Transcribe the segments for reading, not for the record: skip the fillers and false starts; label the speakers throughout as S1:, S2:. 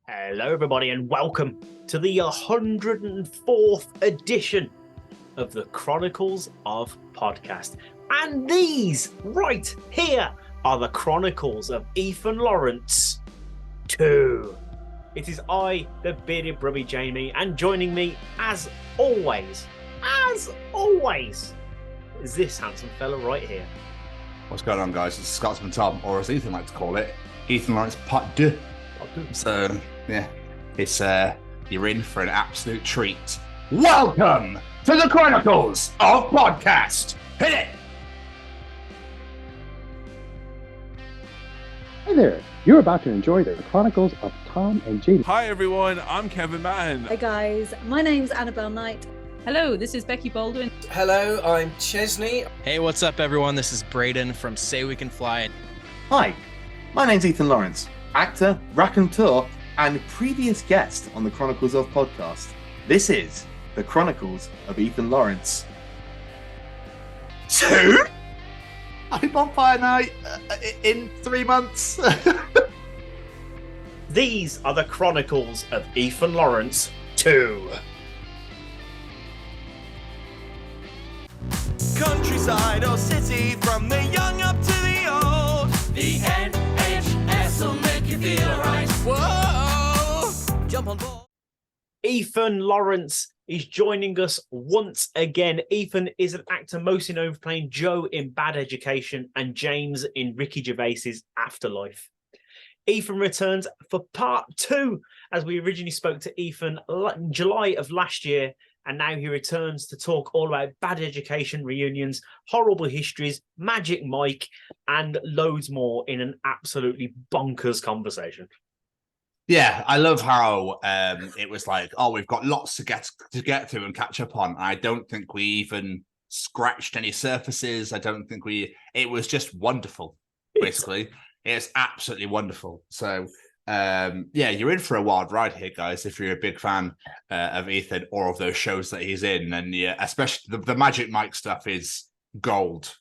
S1: Hello, everybody, and welcome to the 104th edition of the Chronicles of Podcast. And these, right here, are the Chronicles of Ethan Lawrence 2. It is I, the bearded brubby Jamie, and joining me, as always, is this handsome fella right here.
S2: What's going on, guys? It's Scotsman Tom, or as Ethan likes to call it, Ethan Lawrence Part 2. So, yeah, it's you're in for an absolute treat. Welcome to the Chronicles of Podcast. Hit it!
S3: Hi there, you're about to enjoy the Chronicles of Tom and Jamie.
S4: Hi everyone, I'm Kevin Mann.
S5: Hi guys, my name's Annabelle Knight.
S6: Hello, this is Becky Baldwin.
S7: Hello, I'm Chesney.
S8: Hey, what's up everyone? This is Braden from Say We Can Fly.
S9: Hi, my name's Ethan Lawrence, actor, raconteur, and previous guest on the Chronicles of Podcast. This is the Chronicles of Ethan Lawrence 2.
S2: Happy Bonfire Night in 3 months.
S1: These are the Chronicles of Ethan Lawrence 2.
S10: Countryside or city, from the young up to the old, the NHS will make you feel alright. Whoa! Jump on board.
S1: Ethan Lawrence is joining us once again. Ethan is an actor mostly known for playing Joe in Bad Education and James in Ricky Gervais's Afterlife. Ethan returns for part 2, as we originally spoke to Ethan in July of last year, and now he returns to talk all about Bad Education reunions, horrible histories, Magic Mike, and loads more in an absolutely bonkers conversation.
S2: Yeah, I love how it was like, oh, we've got lots to get through and catch up on. I don't think we even scratched any surfaces. It was just wonderful, basically. It's absolutely wonderful. So, yeah, you're in for a wild ride here, guys, if you're a big fan of Ethan or of those shows that he's in. And yeah, especially the Magic Mike stuff is gold.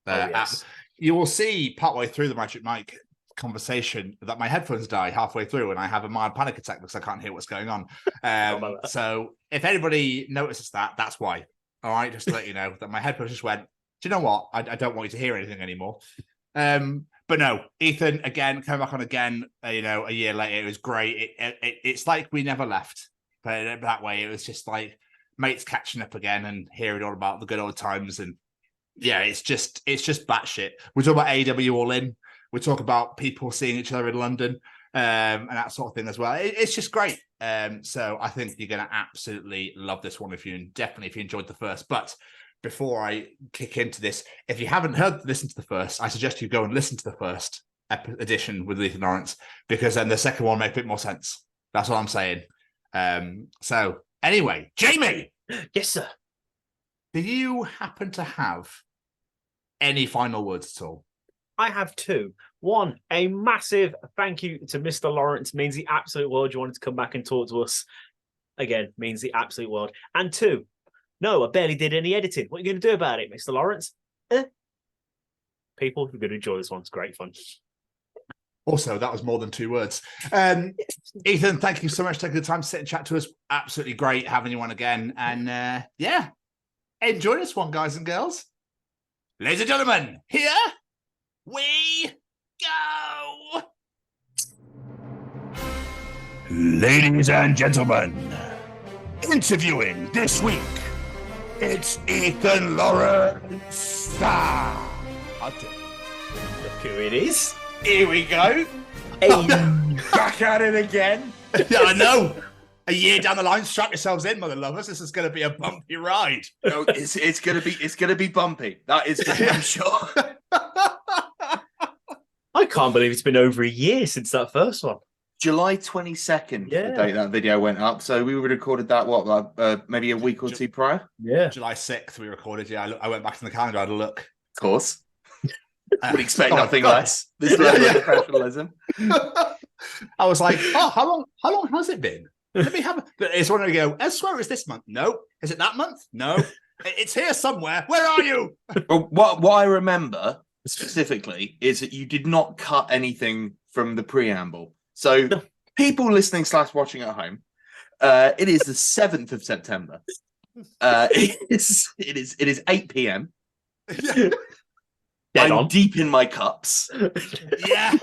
S1: Yes.
S2: You will see partway through the Magic Mike conversation that my headphones die halfway through and I have a mild panic attack because I can't hear what's going on. So if anybody notices that, that's why. All right, just to let you know that my headphones just went, do you know what? I don't want you to hear anything anymore. But no, Ethan, again, coming back on again, a year later, it was great. It's like we never left. But that way, it was just like mates catching up again and hearing all about the good old times. And yeah, it's just batshit. We talk about AEW All In. We talk about people seeing each other in London and that sort of thing as well. It's just great. So I think you're going to absolutely love this one if you enjoyed the first. But before I kick into this, if you haven't listened to the first, I suggest you go and listen to the first edition with Ethan Lawrence, because then the second one makes a bit more sense. That's what I'm saying. So anyway, Jamie.
S1: Yes, sir.
S2: Do you happen to have any final words at all?
S1: I have 2. 1, a massive thank you to Mr. Lawrence. Means the absolute world. You wanted to come back and talk to us again. Means the absolute world. And 2, no, I barely did any editing. What are you going to do about it, Mr. Lawrence? People, you're going to enjoy this one. It's great fun.
S2: Also, that was more than 2 words. Ethan, thank you so much for taking the time to sit and chat to us. Absolutely great having you on again. And yeah, enjoy this one, guys and girls. Ladies and gentlemen, here we go. Ladies and gentlemen, interviewing this week, it's Ethan Lawrence. Look
S1: who it is.
S2: Here we go.
S1: Hey.
S9: Back at it again.
S2: Yeah, I know. A year down the line, strap yourselves in, mother lovers. This is going to be a bumpy ride.
S9: No, it's gonna be bumpy. That is for damn sure.
S1: I can't believe it's been over a year since that first one.
S9: July 22nd, the date that video went up. So we recorded that, maybe a week or 2 prior?
S1: Yeah.
S2: July 6th we recorded, yeah. I went back in the calendar, I had a look.
S9: Of course. Would expect nothing less. This level of professionalism.
S2: I was like, oh, how long has it been? Let me have it's one to go, I swear it's this month. No. Is it that month? No. It's here somewhere. Where are you?
S9: Well, what I remember specifically is that you did not cut anything from the preamble. So people listening / watching at home, it is the 7th of September. It is 8 p.m.
S1: Dead
S9: I'm
S1: on.
S9: deep in my cups,
S2: Yeah.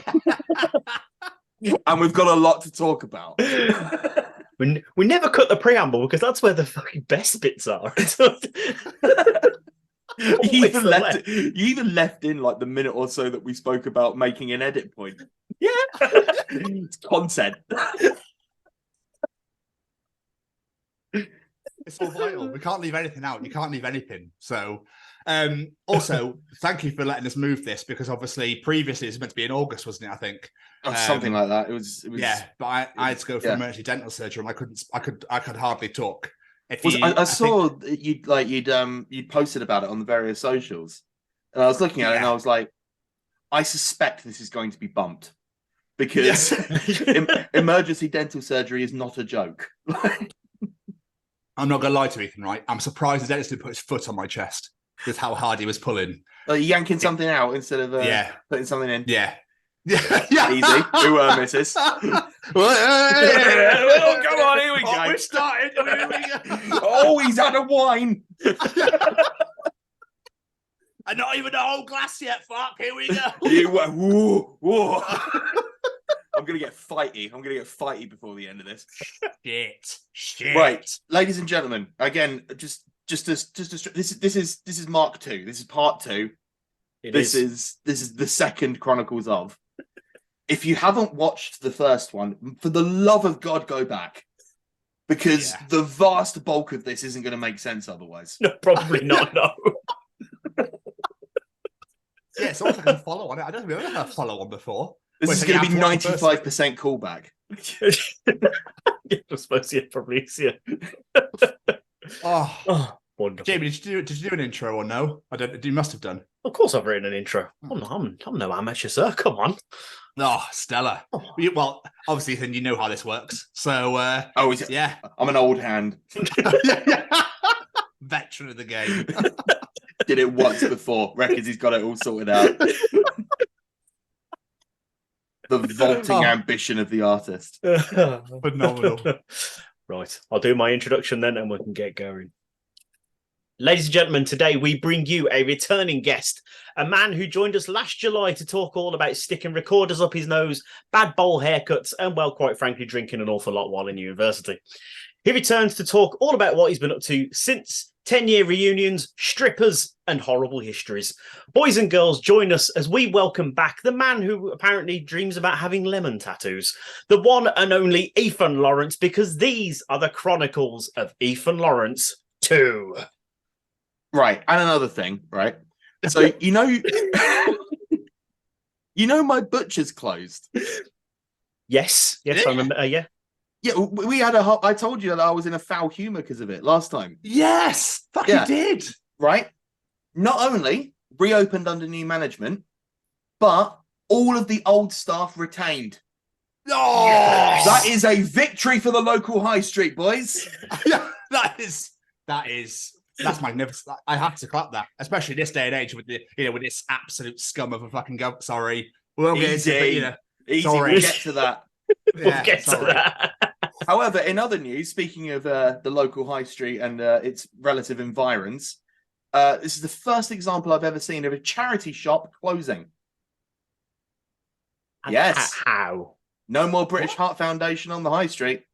S9: and we've got a lot to talk about.
S1: We never cut the preamble because that's where the fucking best bits are.
S9: You even left in like the minute or so that we spoke about making an edit point.
S1: Yeah.
S9: It's content.
S2: It's all vital. We can't leave anything out. You can't leave anything. So, also, thank you for letting us move this because obviously previously it was meant to be in August, wasn't it? I think
S9: Something like that. It was.
S2: Yeah, but I had to go for emergency dental surgery, and I could hardly talk.
S9: I saw that you'd posted about it on the various socials, and I was looking at it and I was like, I suspect this is going to be bumped because emergency dental surgery is not a joke.
S2: I'm not gonna lie to Ethan, right? I'm surprised the dentist didn't put his foot on my chest with how hard he was pulling.
S9: Yanking something out instead of putting something in.
S2: Yeah.
S9: Easy. Who misses?
S2: Come
S9: on, here we go.
S2: We're starting. Here we go.
S9: Oh, he's had a wine.
S2: And not even a whole glass yet. Fuck. Here we go.
S9: Whoa. I'm gonna get fighty before the end of this.
S2: Shit.
S9: Right, ladies and gentlemen. Again, this is Mark 2. This is part 2. This is the second Chronicles of. If you haven't watched the first one, for the love of God, go back. Because the vast bulk of this isn't going to make sense otherwise.
S1: No, probably not, no.
S9: Yeah,
S2: it's almost like a follow on it. I don't think we've ever had a follow on before.
S9: This is going to be 95% callback.
S1: Yeah, I suppose, probably is,
S2: Oh,
S1: wonderful.
S2: Jamie, did you do an intro or no? You must have done.
S1: Of course I've written an intro. I'm no amateur, sir. Come on.
S2: Oh, Stella. Well, obviously, then you know how this works. So,
S9: yeah. I'm an old hand.
S2: Veteran of the game.
S9: Did it once before. Reckons he's got it all sorted out. The vaulting ambition of the artist.
S2: Phenomenal.
S1: Right. I'll do my introduction then and we can get going. Ladies and gentlemen, today we bring you a returning guest, a man who joined us last July to talk all about sticking recorders up his nose, bad bowl haircuts, and, well, quite frankly, drinking an awful lot while in university. He returns to talk all about what he's been up to since 10-year reunions, strippers, and horrible histories. Boys and girls, join us as we welcome back the man who apparently dreams about having lemon tattoos, the one and only Ethan Lawrence, because these are the Chronicles of Ethan Lawrence 2.
S9: Right, and another thing, right? So you know my butcher's closed.
S1: Yes, I remember. Yeah,
S9: we had I told you that I was in a foul humor because of it last time.
S2: Yes, fucking did.
S9: Right. Not only reopened under new management, but all of the old staff retained.
S2: Oh,
S9: yes. That is a victory for the local high street, boys.
S2: Yeah, that's magnificent. I have to clap that, especially this day and age with with this absolute scum of a fucking government. Sorry, we'll get into it,
S9: easy.
S2: Sorry.
S9: We'll get to that.
S1: We'll get to that.
S9: However, in other news, speaking of the local high street and its relative environs, this is the first example I've ever seen of a charity shop closing. Yes.
S1: How?
S9: No more British Heart Foundation on the high street.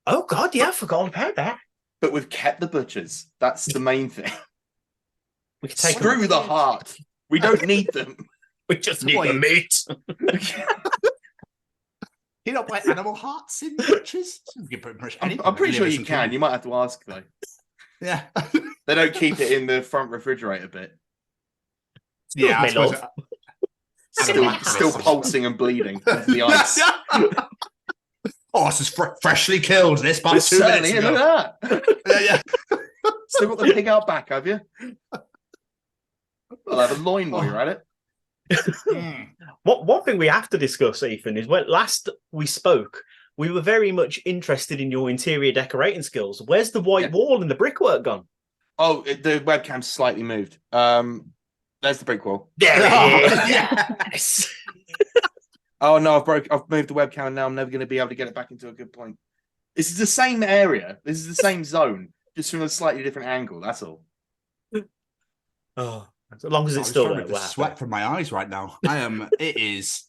S1: Oh, God, yeah, I forgot about that.
S9: But we've kept the butchers. That's the main thing.
S1: We can take
S9: Screw the heart. We don't need them.
S1: We just need the meat.
S2: You don't buy animal hearts in butchers?
S9: I'm pretty sure you can. You might have to ask, though.
S2: Yeah.
S9: They don't keep it in the front refrigerator bit.
S2: Yeah, I suppose
S9: still pulsing and bleeding into the ice.
S2: Oh, this is freshly killed. This by 2 minutes ago.
S9: Look at that. Yeah. Still got the pig out back, have you? I'll have a loin while you're at it.
S1: One thing we have to discuss, Ethan, is when last we spoke, we were very much interested in your interior decorating skills. Where's the white wall and the brickwork gone?
S9: Oh, the webcam's slightly moved. There's the brick wall.
S1: There it is. Yes.
S9: Oh no, I've moved the webcam and now I'm never going to be able to get it back into a good point. This is the same area. This is the same zone, just from a slightly different angle. That's all.
S1: Oh, as long as it's still there.
S2: The sweat from my eyes right now. I am. It is.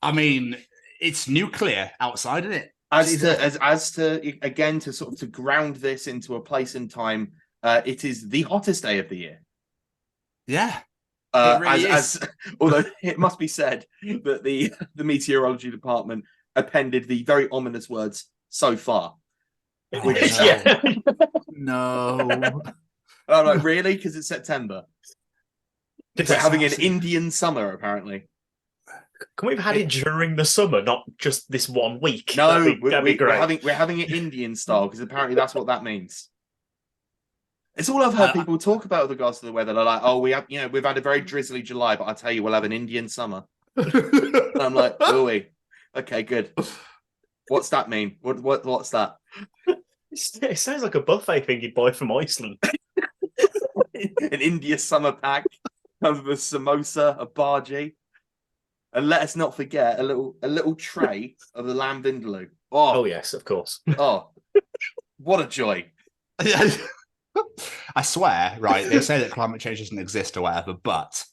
S2: I mean, it's nuclear outside, isn't it?
S9: As to again to sort of to ground this into a place and time, it is the hottest day of the year.
S2: Yeah. It really is.
S9: Although it must be said that the meteorology department appended the very ominous words "so far."
S2: No.
S9: I'm like, really? Because it's September. We're having an Indian summer, apparently.
S1: Can we have had it during the summer, not just this 1 week?
S9: No,
S1: that'd be great.
S9: We're having it Indian style because apparently that's what that means. It's all I've heard people talk about with regards to the weather. They're like, "Oh, we've had a very drizzly July, but I tell you, we'll have an Indian summer." And I'm like, "Ooh, okay, good. What's that mean? What's that?"
S1: It sounds like a buffet thing you'd buy from Iceland.
S9: An India summer pack comes with a samosa, a bhaji, and let us not forget a little tray of the lamb vindaloo.
S1: Oh yes, of course.
S9: Oh, what a joy!
S2: I swear, right? They say that climate change doesn't exist or whatever, but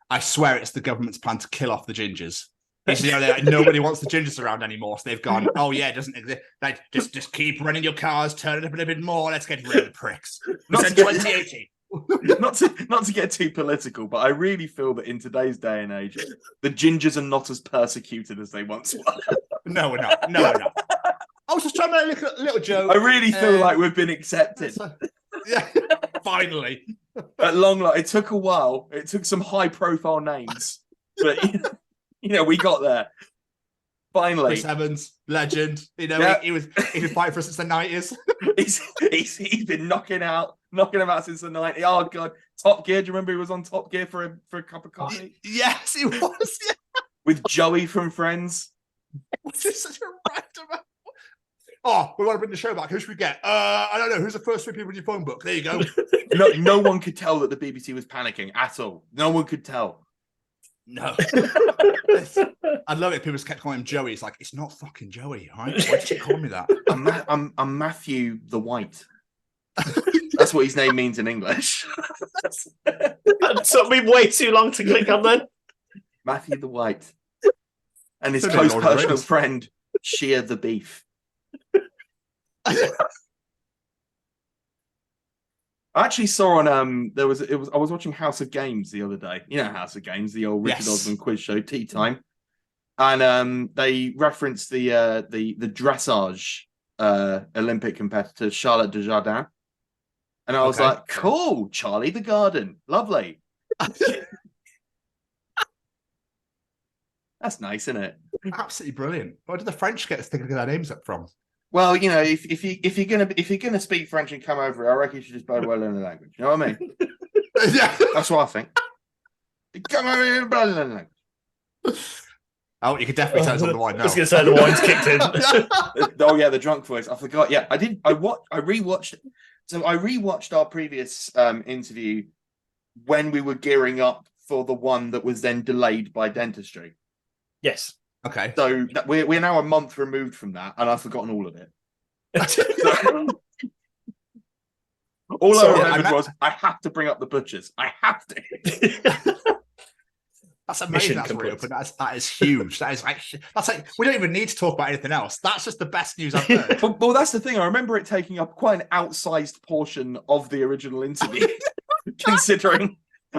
S2: I swear it's the government's plan to kill off the gingers. It's, nobody wants the gingers around anymore, so they've gone, "Oh yeah, it doesn't exist. Like, just keep running your cars, turn it up a little bit more. Let's get rid of the pricks." Not in 2018.
S9: not to get too political, but I really feel that in today's day and age, the gingers are not as persecuted as they once were.
S2: No, we're not. I was just trying to make a little joke.
S9: I really feel like we've been accepted.
S2: Yeah, finally.
S9: At long last, it took a while. It took some high-profile names, but we got there. Finally,
S2: Chris Evans, legend. He was fighting for us since the 90s.
S9: he's been knocking him out since the 90s. Oh god, Top Gear. Do you remember he was on Top Gear for a cup of coffee?
S2: Yes, he was. Yeah.
S9: With Joey from Friends.
S2: This is such a random. Oh, we want to bring the show back. Who should we get? I don't know. Who's the first 3 people in your phone book? There you go.
S9: No one could tell that the BBC was panicking at all. No one could tell.
S2: No. I love it. People just kept calling him Joey. It's like, it's not fucking Joey, right? Why did you call me that?
S9: I'm Matthew the White. That's what his name means in English.
S1: That took me way too long to click on then.
S9: Matthew the White. And his close personal friend, Shear the Beef. I actually saw on I was watching House of Games the other day. You know House of Games, the old Richard Osman quiz show, Tea Time. And they referenced the dressage Olympic competitor Charlotte Desjardins. And I was like, cool, Charlie the Garden. Lovely. That's nice, isn't it?
S2: Absolutely brilliant. Where did the French get their names up from?
S9: Well, if you're gonna speak French and come over, I reckon you should just bloody well learn the language. You know what I mean?
S2: Yeah,
S9: that's what I think. Come over here and bloody learn the language.
S2: Oh, you could definitely tell it's on the wine now.
S1: I was going to say the wine's kicked in.
S9: Oh yeah, the drunk voice. I forgot. Yeah, I did. I rewatched. So I rewatched our previous interview when we were gearing up for the one that was then delayed by dentistry.
S1: Yes.
S2: Okay.
S9: So we're now a month removed from that, and I've forgotten all of it. All I remembered was I have to bring up the butchers. I have to.
S2: That's amazing. That's real, but that is huge. That's like we don't even need to talk about anything else. That's just the best news I've heard.
S9: Well, that's the thing. I remember it taking up quite an outsized portion of the original interview, considering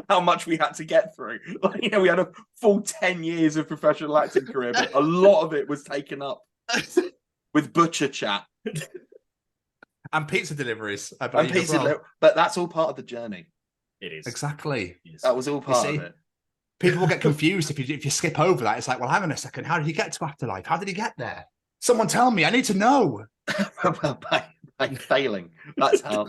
S9: how much we had to get through. Like, we had a full 10 years of professional acting career, but a lot of it was taken up with butcher chat
S2: and pizza deliveries. I believe,
S9: but that's all part of the journey.
S1: It is
S2: exactly.
S9: That was all part of it.
S2: People will get confused if you skip over that. It's like, well, hang on a second. How did he get to Afterlife? How did he get there? Someone tell me. I need to know.
S9: Well, by failing. That's how.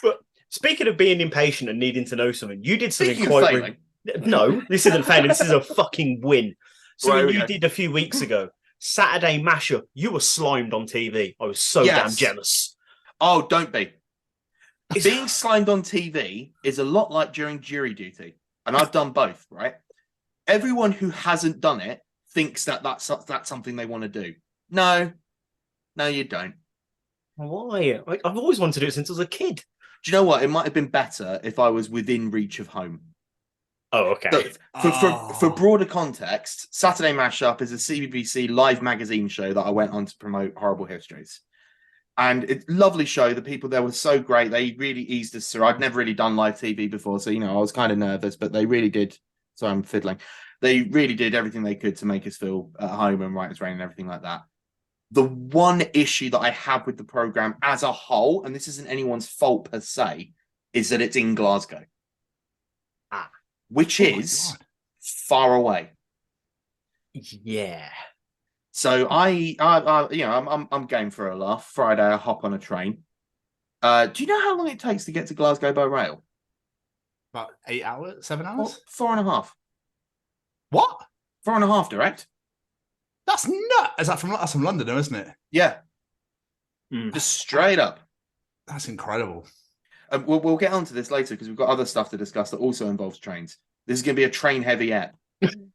S1: But speaking of being impatient and needing to know something, you did something quite. No, this isn't failing. This is a fucking win. Something you did a few weeks ago. Saturday mashup. You were slimed on TV. I was so damn jealous.
S9: Oh, don't be. Being slimed on TV is a lot like during jury duty, and I've done both, right? everyone who hasn't done it thinks that that's something they want to do. No, you don't.
S1: Why? I've always wanted to do it since I was a kid.
S9: Do you know what? It might have been better if I was within reach of home.
S1: Oh, okay.
S9: For broader context, Saturday Mashup is a CBBC live magazine show that I went on to promote Horrible Histories. And it's a lovely show. The people there were so great. They really eased us through. I'd never really done live TV before, so, I was kind of nervous, but they really did. Sorry, I'm fiddling. They really did everything they could to make us feel at home and right as rain and everything like that. The one issue that I have with the program as a whole, and this isn't anyone's fault per se, is that it's in Glasgow. Which is far away.
S1: Yeah.
S9: So I'm game for a laugh. Friday, I hop on a train. Do you know how long it takes to get to Glasgow by rail?
S2: About 8 hours, 7 hours?
S9: 4.5.
S2: What?
S9: 4.5 direct.
S2: That's nuts. That's from London, though, isn't it?
S9: Yeah. Just straight up.
S2: That's incredible.
S9: We'll get onto this later because we've got other stuff to discuss that also involves trains. This is going to be a train-heavy app.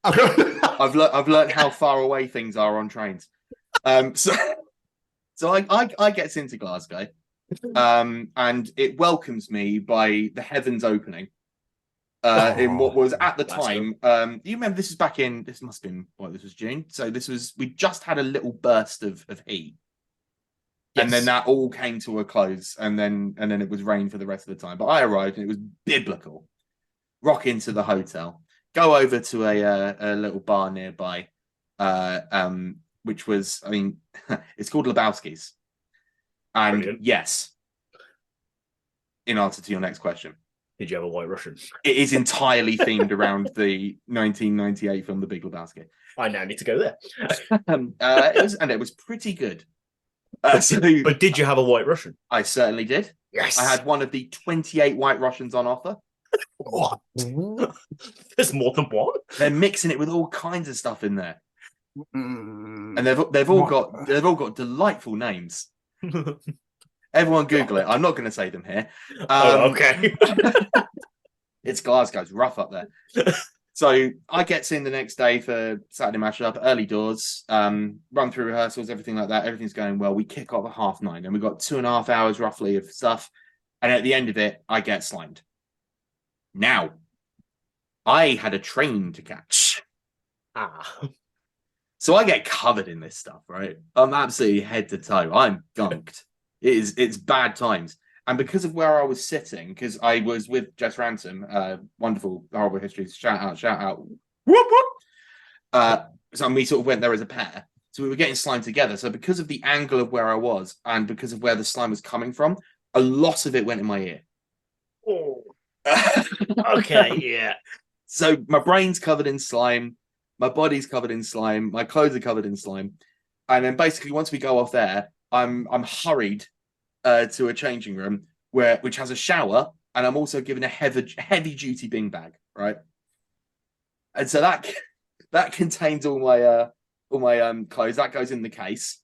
S9: I've learned how far away things are on trains. So I gets into Glasgow, and it welcomes me by the heavens opening. In what was at the time, you remember this was this must have been this was June. So we just had a little burst of heat. Yes. And then that all came to a close, and then it was rain for the rest of the time. But I arrived and it was biblical. Rock into the hotel, go over to a little bar nearby, which was, it's called Lebowski's. And brilliant. Yes, in answer to your next question,
S1: did you have a White Russian?
S9: It is entirely themed around the 1998 film The Big Lebowski.
S1: I now need to go there.
S9: It was pretty good.
S1: But did you have a White Russian?
S9: I certainly did.
S1: Yes.
S9: I had one of the 28 White Russians on offer.
S1: What? There's more than one?
S9: They're mixing it with all kinds of stuff in there. And they've all got delightful names. Everyone Google it. I'm not going to say them here.
S1: Okay.
S9: It's Glasgow. It's rough up there. So I gets in the next day for Saturday Mashup, early doors, run through rehearsals, everything like that. Everything's going well. We kick off at 9:30, and we've got 2.5 hours roughly of stuff. And at the end of it, I get slimed. Now, I had a train to catch. So I get covered in this stuff, right? I'm absolutely head to toe. I'm gunked. It's bad times. And because of where I was sitting, because I was with Jess Ransom, wonderful Horrible Histories, shout out, whoop, whoop. So we sort of went there as a pair. So we were getting slime together. So because of the angle of where I was and because of where the slime was coming from, a lot of it went in my ear.
S1: Oh. Okay, yeah.
S9: So my brain's covered in slime, my body's covered in slime, my clothes are covered in slime. And then basically once we go off there, I'm hurried to a changing room which has a shower, and I'm also given a heavy duty bin bag, right? And so that contains all my clothes. That goes in the case.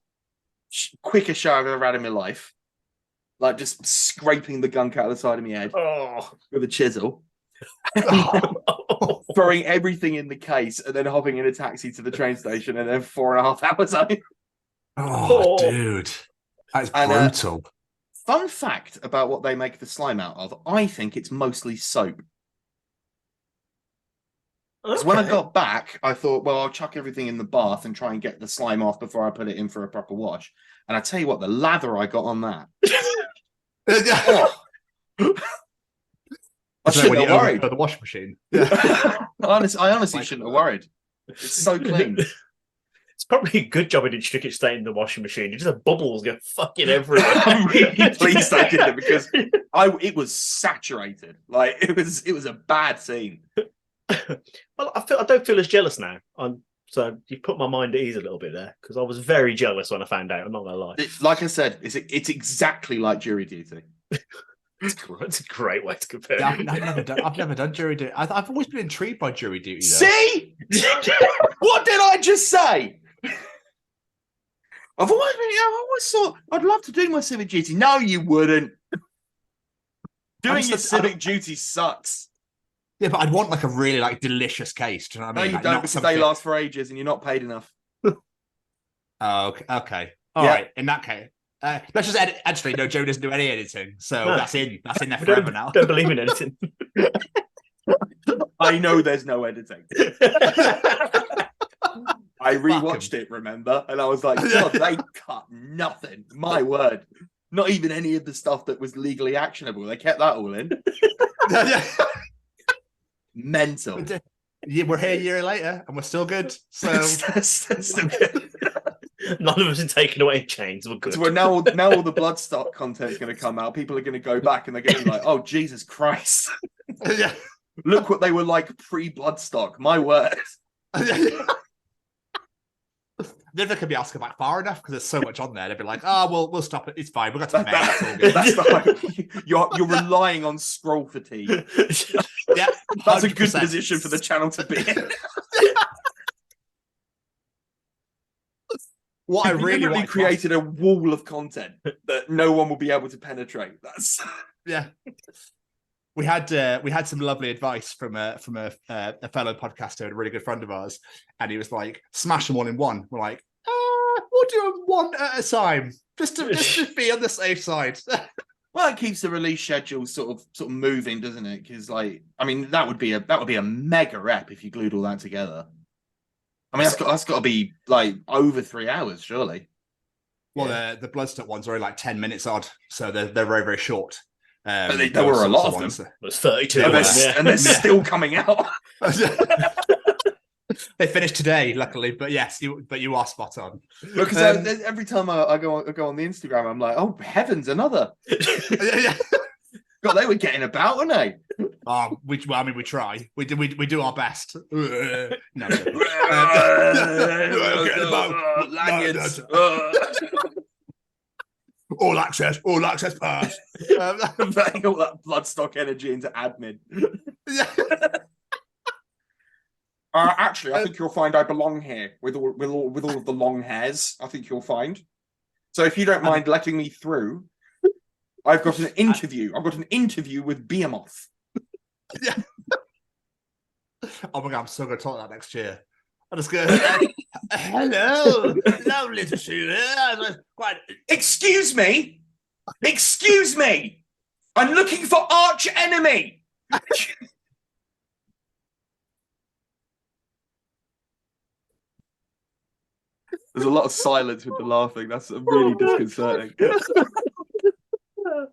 S9: Quickest shower I've ever had in my life, like just scraping the gunk out of the side of my head with a chisel, throwing everything in the case, and then hopping in a taxi to the train station, and then 4.5 hours home.
S2: Oh, dude, that's brutal.
S9: Fun fact about what they make the slime out of, I think it's mostly soap. Because when I got back, I thought, well, I'll chuck everything in the bath and try and get the slime off before I put it in for a proper wash. And I tell you what, the lather I got on that. I shouldn't have worried.
S2: The washing machine.
S9: Yeah. I honestly shouldn't have worried. It's so clean.
S1: It's probably a good job I didn't stick it straight in the washing machine. You just have bubbles go fucking everywhere.
S9: I'm really pleased I did it because it was saturated. Like it was a bad scene.
S1: Well, I don't feel as jealous now. So you put my mind at ease a little bit there because I was very jealous when I found out. I'm not gonna lie.
S9: Like I said, it's exactly like jury duty.
S1: It's a great way to compare.
S2: Yeah, I've never done jury duty. I've always been intrigued by jury duty. Though.
S9: See, what did I just say? I've always thought I'd love to do my civic duty. No, you wouldn't. Doing your civic duty sucks.
S2: Yeah, but I'd want like a really like delicious case. Do you know what I
S9: No,
S2: mean?
S9: you
S2: Like,
S9: don't,
S2: not
S9: because
S2: something-
S9: they last for ages and you're not paid enough.
S2: Oh, okay. All right. In that case, let's just edit. Actually, no, Joe doesn't do any editing, so
S1: No.
S2: that's in. That's in there
S1: We
S2: forever now.
S1: don't believe in editing.
S9: I know there's no editing. I rewatched it, remember? And I was like, God, they cut nothing. My word. Not even any of the stuff that was legally actionable. They kept that all in. Mental.
S2: Yeah, we're here a year later and we're still good. So
S1: none of us are taking away chains. We're good.
S9: So now all the Bloodstock content's going to come out. People are going to go back and they're going to be like, oh, Jesus Christ.
S2: Yeah.
S9: Look what they were like pre-Bloodstock. My word.
S2: Never could be asked back far enough because there's so much on there. They'd be like, "Oh, we'll stop it. It's fine. We've got to May. It's all good."
S9: That's the you're relying on scroll fatigue.
S2: Yeah,
S9: that's a good
S2: 100%.
S9: position for the channel to be in.
S2: What I really want
S9: created a wall of content that no one will be able to penetrate. That's
S2: yeah. We had some lovely advice from a fellow podcaster, a really good friend of ours, and he was like, "Smash them all in one." We're like, "We'll do them one at a time, just to be on the safe side."
S9: Well, it keeps the release schedule sort of moving, doesn't it? Because that would be a mega rep if you glued all that together. I mean, that's got to be like over 3 hours, surely.
S2: Well, the Bloodstock ones are only like 10 minutes odd, so they're very, very short.
S9: But there were a lot of them.
S1: There's 32
S9: and they're still coming out.
S2: They finished today, luckily, but yes, you are spot on.
S9: Because every time I go on the Instagram, I'm like, oh heavens, another. God, they were getting about, weren't they?
S2: We try. We do our best. No.
S9: Lanyards.
S2: All access pass.
S9: Putting all that Bloodstock energy into admin. Actually, I think you'll find I belong here with all of the long hairs. I think you'll find. So if you don't mind letting me through, I've got an interview. I've got an interview with Behemoth.
S2: Yeah. Oh my God, I'm so going to talk that next year. I'm just going. Hello, lovely to see you. Quite.
S9: Excuse me. I'm looking for arch enemy. There's a lot of silence with the laughing. That's really disconcerting.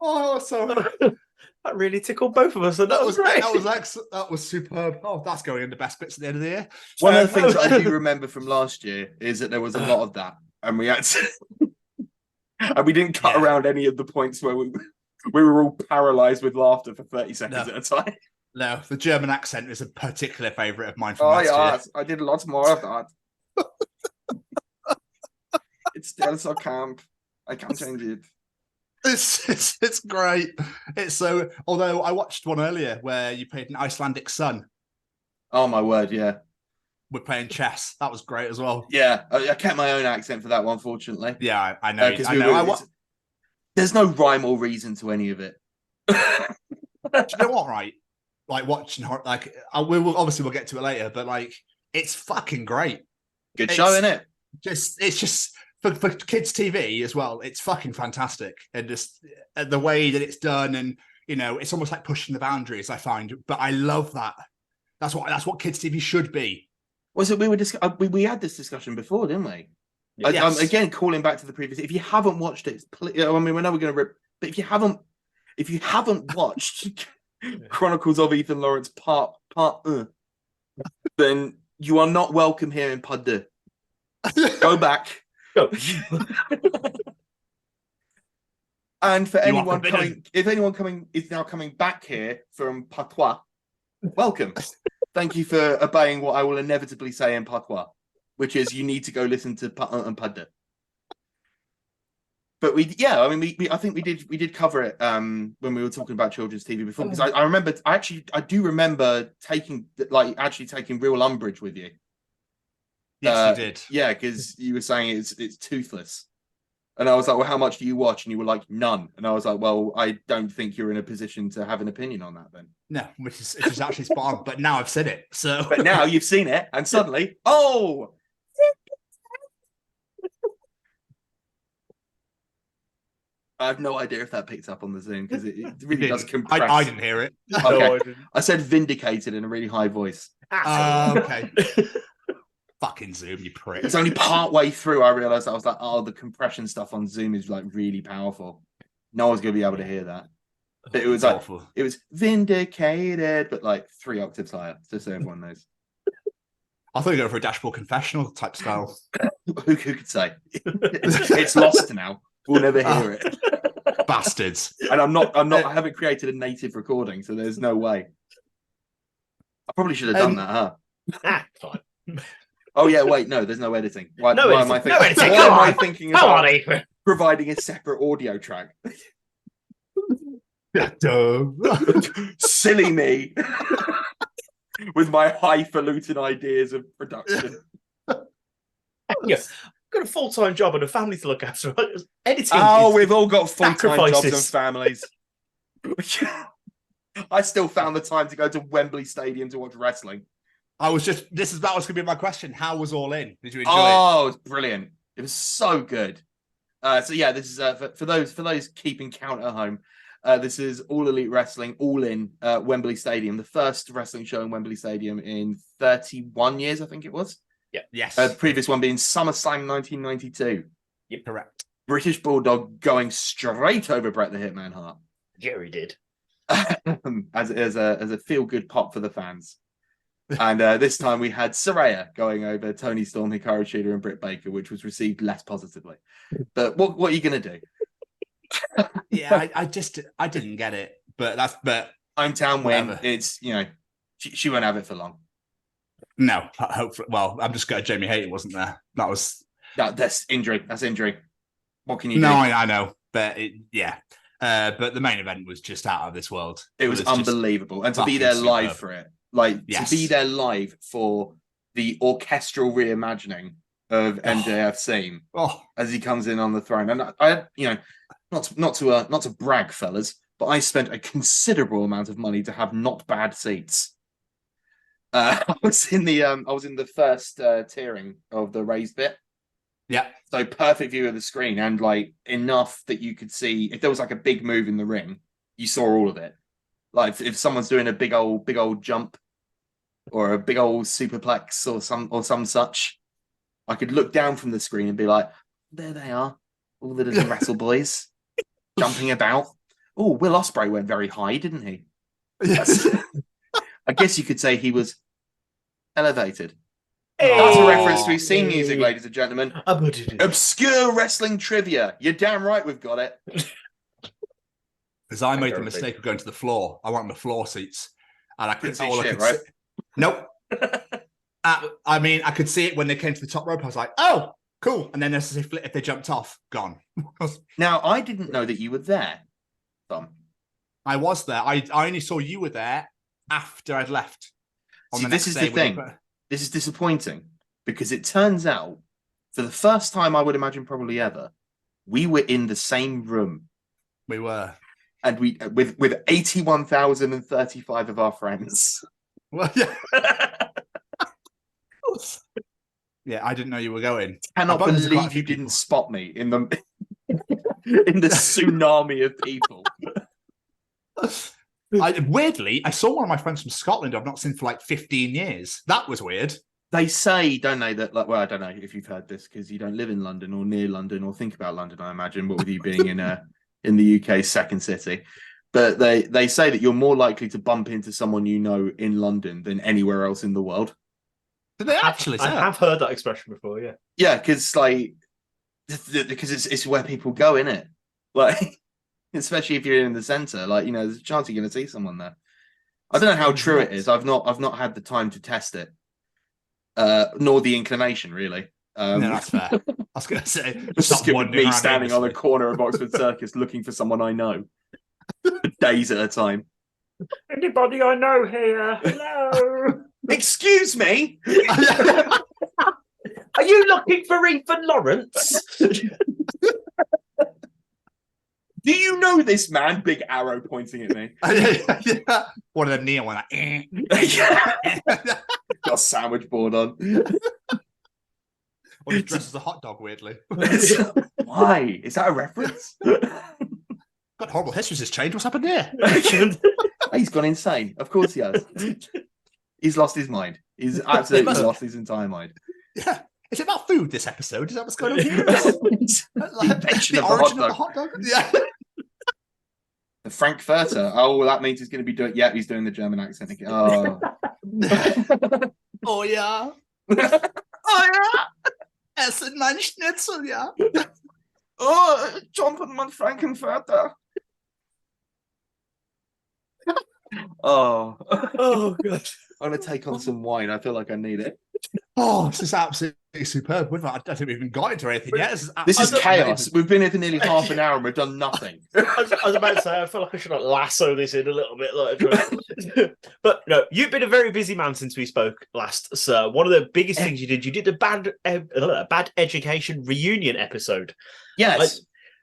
S2: Oh, sorry.
S1: That really tickled both of us. And that was great.
S2: That was superb. Oh, that's going in the best bits at the end of the year.
S9: One of the things I do remember from last year is that there was a lot of that, and we had to, and we didn't cut around any of the points where we were all paralysed with laughter for 30 seconds at a time.
S2: No, the German accent is a particular favourite of mine from last year.
S9: I did lots more of that. It's still so camp. I can't change it.
S2: It's great. It's so. Although I watched one earlier where you played an Icelandic son.
S9: Oh my word! Yeah,
S2: we're playing chess. That was great as well.
S9: Yeah, I kept my own accent for that one. Fortunately.
S2: Yeah, I know. I know.
S9: There's no rhyme or reason to any of it.
S2: Do you know what? Right, like watching, like we'll get to it later, but like it's fucking great.
S9: Good show, isn't it?
S2: It's just. For kids' TV as well, it's fucking fantastic, and just the way that it's done, and it's almost like pushing the boundaries. I find, but I love that. That's what kids' TV should be.
S9: Was it? We had this discussion before, didn't we?
S2: Yes.
S9: Again, calling back to the previous. If you haven't watched it, we know we're going to rip. But if you haven't watched Chronicles of Ethan Lawrence part then you are not welcome here in Pudder. Go back. And for anyone coming, if anyone is now coming back here from Patois, welcome. Thank you for obeying what I will inevitably say in Patois, which is you need to go listen to Patin and Padde. But I think we did cover it when we were talking about children's TV before, because I do remember taking real umbrage with you.
S2: Yes, you did.
S9: Yeah, because you were saying it's toothless. And I was like, well, how much do you watch? And you were like, none. And I was like, well, I don't think you're in a position to have an opinion on that then.
S2: No, which is actually spot on. But now I've said it. So
S9: But now you've seen it and suddenly, oh, I have no idea if that picks up on the Zoom because it really does compress.
S2: I didn't hear it.
S9: Okay.
S1: No, I didn't.
S9: I said vindicated in a really high voice.
S2: Okay. Fucking Zoom, you prick.
S9: It's only part way through I realized I was like, oh, the compression stuff on Zoom is like really powerful. No one's gonna be able to hear that. But it was like
S2: awful.
S9: It was vindicated, but like 3 octaves higher, just so everyone knows.
S2: I thought you were going for a dashboard confessional type style.
S9: Who could say? It's lost now. We'll never hear it.
S2: Bastards.
S9: And I haven't created a native recording, so there's no way. I probably should have done that, huh?
S1: Fine.
S9: Oh yeah, wait, no, there's no editing. Why
S1: No
S9: am I
S1: editing. No editing.
S9: why
S1: Come
S9: am I
S1: on.
S9: thinking
S1: Come
S9: about
S1: on, Ethan.
S9: providing a separate audio track? Silly me. With my highfalutin ideas of production.
S1: Yes. I've got a full-time job and a family to look after. Editing.
S9: Oh,
S1: is
S9: we've all got full-time jobs and
S1: sacrifices.
S9: families. I still found the time to go to Wembley Stadium to watch wrestling.
S2: that was going to be my question. How was All In? Did you enjoy
S9: Oh, it was brilliant. It was so good. So yeah, this is for those keeping count at home. This is All Elite Wrestling, All In Wembley Stadium, the first wrestling show in Wembley Stadium in 31 years, I think it was.
S1: Yeah.
S2: Yes.
S9: The previous one being SummerSlam 1992.
S1: Yep.
S2: Correct.
S9: British Bulldog going straight over Bret the Hitman Hart.
S1: Jerry did.
S9: as a feel-good pop for the fans. And this time we had Saraya going over Tony Storm, Hikaru Shida, and Britt Baker, which was received less positively. But what are you going to do?
S2: Yeah, I didn't get it, but
S9: Hometown win.
S2: Whatever.
S9: It's, she won't have it for long.
S2: no, hopefully. Well, I'm just glad Jamie Hayter wasn't there.
S9: That's injury. That's injury. What can you do?
S2: No, I know, but but the main event was just out of this world.
S9: It was
S2: just
S9: unbelievable. And to be
S2: fucking
S9: there live
S2: superb.
S9: for it, like
S2: Yes.
S9: to be there live for the orchestral reimagining of MJF's theme
S2: Oh,
S9: as he comes in on the throne. And I not to brag, fellas, but I spent a considerable amount of money to have not bad seats. I was in the first tiering of the raised bit.
S2: yeah.
S9: So perfect view of the screen and like enough that you could see if there was like a big move in the ring, you saw all of it. Like if someone's doing a big old jump or a big old superplex or some such, I could look down from the screen and be like, there they are, all the little wrestle boys jumping about. Oh, Will Ospreay went very high, didn't he?
S2: Yes.
S9: I guess you could say he was elevated. That's a reference to his theme music, ladies and gentlemen. Obscure wrestling trivia. You're damn right we've got it.
S2: Because I made the mistake of going to the floor. I went on the floor seats, and I
S9: Couldn't
S2: couldn't
S9: see
S2: all I
S9: shit,
S2: could
S9: right?
S2: see- Nope. I mean, I could see it when they came to the top rope. I was like, "Oh, cool!" And then as if they jumped off, gone.
S9: Now, I didn't know that you were there, Tom.
S2: I was there. I only saw you were there after I'd left.
S9: See,
S2: next
S9: this is
S2: day
S9: the
S2: when you
S9: thing.
S2: put-
S9: This is disappointing because it turns out, for the first time, I would imagine probably ever, we were in the same room,
S2: We were.
S9: and we with 81,035 of our friends.
S2: Well, yeah. Yeah, I didn't know you were going.
S9: Cannot
S2: I bumped into quite a
S9: believe
S2: few
S9: you didn't
S2: people.
S9: spot me in the in the tsunami of people.
S2: Weirdly, I saw one of my friends from Scotland I've not seen for like 15 years. That was weird.
S9: They say, don't they, that like, well, I don't know if you've heard this because you don't live in London or near London or think about London, I imagine, but with you being in the UK's second city. But they say that you're more likely to bump into someone you know in London than anywhere else in the world.
S2: Did they actually say
S1: I
S2: that?
S1: have heard that expression before, yeah.
S9: Yeah, because it's where people go, innit? Like, especially if you're in the centre, like, there's a chance you're going to see someone there. I don't know how true it is. I've not had the time to test it, nor the inclination, really.
S2: No, that's fair. I was going to say,
S9: It's just
S2: stop
S9: gonna be
S2: wandering
S9: me
S2: around
S9: standing on the
S2: aimlessly.
S9: corner of Oxford Circus looking for someone I know for days at a time.
S1: Anybody I know here? Hello.
S9: Excuse me.
S1: Are you looking for Ethan Lawrence?
S9: Do you know this man? Big arrow pointing at me.
S2: One of them neon one. Like,
S9: Got a sandwich board on.
S2: Or he's dressed as a hot dog, weirdly.
S9: Why? Is that a reference?
S2: God, horrible histories has changed. What's happened here?
S9: He's gone insane. Of course he has. He's lost his mind. He's absolutely lost his entire mind.
S2: Yeah. Is it about food this episode? Is that what's going on here?
S9: The origin of the hot dog? Yeah. The Frankfurter. Oh, well, that means he's going to be doing... Yeah, he's doing the German accent again. Oh.
S2: Oh, yeah. Oh, yeah. Essen mein Schnitzel, yeah.
S9: Oh, jumpen mein Frankenfurter. Oh.
S1: Oh, God.
S9: I'm going to take on some wine. I feel like I need it.
S2: Oh, this is absolutely superb. I don't think we've even got into anything yet.
S9: This is chaos. We've been here for nearly half an hour and we've done nothing.
S1: I was about to say, I feel like I should lasso this in a little bit. But no, you've been a very busy man since we spoke last, sir. One of the biggest things you did a bad education reunion episode.
S9: Yes.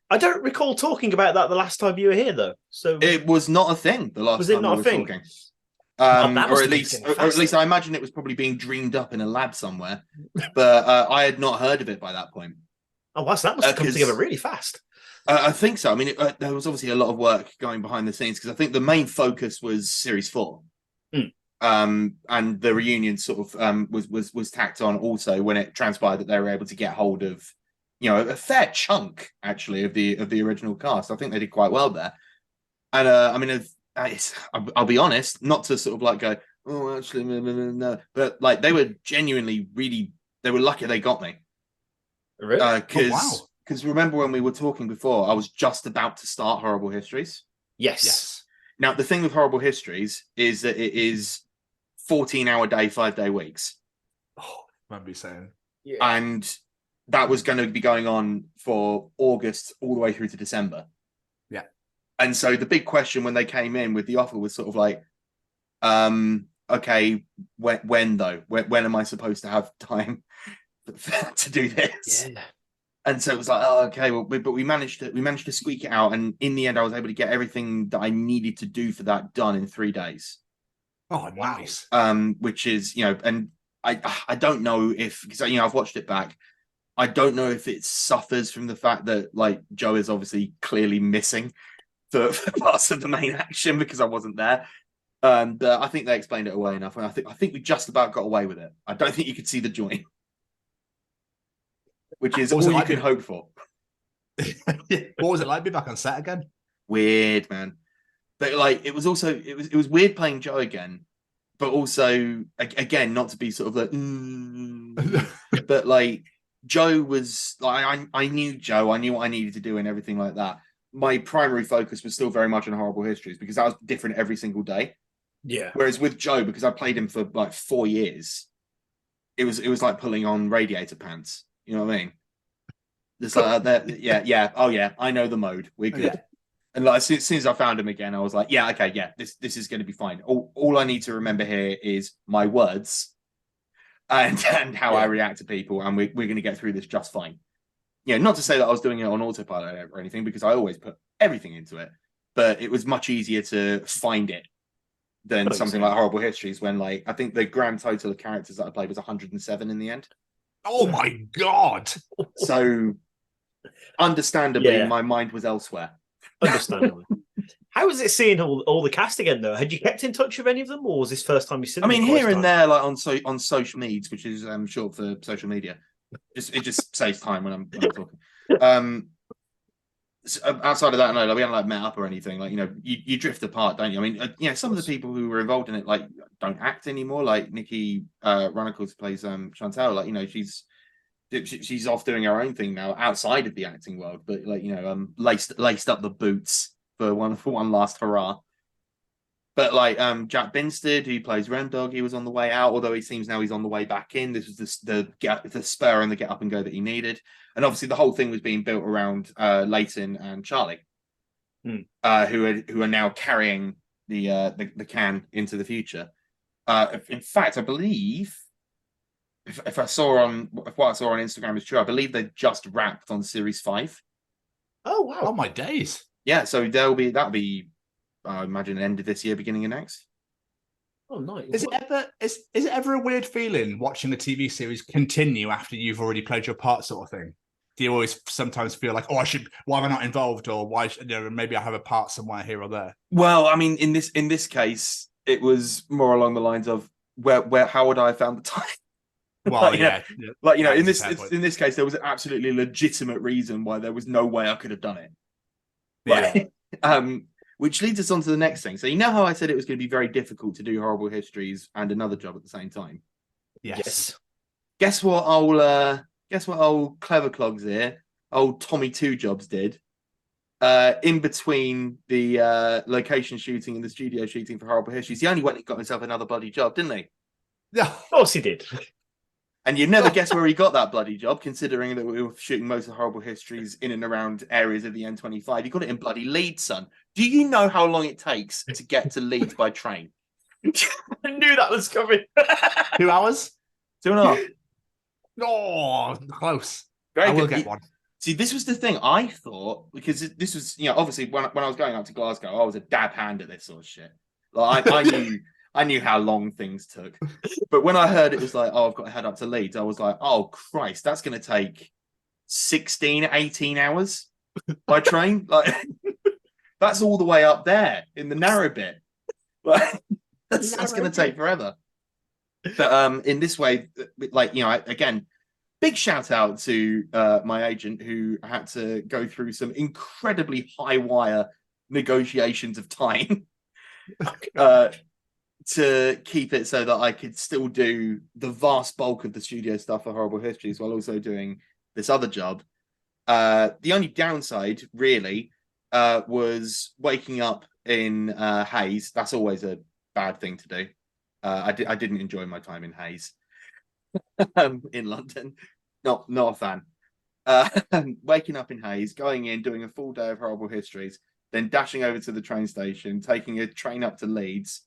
S1: I don't recall talking about that the last time you were here, though. So
S9: it was not a thing the last time we were talking. Or at least I imagine it was probably being dreamed up in a lab somewhere, but I had not heard of it by that point.
S1: Oh, wow, so that must have come together really fast.
S9: I think so. I mean, there was obviously a lot of work going behind the scenes because I think the main focus was Series 4, and the reunion sort of was tacked on also when it transpired that they were able to get hold of, a fair chunk actually of the original cast. I think they did quite well there, and I mean. I'll be honest, not to sort of like go, oh, actually, no, but like they were genuinely they were lucky they got me.
S1: Really?
S9: Because remember when we were talking before, I was just about to start Horrible Histories.
S1: Yes.
S9: Now, the thing with Horrible Histories is that it is 14-hour day, 5-day weeks.
S2: Oh, I remember you saying.
S1: Yeah.
S9: And that was going to be going on for August all the way through to December.
S2: Yeah.
S9: And so the big question when they came in with the offer was sort of like, okay, when though? When am I supposed to have time to do this?
S1: Yeah.
S9: And so it was like, oh, okay, well, but we managed to squeak it out, and in the end, I was able to get everything that I needed to do for that done in 3 days.
S2: Oh, nice.
S9: Which is, and I don't know if, because I've watched it back. I don't know if it suffers from the fact that like Joe is obviously clearly missing for parts of the main action because I wasn't there. But I think they explained it away enough, and I think we just about got away with it. I don't think you could see the joint, which is all you can hope for.
S2: What was it like to be back on set again?
S9: Weird, man. But like it was weird playing Joe again, but also again not to be sort of like, but like Joe was like I knew Joe, I knew what I needed to do and everything like that. My primary focus was still very much on Horrible Histories because that was different every single day.
S1: Yeah.
S9: Whereas with Joe, because I played him for like 4 years, it was like pulling on radiator pants. You know what I mean? It's like that. Yeah. Oh yeah, I know the mode. We're good. Yeah. And like as soon as I found him again, I was like, yeah, okay, yeah, this is going to be fine. All I need to remember here is my words and how I react to people, and we're going to get through this just fine. Not to say that I was doing it on autopilot or anything, because I always put everything into it, but it was much easier to find it than something like Horrible Histories when, like, I think the grand total of characters that I played was 107 in the end.
S2: Oh my God.
S9: So understandably, my mind was elsewhere.
S1: Understandably. How was it seeing all the cast again, though? Had you kept in touch with any of them, or was this first time you've seen them?
S9: I mean, here and there, like on social medias, which is short for social media. It just saves time when I'm talking. So outside of that, no, like, we haven't like met up or anything. Like, you drift apart, don't you? I mean, some of the people who were involved in it like don't act anymore. Like Nikki Chronicles plays Chantal. Like, she's off doing her own thing now outside of the acting world. But like, laced up the boots for one last hurrah. But like Jack Binstead, who plays Remdog, he was on the way out, although he seems now he's on the way back in. This was the spur and the get up and go that he needed. And obviously the whole thing was being built around Leighton and Charlie, who are now carrying the can into the future. In fact, I believe if what I saw on Instagram is true, I believe they just wrapped on Series 5.
S1: Oh wow!
S2: Oh my days!
S9: yeah, so that'll be I imagine end of this year, beginning of next.
S1: Oh, nice.
S2: Is it ever a weird feeling watching a TV series continue after you've already played your part, sort of thing? Do you always sometimes feel like, why am I not involved, or why maybe I have a part somewhere here or there?
S9: Well, I mean, in this case, it was more along the lines of how would I have found the time?
S2: Well,
S9: in this case, there was an absolutely legitimate reason why there was no way I could have done it. Right?
S2: Yeah.
S9: Which leads us on to the next thing. So you know how I said it was going to be very difficult to do Horrible Histories and another job at the same time?
S2: Yes.
S9: Guess what old Clever Clogs here, old Tommy Two Jobs did? In between the location shooting and the studio shooting for Horrible Histories, he only went and got himself another bloody job, didn't he?
S2: Yeah,
S1: of course he did.
S9: And you'd never guess where he got that bloody job, considering that we were shooting most of Horrible Histories in and around areas of the N25. He got it in bloody Leeds, son. Do you know how long it takes to get to Leeds by train?
S1: I knew that was coming.
S2: 2 hours?
S9: 2.5.
S2: Oh, close.
S9: Very
S2: I will
S9: good.
S2: get one.
S9: See, this was the thing I thought, because this was, obviously when I was going up to Glasgow, I was a dab hand at this sort of shit. Like I knew how long things took. But when I heard it was like, I've got to head up to Leeds, I was like, oh Christ, that's going to take 16, 18 hours by train. Like that's all the way up there in the narrow bit. Like, that's going to take forever. But in this way, again, big shout out to my agent who had to go through some incredibly high wire negotiations of time to keep it so that I could still do the vast bulk of the studio stuff for Horrible Histories while also doing this other job. The only downside, really, was waking up in Hayes. That's always a bad thing to do. I didn't enjoy my time in Hayes in London. Not a fan. Waking up in Hayes, going in, doing a full day of Horrible Histories, then dashing over to the train station, taking a train up to Leeds,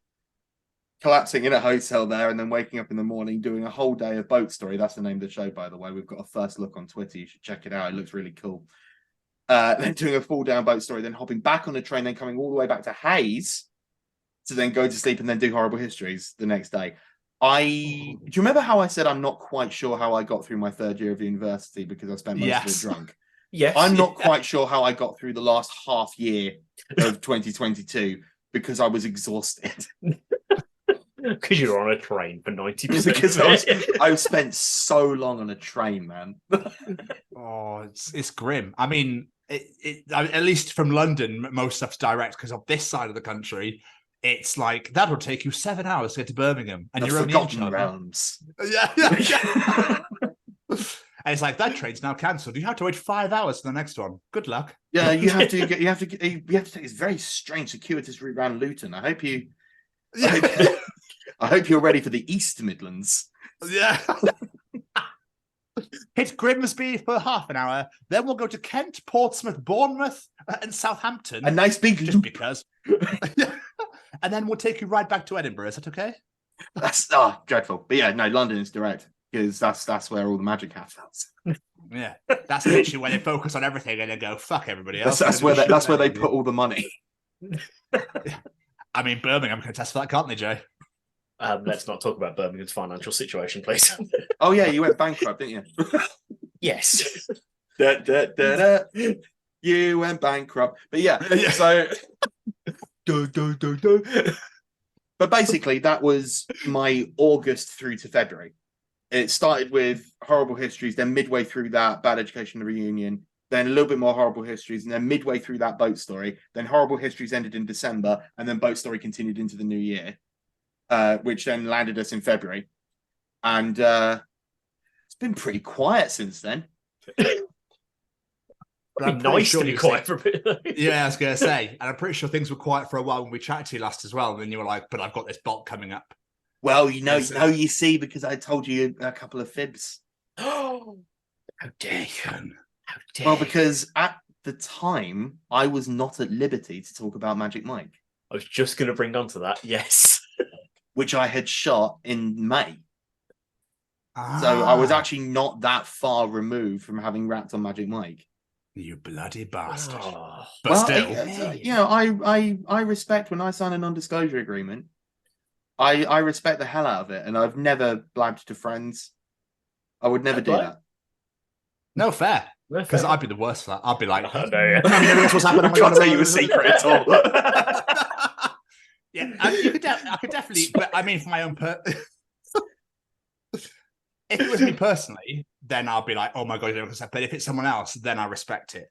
S9: collapsing in a hotel there, and then waking up in the morning, doing a whole day of Boat Story. That's the name of the show, by the way. We've got a first look on Twitter. You should check it out. It looks really cool. Then doing a full day on Boat Story, then hopping back on a train, then coming all the way back to Hayes to then go to sleep and then do Horrible Histories the next day. Do you remember how I said I'm not quite sure how I got through my third year of university because I spent most of it drunk?
S1: Yes.
S9: I'm not quite sure how I got through the last half year of 2022 because I was exhausted.
S1: Because you're on a train for 90%.
S9: Because I spent so long on a train, man.
S2: Oh, it's grim. I mean, at least from London, most stuff's direct because of this side of the country. It's like that will take you 7 hours to get to Birmingham, and
S9: the
S2: you're only
S9: Forgotten Realms.
S2: Yeah. And it's like that train's now cancelled. You have to wait 5 hours for the next one. Good luck.
S9: Yeah, you have to take this very strange circuitous route around Luton. I hope you're ready for the East Midlands.
S2: Yeah. Hit Grimsby for half an hour, then we'll go to Kent, Portsmouth, Bournemouth, and Southampton.
S9: A nice big
S2: just
S9: loop.
S2: Because. And then we'll take you right back to Edinburgh. Is that okay?
S9: That's dreadful. But yeah, no, London is direct because that's where all the magic happens.
S2: Yeah, that's literally where they focus on everything and then go fuck everybody else.
S9: That's where they put all the money.
S2: I mean, Birmingham can test for that, can't they, Jay?
S1: Let's not talk about Birmingham's financial situation, please.
S9: Oh yeah, you went bankrupt, didn't you?
S1: Yes.
S9: You went bankrupt. But yeah. So But basically that was my August through to February. It started with Horrible Histories, then midway through that Bad Education Reunion, then a little bit more Horrible Histories, and then midway through that Boat Story, then Horrible Histories ended in December, and then Boat Story continued into the new year. Which then landed us in February. And it's been pretty quiet since then.
S1: It'd be nice to be quiet for a bit.
S2: Yeah, I was going to say. And I'm pretty sure things were quiet for a while when we chatted to you last as well. And then you were like, but I've got this bulk coming up.
S9: Well, you see, because I told you a couple of fibs.
S1: Oh, how dare you. How dare
S9: Well, because at the time, I was not at liberty to talk about Magic Mike.
S1: I was just going to bring on to that, yes.
S9: Which I had shot in May. So I was actually not that far removed from having wrapped on Magic Mike.
S2: You bloody bastard.
S1: Oh.
S2: But still.
S9: I respect when I sign a non-disclosure agreement. I respect the hell out of it, and I've never blabbed to friends. I would never do that.
S2: No, fair. Because I'd be the worst for that. I'd be like,
S1: I know, yeah.
S2: what's happening?
S9: I can't tell you a secret at all.
S2: Yeah, I could definitely, but I mean, for my own if it was me personally, then I'll be like, oh my God, you don't accept. But if it's someone else, then I respect it.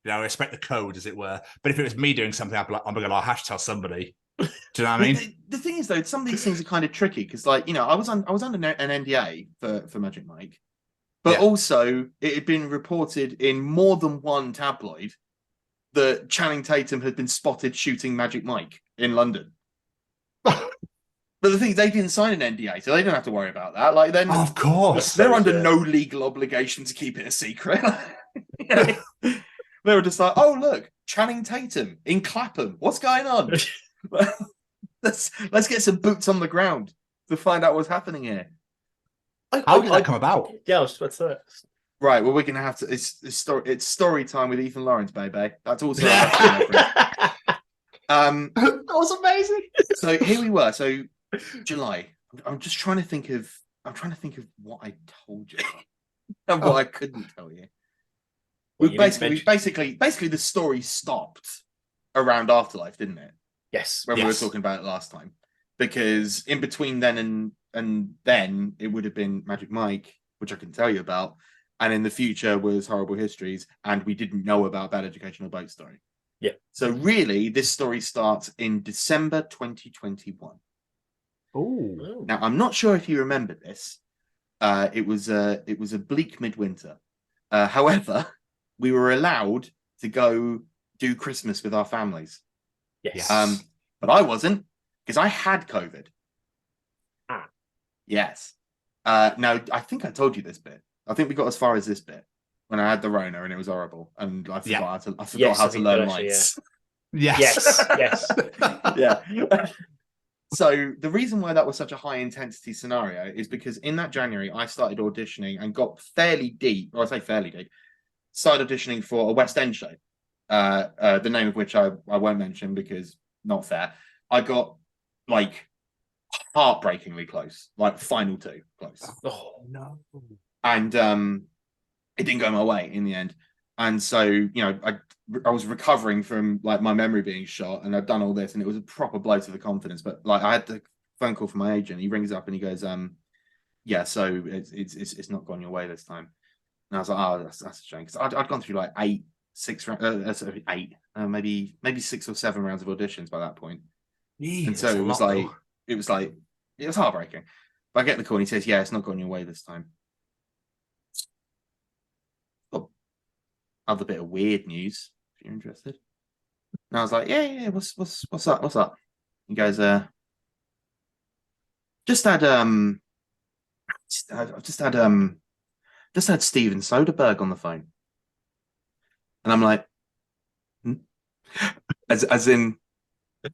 S2: I respect the code, as it were. But if it was me doing something, I'd be like, oh my God, I'll tell somebody. Do you know what I mean?
S9: The thing is, though, some of these things are kind of tricky because, I was under an NDA for Magic Mike, but also it had been reported in more than one tabloid that Channing Tatum had been spotted shooting Magic Mike in London. But the thing is, they didn't sign an NDA, so they don't have to worry about that.
S2: Of course,
S9: they're under no legal obligation to keep it a secret. They were just like, oh look, Channing Tatum in Clapham. What's going on? let's get some boots on the ground to find out what's happening here.
S2: How did that come about?
S1: Yeah, I was about to say.
S9: Right, well, we're gonna have to. It's story time with Ethan Lawrence, baby. That's also.
S2: That was amazing.
S9: So here we were. So July. I'm trying to think of what I told you and what I couldn't tell you. Basically, the story stopped around Afterlife, didn't it?
S1: Yes.
S9: When we were talking about it last time, because in between then and then it would have been Magic Mike, which I can tell you about, and in the future was Horrible Histories, and we didn't know about Bad Educational Boat Story.
S1: Yeah.
S9: So really, this story starts in December 2021.
S2: Oh.
S9: Now I'm not sure if you remember this. It was a bleak midwinter. However, we were allowed to go do Christmas with our families.
S1: Yes.
S9: But I wasn't, because I had COVID.
S1: Ah.
S9: Yes. Now, I think I told you this bit. I think we got as far as this bit when I had the Rona and it was horrible. And I forgot how to learn lights.
S2: Yeah.
S1: Yes.
S9: Yeah. So the reason why that was such a high intensity scenario is because in that January, I started auditioning and got fairly deep, or I say fairly deep, started auditioning for a West End show. The name of which I won't mention because not fair. I got heartbreakingly close, final two close.
S1: Oh no!
S9: And it didn't go my way in the end. And so I was recovering from my memory being shot, and I'd done all this, and it was a proper blow to the confidence. But I had the phone call from my agent. He rings up and he goes, "Yeah, so it's not gone your way this time." And I was like, "Oh, that's a shame," because I'd gone through maybe 6 or 7 rounds of auditions by that point.
S2: Yeah,
S9: and so it was heartbreaking. But I get the call and he says, "Yeah, it's not gone your way this time." Oh, other bit of weird news if you're interested. And I was like, "Yeah, what's up? What's up?" He goes, just had Steven Soderbergh on the phone. And I'm like, as in,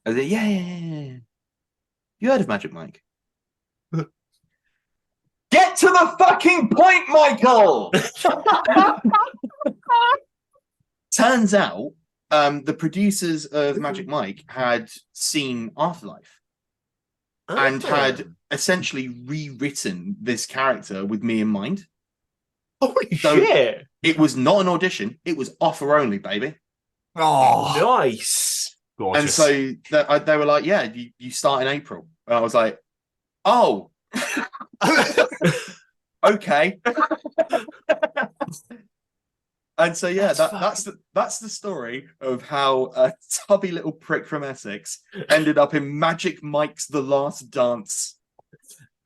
S9: yeah. You heard of Magic Mike? Get to the fucking point, Michael! Turns out, the producers of Magic Mike had seen Afterlife and had essentially rewritten this character with me in mind.
S1: Holy shit!
S9: It was not an audition. It was offer only, baby.
S2: Oh,
S1: nice.
S2: Gorgeous.
S9: And so they were like, "Yeah, you start in April." And I was like, "Oh, okay." And so that's the story of how a tubby little prick from Essex ended up in Magic Mike's The Last Dance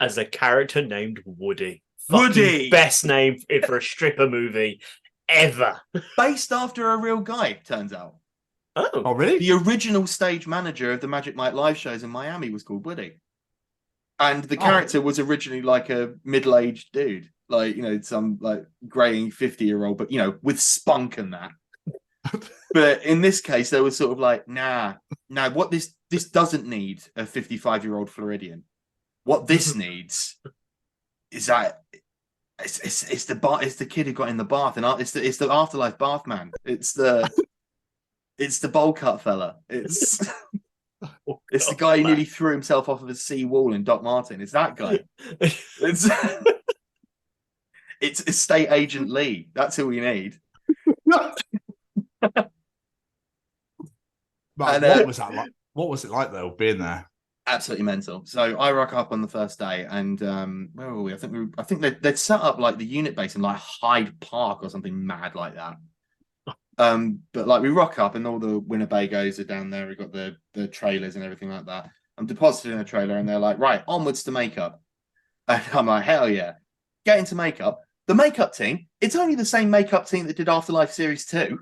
S1: as a character named Woody.
S9: Woody,
S1: best name for a stripper movie ever.
S9: Based after a real guy, turns out.
S2: Oh, really?
S9: The original stage manager of the Magic Mike live shows in Miami was called Woody. And the character was originally a middle-aged dude. Some graying 50-year-old, but with spunk and that. But in this case, they were sort of nah, what this doesn't need a 55-year-old Floridian. What this needs is that It's the kid who got in the bath, and it's the afterlife bath man. It's the bowl cut fella. It's the guy who nearly threw himself off of a sea wall in Doc Martin. It's that guy. It's estate agent Lee. That's who we need.
S2: But what was that like? What was it like though, being there?
S9: Absolutely mental. So I rock up on the first day, and where were we? I think they'd set up like the unit base in like Hyde Park or something mad like that. But like we rock up, and all the Winnebagos are down there. We've got the trailers and everything like that. I'm deposited in a trailer, and they're like, right, onwards to makeup. And I'm like, hell yeah, get into makeup. The makeup team, it's only the same makeup team that did Afterlife Series 2.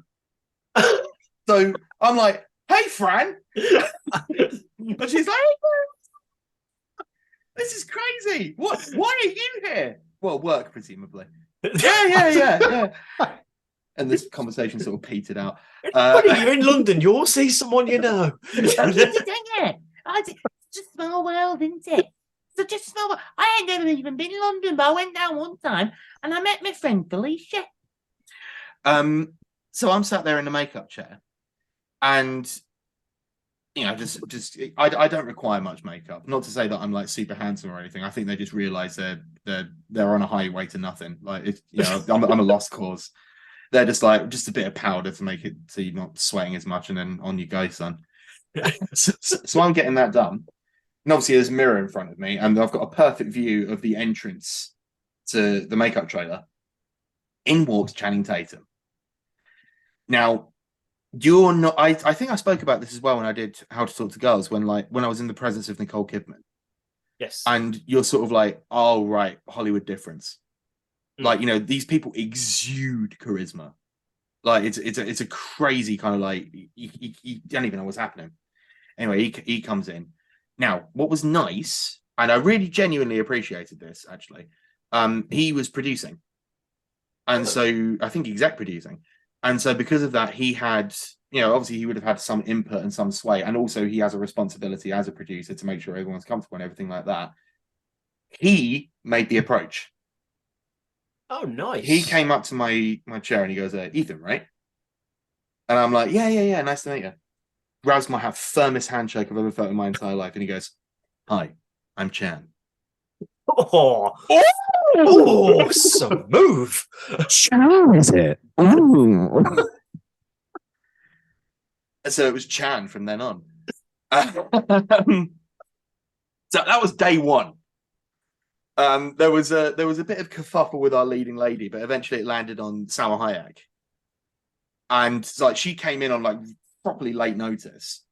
S9: So I'm like, hey, Fran. And she's like, this is crazy. What? Why are you here? Well, work, presumably. Yeah. And this conversation sort of petered out.
S1: You're in London. You'll see someone you know.
S11: It's just a small world, isn't it? It's just a small world. I ain't never even been in London, but I went down one time and I met my friend Felicia.
S9: So I'm sat there in the makeup chair, and I don't require much makeup. Not to say that I'm like super handsome or anything. I think they just realise they're on a highway to nothing. Like I'm a lost cause. They're just like a bit of powder to make it so you're not sweating as much, and then on you go, son. So I'm getting that done. And obviously there's a mirror in front of me, and I've got a perfect view of the entrance to the makeup trailer. In walks Channing Tatum. Now, you're not. I think I spoke about this as well when I did How to Talk to Girls, when I was in the presence of Nicole Kidman.
S1: Yes.
S9: And you're sort of like, oh right, Hollywood difference. Like, these people exude charisma. Like it's a crazy kind of like you don't even know what's happening. Anyway, he comes in. Now, what was nice, and I really genuinely appreciated this actually, he was producing. And so I think exec producing. And so because of that, he had, obviously he would have had some input and some sway. And also he has a responsibility as a producer to make sure everyone's comfortable and everything like that. He made the approach.
S1: Oh, nice.
S9: He came up to my chair and he goes, Ethan, right? And I'm like, yeah, nice to meet you. Grabs my hand, firmest handshake I've ever felt in my entire life. And he goes, hi, I'm Chan.
S1: Oh, smooth.
S3: Chan, is it? Ooh.
S9: So it was Chan from then on. So that was day one. There was a bit of kerfuffle with our leading lady, but eventually it landed on Salma Hayek. And so, like, she came in on like properly late notice,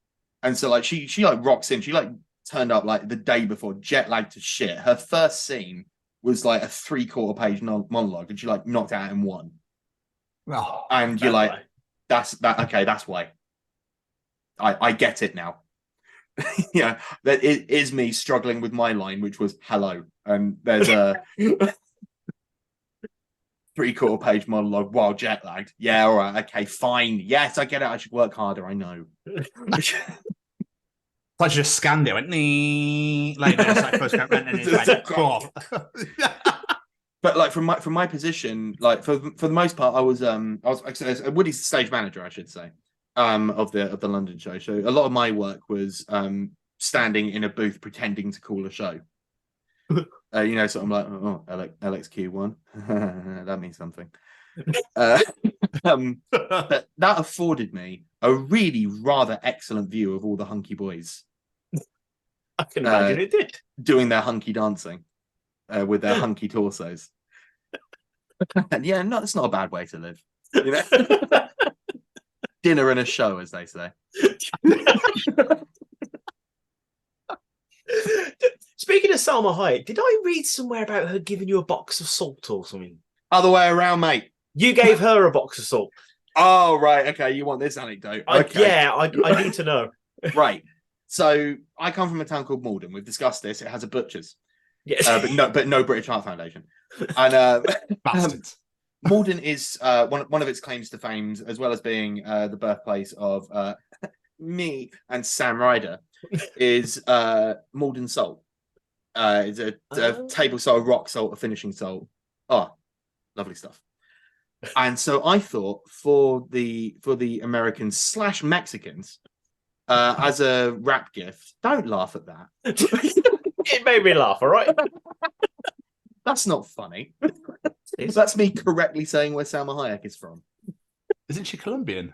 S9: and so like she like rocks in. She like turned up like the day before, jet lagged to shit. Her first scene was like a 3/4 page monologue, and she like knocked it out in one.
S2: Oh,
S9: and you're like, that's okay. That's why. I get it now. That it is me struggling with my line, which was hello, and there's a 3/4 page monologue while jet lagged. Yeah, all right, okay, fine. Yes, I get it. I should work harder. I know.
S2: I just scanned it. Went like this. Like first went and it went. Cool.
S9: But like from my position, like for the most part, I was Woody's the stage manager, I should say, of the London show. So a lot of my work was standing in a booth pretending to call a show. So I'm like, oh, LXQ1, that means something. But that afforded me a really rather excellent view of all the hunky boys.
S1: I can imagine it did.
S9: Doing their hunky dancing with their hunky torsos. And yeah, no, it's not a bad way to live. Dinner and a show, as they say.
S1: Speaking of Salma Hayek, did I read somewhere about her giving you a box of salt or something?
S9: Other way around, mate.
S1: You gave her a box of salt.
S9: Oh, right. Okay, you want this anecdote? Okay.
S1: I need to know.
S9: Right. So I come from a town called Malden. We've discussed this. It has a butcher's.
S1: Yes.
S9: But no British Heart Foundation. And
S2: Bastards.
S9: Malden is one of its claims to fame, as well as being the birthplace of me and Sam Ryder, is Malden salt. It's a table salt, rock salt, a finishing salt. Oh, lovely stuff. And so I thought for the Americans / Mexicans, as a wrap gift, don't laugh at that.
S1: It made me laugh, all right?
S9: That's not funny. That's me correctly saying where Salma Hayek is from.
S2: Isn't she Colombian?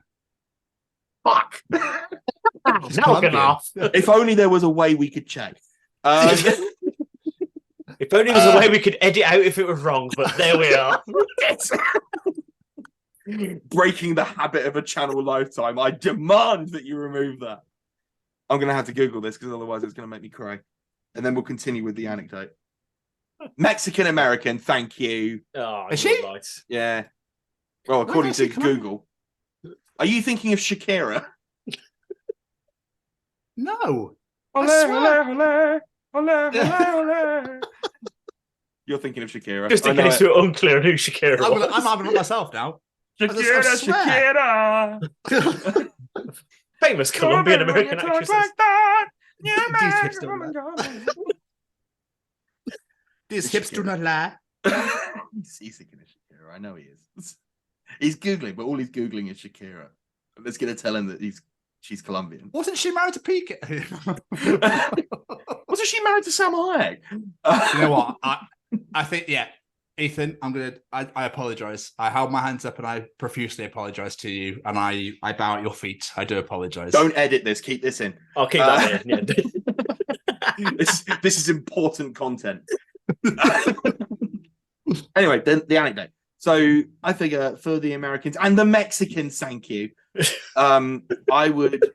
S9: Fuck.
S1: Now I can laugh.
S9: If only there was a way we could check.
S1: If only there was a way we could edit out if it was wrong, but there we are.
S9: Breaking the habit of a channel lifetime. I demand that you remove that. I'm going to have to Google this because otherwise it's going to make me cry. And then we'll continue with the anecdote. Mexican American, thank you.
S1: Oh,
S2: is she?
S1: Right.
S9: Yeah. Well, according to Google. Are you thinking of Shakira?
S2: No.
S9: You're thinking of Shakira.
S1: Just in case you're unclear who Shakira was.
S2: I'm having it myself now.
S9: Shakira.
S1: Famous Colombian American actresses.
S2: These hips do not lie.
S9: He's thinking of Shakira. I know he is. He's Googling, but all he's Googling is Shakira. Let's going to tell him that she's Colombian.
S2: Wasn't she married to Piqué?
S9: Wasn't she married to Salma Hayek?
S2: You know what? I think, yeah. Ethan, I apologize. I held my hands up and I profusely apologize to you. And I bow at your feet. I do apologize.
S9: Don't edit this. Keep this in.
S1: I'll keep that in. Yeah.
S9: This is important content. Anyway, the anecdote. So I figure for the Americans and the Mexicans, thank you. I would buy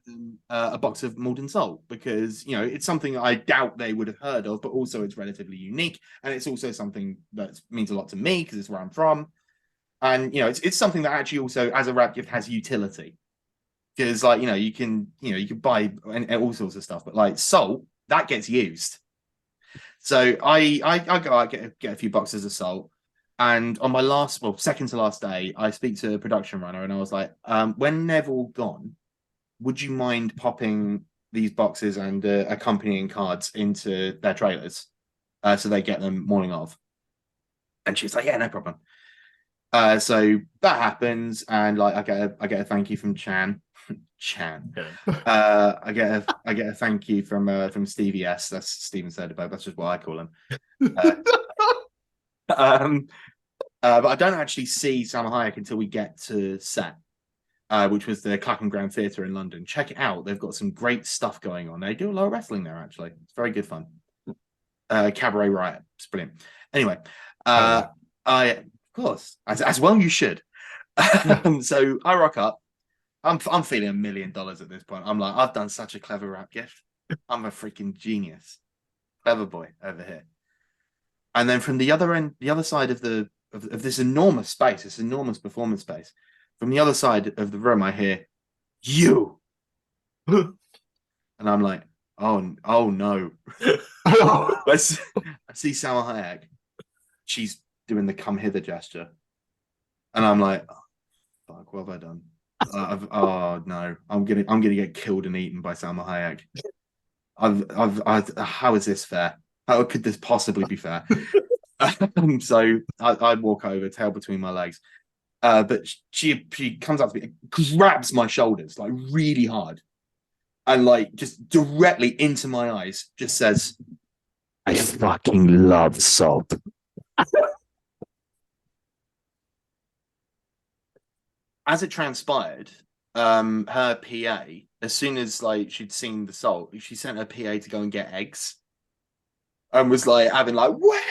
S9: them a box of Malden salt because it's something I doubt they would have heard of, but also it's relatively unique, and it's also something that means a lot to me because it's where I'm from, and it's something that actually also as a wrap gift has utility because you can buy all sorts of stuff, but like salt that gets used. So I go out get a few boxes of salt. And on my second to last day, I speak to a production runner and I was like, when they've all gone, would you mind popping these boxes and accompanying cards into their trailers so they get them morning of? And she was like, yeah, no problem. So that happens. And like, I get a thank you from Chan. I get a thank you from Stevie S. That's Steven Soderbergh. That's just what I call him. But I don't actually see Salma Hayek until we get to set, which was the Clapham Grand Theatre in London. Check it out. They've got some great stuff going on. They do a lot of wrestling there, actually. It's very good fun. Cabaret Riot. It's brilliant. Anyway, I, of course, as well you should. So I rock up. I'm feeling $1 million at this point. I'm like, I've done such a clever rap gift. I'm a freaking genius. Clever boy over here. And then from the other end, the other side of this enormous space, this enormous performance space, from the other side of the room, I hear, you. And I'm like, oh no. I see Salma Hayek. She's doing the come hither gesture. And I'm like, oh, fuck, what have I done? Oh no, I'm gonna get killed and eaten by Salma Hayek. How is this fair? How could this possibly be fair? So I'd walk over, tail between my legs. But she comes up to me, grabs my shoulders like really hard, and like just directly into my eyes, just says, "I fucking love salt." As it transpired, her PA, as soon as like she'd seen the salt, she sent her PA to go and get eggs, and was like having like where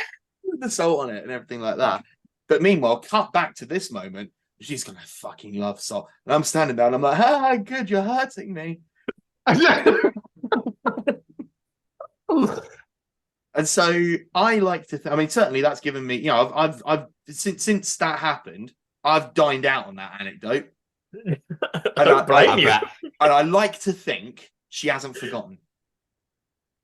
S9: the salt on it and everything like that. But meanwhile, cut back to this moment, she's gonna fucking love salt, and I'm standing there and I'm like, "Ah, good, you're hurting me." And so I like to. I mean, certainly that's given me. I've since that happened, I've dined out on that anecdote.
S1: I don't blame you.
S9: And I like to think she hasn't forgotten.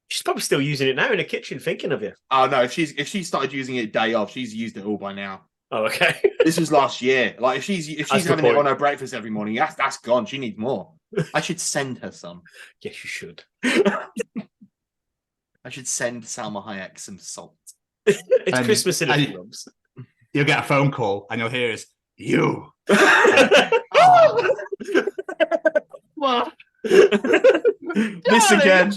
S1: She's probably still using it now in the kitchen, thinking of you.
S9: Oh no, if she started using it day off, she's used it all by now.
S1: Oh, okay.
S9: This was last year. Like if she's having it on her breakfast every morning, that's gone. She needs more. I should send her some.
S1: Yes, you should.
S9: I should send Salma Hayek some salt.
S1: It's Christmas in a few months.
S2: You'll get a phone call and you'll hear is you.
S9: What? This again.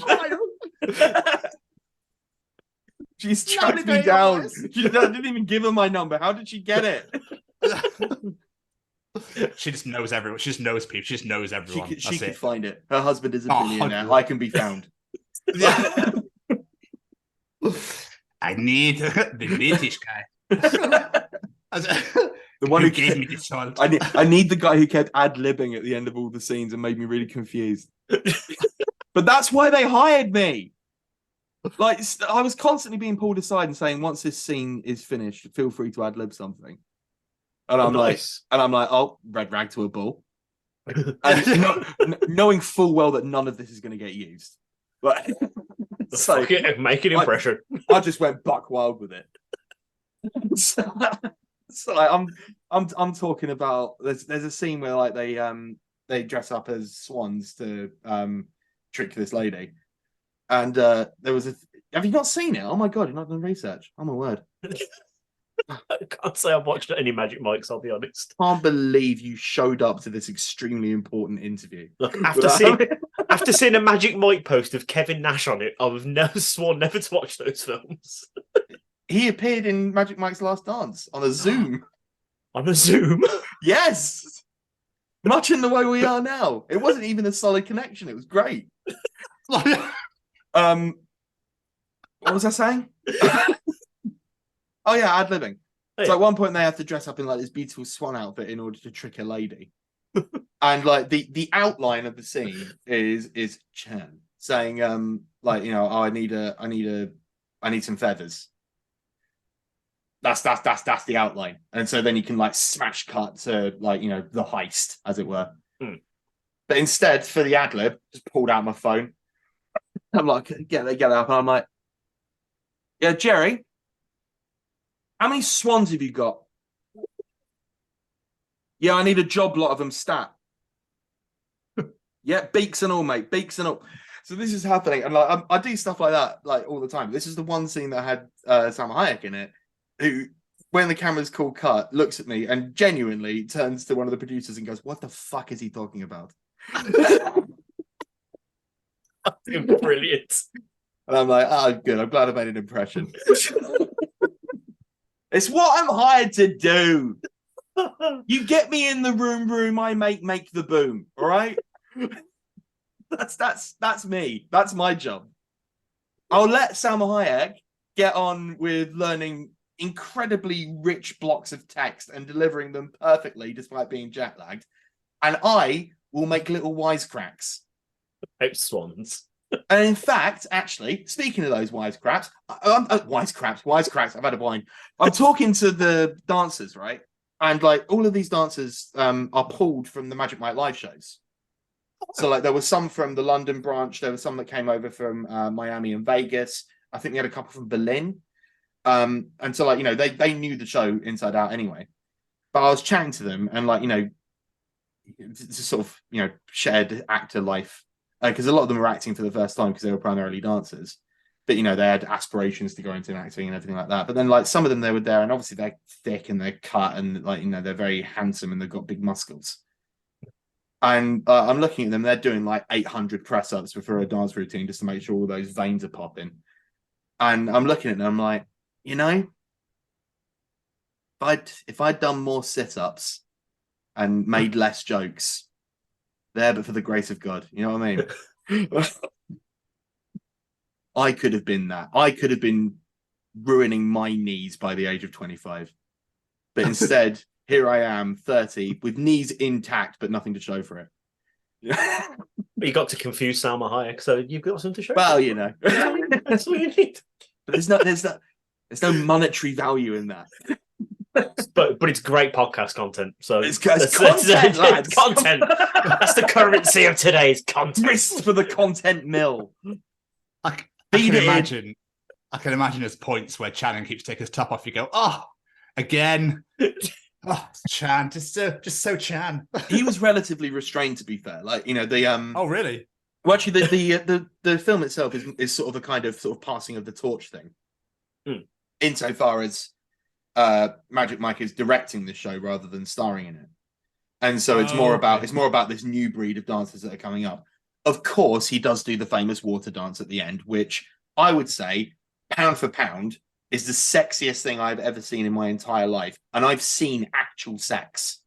S9: She's tracked me down. She didn't even give her my number. How did she get it?
S2: She just knows everyone. She just knows people. She just knows everyone.
S9: She can find it. Her husband is a billionaire. I can be found.
S2: Yeah. I need the British guy.
S9: The one who
S2: gave me this child.
S9: I need the guy who kept ad-libbing at the end of all the scenes and made me really confused. But that's why they hired me. Like, I was constantly being pulled aside and saying, once this scene is finished, feel free to ad-lib something. And I'm like, oh, red rag to a bull. And knowing full well that none of this is going to get used. But
S1: so make an impression.
S9: I just went buck wild with it. So like, I'm talking about there's a scene where like they dress up as swans to trick this lady, and there was have you not seen it? Oh my god, you're not done research. Oh my word.
S1: I can't say I've watched any Magic Mikes, I'll be honest.
S9: Can't believe you showed up to this extremely important interview.
S1: Look, after seeing a Magic Mike post of Kevin Nash on it, I've sworn never to watch those films.
S9: He appeared in Magic Mike's Last Dance on a Zoom.
S1: On a Zoom?
S9: Yes. Much in the way we are now. It wasn't even a solid connection. It was great. What was I saying? Oh yeah, ad-libbing. So at one point they have to dress up in like this beautiful swan outfit in order to trick a lady. And like the outline of the scene is Chan saying like, you know, oh, I need some feathers. That's the outline. And so then you can like smash cut to like, you know, the heist, as it were. But instead, for the ad-lib, just pulled out my phone. I'm like, get it up, and I'm like, yeah, Jerry, how many swans have you got? Yeah, I need a job lot of them stat. Yeah, beaks and all, mate. Beaks and all. So this is happening, and like I do stuff like that like all the time. This is the one scene that had Salma Hayek in it, who, when the camera's called cut, looks at me and genuinely turns to one of the producers and goes, "What the fuck is he talking about?"
S1: Brilliant.
S9: And I'm like, oh, good. I'm glad I made an impression. It's what I'm hired to do. You get me in the room, I make the boom. All right. That's me. That's my job. I'll let Salma Hayek get on with learning incredibly rich blocks of text and delivering them perfectly despite being jet lagged. And I will make little wisecracks.
S1: About swans.
S9: And in fact, actually, speaking of those wisecracks, wisecracks, I've had a wine. I'm talking to the dancers, right? And like all of these dancers are pulled from the Magic Mike live shows. So like there was some from the London branch, there were some that came over from Miami and Vegas. I think we had a couple from Berlin. And so like, you know, they knew the show inside out anyway. But I was chatting to them and like, you know, it's a sort of, you know, shared actor life. Because a lot of them were acting for the first time because they were primarily dancers. But, you know, they had aspirations to go into acting and everything like that. But then, like, some of them, they were there, and obviously they're thick and they're cut and, like, you know, they're very handsome and they've got big muscles. And I'm looking at them, they're doing, like, 800 press-ups before a dance routine just to make sure all those veins are popping. And I'm looking at them, I'm like, you know, if I'd done more sit-ups and made less jokes, there, but for the grace of God. You know what I mean? I could have been that. I could have been ruining my knees by the age of 25. But instead, here I am, 30, with knees intact, but nothing to show for it.
S1: But you got to confuse Salma Hayek, so you've got something to show.
S9: Well, you know.
S1: That's what you need.
S9: But there's no monetary value in that.
S1: But it's great podcast content. So
S9: it's content, lads.
S1: It's content. That's the currency of today's content.
S9: Grist for the content mill.
S2: I can imagine there's points where Channing keeps taking his top off. You go, oh, again. Oh, Chan, just so Chan.
S9: He was relatively restrained, to be fair. Like, you know, the
S2: Oh, really?
S9: Well, actually, the film itself is sort of a kind of passing of the torch thing. Insofar as Magic Mike is directing the show rather than starring in it. And so it's more about this new breed of dancers that are coming up. Of course, he does do the famous water dance at the end, which I would say, pound for pound, is the sexiest thing I've ever seen in my entire life. And I've seen actual sex.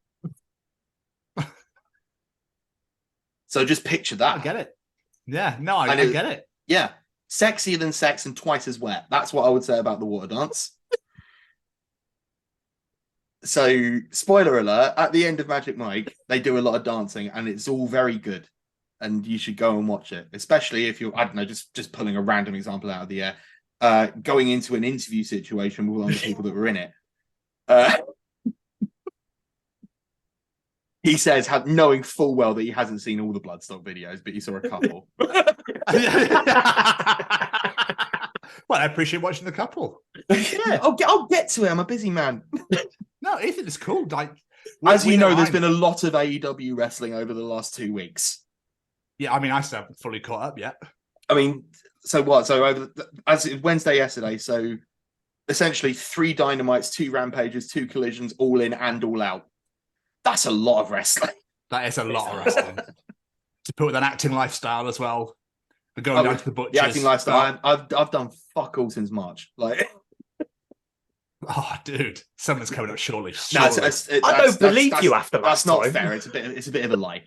S9: So just picture that.
S2: I get it. Yeah, no, I get it.
S9: Yeah. Sexier than sex and twice as wet. That's what I would say about the water dance. So, spoiler alert, at the end of Magic Mike, they do a lot of dancing and it's all very good. And you should go and watch it, especially if you're, I don't know, just pulling a random example out of the air, going into an interview situation with one of the people that were in it. He says, knowing full well that he hasn't seen all the Bloodstock videos, but he saw a couple.
S2: Well, I appreciate watching the couple.
S9: Yeah, I'll get to it. I'm a busy man.
S2: No, Ethan, it's cool. Like,
S9: as you know, there's been a lot of AEW wrestling over the last 2 weeks.
S2: Yeah, I mean, I still haven't fully caught up yet.
S9: I mean, so what? So as it was Wednesday yesterday, so essentially 3 Dynamites, 2 Rampages, 2 Collisions, all in and all out. That's a lot of wrestling.
S2: That is a lot of wrestling. To put with an acting lifestyle as well. We're going down to the butchers.
S9: The acting lifestyle. I've done fuck all since March. Like,
S2: oh, dude, something's coming up surely.
S9: No,
S1: I don't believe you after that.
S9: That's not fair. It's a bit of a lie.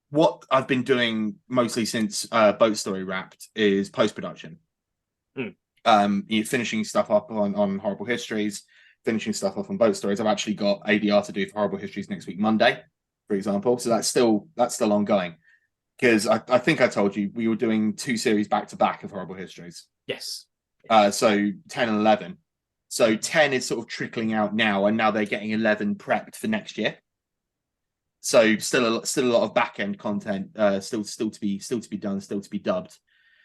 S9: What I've been doing mostly since Boat Story wrapped is post-production. Finishing stuff up on Horrible Histories, finishing stuff off on Boat Stories. I've actually got ADR to do for Horrible Histories next week, Monday, for example. So that's still ongoing. Because I think I told you we were doing 2 series back to back of Horrible Histories.
S1: Yes.
S9: So 10 and 11. So 10 is sort of trickling out now, and now they're getting 11 prepped for next year. So still a lot of back end content, still to be done, still to be dubbed,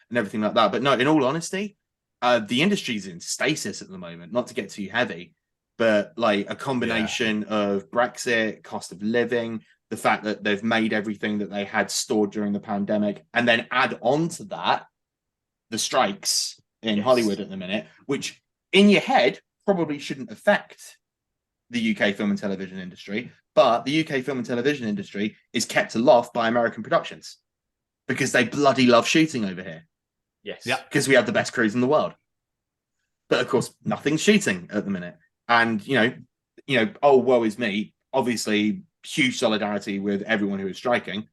S9: and everything like that. But no, in all honesty, the industry's in stasis at the moment. Not to get too heavy, but like a combination of Brexit, cost of living, the fact that they've made everything that they had stored during the pandemic, and then add on to that the strikes in Hollywood at the minute, which in your head probably shouldn't affect the UK film and television industry, but the UK film and television industry is kept aloft by American productions because they bloody love shooting over here.
S1: Yes.
S9: Yeah. Because we have the best crews in the world. But of course, nothing's shooting at the minute. And, you know, oh, woe is me. Obviously, huge solidarity with everyone who is striking.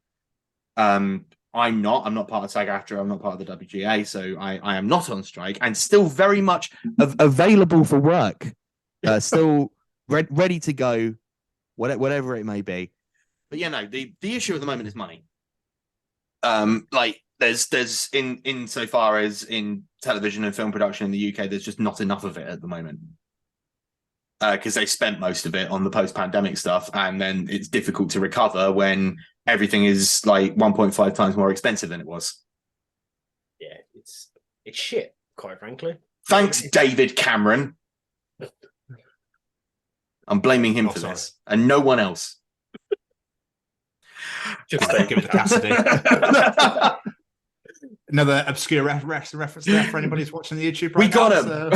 S9: I'm not part of SAG-AFTRA. I'm not part of the WGA, so I am not on strike and still very much available for work. Still ready to go, whatever it may be. But yeah, no, the issue at the moment is money. Like there's in so far as in television and film production in the UK, there's just not enough of it at the moment. Because they spent most of it on the post-pandemic stuff, and then it's difficult to recover when everything is like 1.5 times more expensive than it was.
S1: Yeah, it's shit, quite frankly.
S9: Thanks, David Cameron. I'm blaming him for this, and no one else.
S1: Just
S2: give it to Cassidy. Another obscure reference there for anybody who's watching the YouTube.
S9: We got him.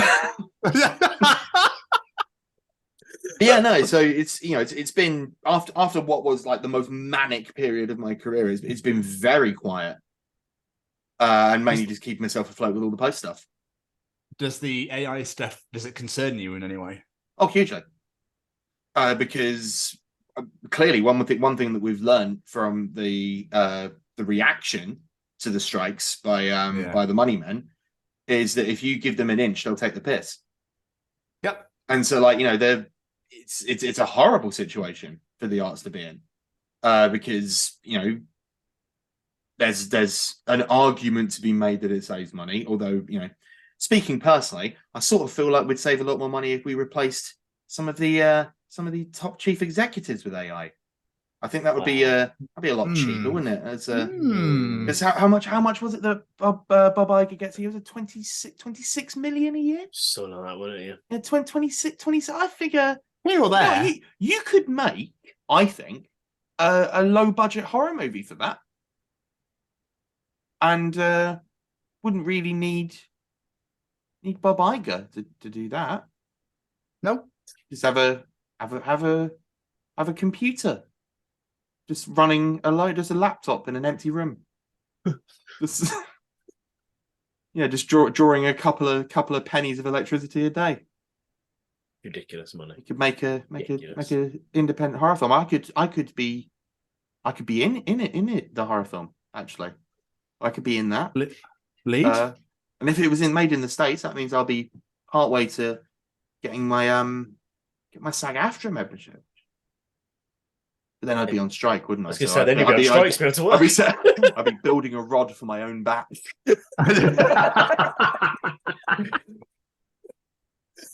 S9: Yeah, no. So it's been after what was like the most manic period of my career. It's been very quiet, and mainly just keeping myself afloat with all the post stuff.
S2: Does the AI stuff concern you in any way?
S9: Oh, hugely. Because clearly one thing that we've learned from the reaction to the strikes by the money men is that if you give them an inch, they'll take the piss.
S2: Yep.
S9: And so, like, it's a horrible situation for the arts to be in, because there's an argument to be made that it saves money. Although, speaking personally, I sort of feel like we'd save a lot more money if we replaced some of the top chief executives with AI. I think that would be a lot cheaper, wouldn't it? As how much was it that Bob Iger gets? He was 26 million a year.
S1: Something like that, wouldn't you?
S9: Yeah, 26. I figure
S2: here or there,
S9: you could make, I think, a low budget horror movie for that, and wouldn't really need Bob Iger to do that.
S2: No.
S9: Just have a computer. Just running just a laptop in an empty room. just drawing a couple of pennies of electricity a day.
S1: Ridiculous money.
S9: You could make a independent horror film. I could be in it, the horror film, actually. I could be in that.
S2: Lead.
S9: And if it was made in the States, that means I'll be partway to getting my SAG-AFTRA membership. But then I'd be on strike, wouldn't I?
S1: I was going to say, then you'd be on strike to be able to work.
S9: I'd be building a rod for my own back.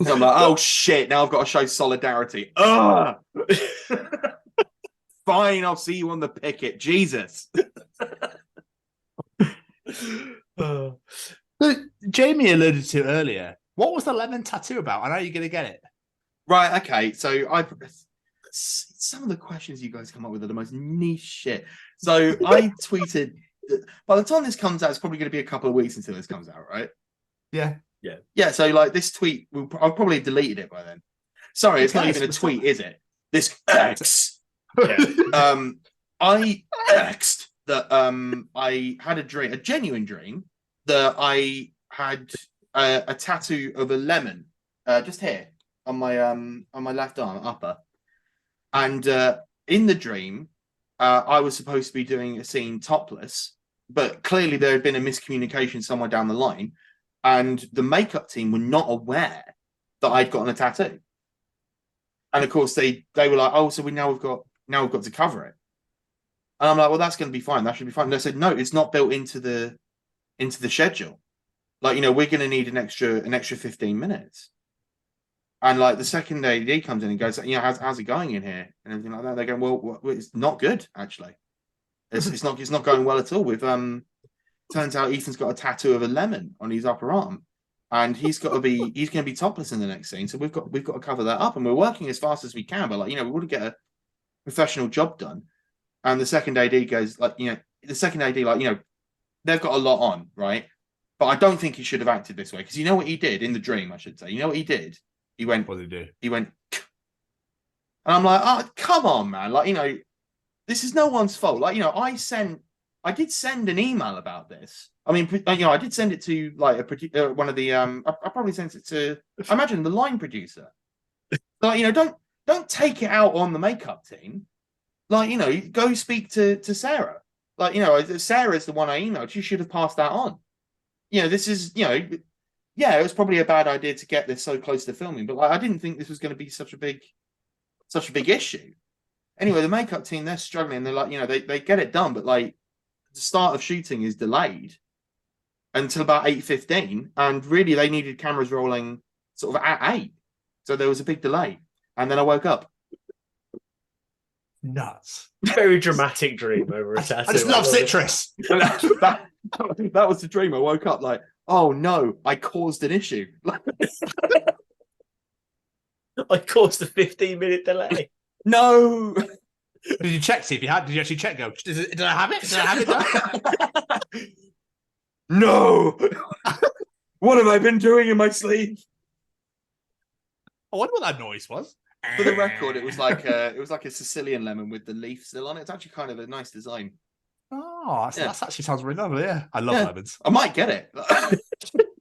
S9: So I'm like, oh shit, now I've got to show solidarity. Ugh! Fine, I'll see you on the picket. Jesus.
S2: Jamie alluded to earlier. What was the lemon tattoo about? I know you're going to get it.
S9: Right, okay. So some of the questions you guys come up with are the most niche shit. So I tweeted, by the time this comes out, it's probably going to be a couple of weeks until this comes out, right?
S2: Yeah.
S9: So like this tweet, I've probably deleted it by then. Sorry, it's not even a tweet, is it? This X. I X'd that I had a dream, a genuine dream, that I had a tattoo of a lemon just here on my left arm, upper. And in the dream, I was supposed to be doing a scene topless, but clearly there had been a miscommunication somewhere down the line, and the makeup team were not aware that I'd gotten a tattoo. And of course, they were like, "Oh, so we've got to cover it." And I'm like, "Well, that's going to be fine. That should be fine." And they said, "No, it's not built into the schedule. Like, we're going to need an extra 15 minutes." And like the second AD comes in and goes, how's it going in here and everything like that. They go, well, it's not good actually. It's not going well at all. With turns out Ethan's got a tattoo of a lemon on his upper arm, and he's going to be topless in the next scene. So we've got to cover that up, and we're working as fast as we can. But we want to get a professional job done. And the second AD goes they've got a lot on, right? But I don't think he should have acted this way, because you know what he did in the dream. I should say, you know what he did. He went.
S2: What did he do?
S9: He went. And I'm like, oh, come on, man! This is no one's fault. I did send an email about this. I mean, I did send it to one of the. I probably sent it to. I imagine the line producer. Don't take it out on the makeup team. Go speak to Sarah. Sarah's the one I emailed. She should have passed that on. This is yeah, it was probably a bad idea to get this so close to filming, but I didn't think this was going to be such a big issue. Anyway, the makeup team, they're struggling. They're they get it done, but the start of shooting is delayed until about 8:15, and really they needed cameras rolling sort of at 8, so there was a big delay. And then I woke up.
S2: Nuts.
S1: Very dramatic dream over a tattoo.
S2: I just love citrus.
S9: that was the dream. I woke up like, oh no, I caused an issue.
S1: I caused a 15-minute delay.
S9: No.
S2: Did you check, see if you had? Did you actually check? Go, did I have it? Did I have it?
S9: No. What have I been doing in my sleep?
S2: I wonder what that noise was.
S9: For the record, it was like a Sicilian lemon with the leaf still on it. It's actually kind of a nice design.
S2: Oh, that actually sounds really lovely. Yeah, I love lemons.
S9: I might get it.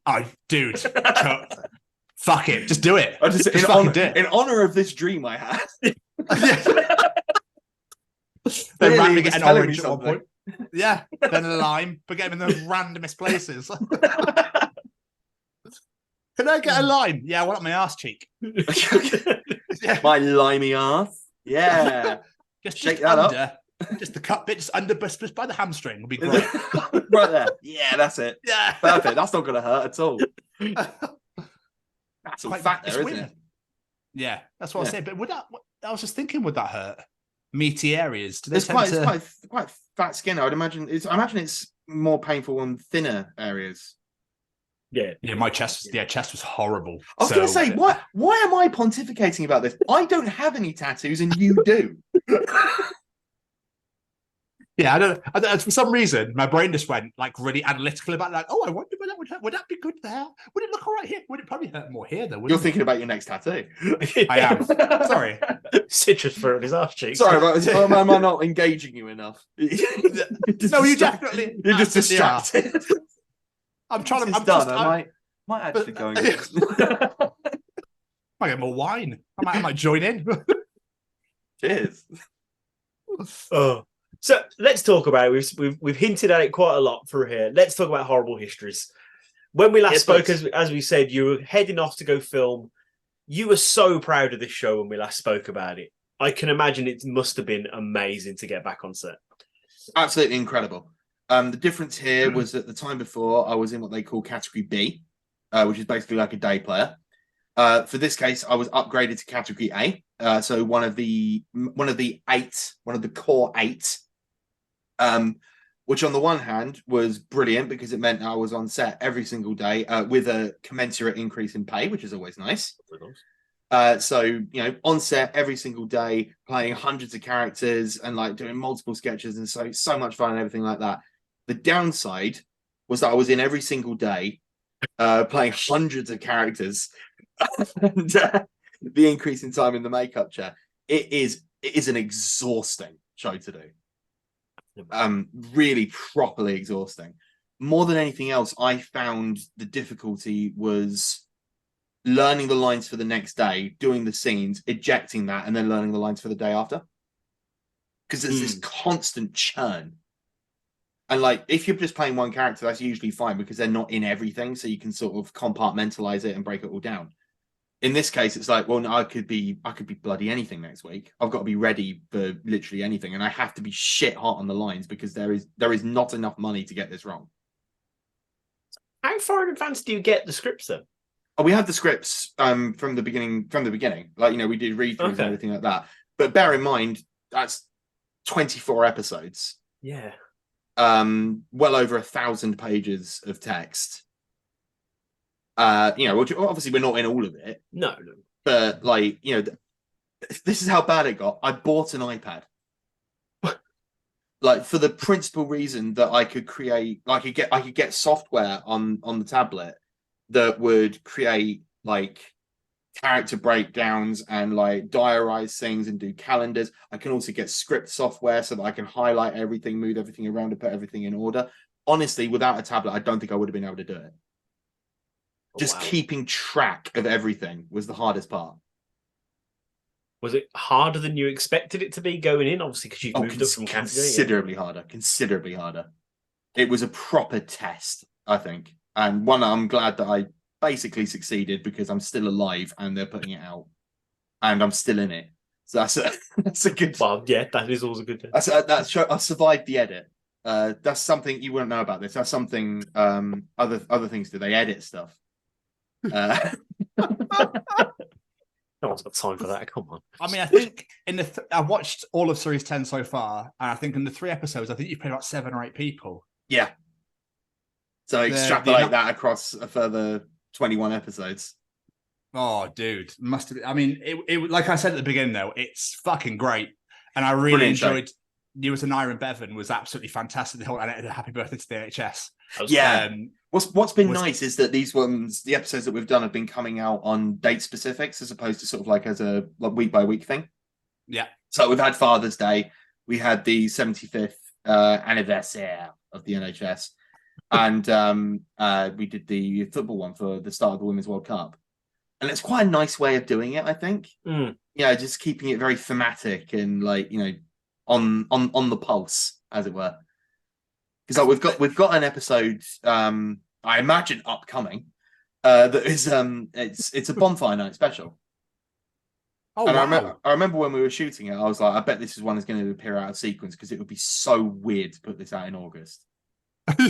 S2: Oh, dude, fuck it, just do it.
S9: In honor of this dream I had.
S2: Then randomly get an orange at one point. Yeah, then a lime, but get them in the randomest places. Can I get a lime? Yeah, I want it on my arse cheek.
S9: Yeah. My limey ass. Yeah.
S2: just that under, up. Just the cut bit, just under, just by the hamstring would be great.
S9: Right there. Yeah, that's it.
S2: Yeah.
S9: Perfect. That's not going to hurt at all. That's all fat there, isn't it?
S2: Yeah, that's what I said. But I was just thinking, would that hurt? Meaty areas.
S9: It's quite fat skin. I would imagine. It's more painful on thinner areas.
S2: Yeah, my chest was horrible.
S9: I was going to say, why am I pontificating about this? I don't have any tattoos, and you do.
S2: Yeah, I don't. For some reason, my brain just went like really analytical about that. Oh, I wonder whether that would hurt. Would that be good there? Would it look all right here? Would it probably hurt more here though?
S9: You're thinking about your next tattoo.
S2: I am. Sorry.
S1: Citrus fruit on his arse cheeks.
S9: Sorry, am I not engaging you enough?
S2: No, you definitely.
S9: You're just distracted.
S2: I'm trying to.
S7: I'm done. I might actually go and get.
S2: I get more wine. I might join in.
S9: Cheers.
S1: Oh. So let's talk about it. We've hinted at it quite a lot through here. Let's talk about Horrible Histories. When we last spoke, as we said, you were heading off to go film. You were so proud of this show when we last spoke about it. I can imagine it must have been amazing to get back on set.
S9: Absolutely incredible. The difference here was that the time before I was in what they call Category B, which is basically like a day player. For this case, I was upgraded to Category A. So one of the core 8. Which on the one hand was brilliant because it meant I was on set every single day with a commensurate increase in pay, which is always nice. So, on set every single day, playing hundreds of characters and like doing multiple sketches and so much fun and everything like that. The downside was that I was in every single day playing hundreds of characters and the increase in time in the makeup chair. It is an exhausting show to do. Really properly exhausting. More than anything else, I found the difficulty was learning the lines for the next day, doing the scenes, ejecting that, and then learning the lines for the day after. Because there's this constant churn. And like, if you're just playing one character, that's usually fine because they're not in everything, so you can sort of compartmentalize it and break it all down. In this case, it's like, well, no, I could be bloody anything next week. I've got to be ready for literally anything, and I have to be shit hot on the lines because there is not enough money to get this wrong.
S1: How far in advance do you get the scripts then?
S9: Oh, we had the scripts from the beginning. Like, we did read-throughs and everything like that. But bear in mind, that's 24 episodes.
S1: Yeah.
S9: Well over 1,000 pages of text. Obviously we're not in all of it.
S1: No.
S9: But like, this is how bad it got. I bought an iPad. Like, for the principal reason that I could create, like, I could get software on the tablet that would create like character breakdowns and like diarize things and do calendars. I can also get script software so that I can highlight everything, move everything around and put everything in order. Honestly, without a tablet, I don't think I would have been able to do it. Just keeping track of everything was the hardest part.
S1: Was it harder than you expected it to be going in? Obviously, because you've moved up from
S9: considerably harder. It was a proper test, I think. And one, I'm glad that I basically succeeded because I'm still alive and they're putting it out. And I'm still in it. So that's a good...
S1: Well, yeah, that is always a good...
S9: I survived the edit. That's something you wouldn't know about this. That's something other things do. They edit stuff.
S1: No one's got time for that. Come on.
S2: I mean, I think I watched all of series 10 so far, and I think in the 3 episodes, I think you've played about 7 or 8 people.
S9: Yeah. So extrapolate that across a further 21 episodes.
S2: Oh, dude, must have been. I mean, it like I said at the beginning, though, it's fucking great, and I really enjoyed. Lewis and Iron Bevan was absolutely fantastic. The whole happy birthday to the NHS.
S9: Yeah. What's been nice is that the episodes that we've done have been coming out on date specifics as opposed to sort of like as a week by week thing.
S2: Yeah.
S9: So we've had Father's Day, we had the 75th anniversary of the NHS, and we did the football one for the start of the Women's World Cup. And it's quite a nice way of doing it, I think. Just keeping it very thematic and like, on the pulse, as it were. Because like, we've got an episode, I imagine upcoming, that is it's a bonfire night special. Oh, and wow. I remember when we were shooting it, I was like, I bet this is one that's going to appear out of sequence because it would be so weird to put this out in August. We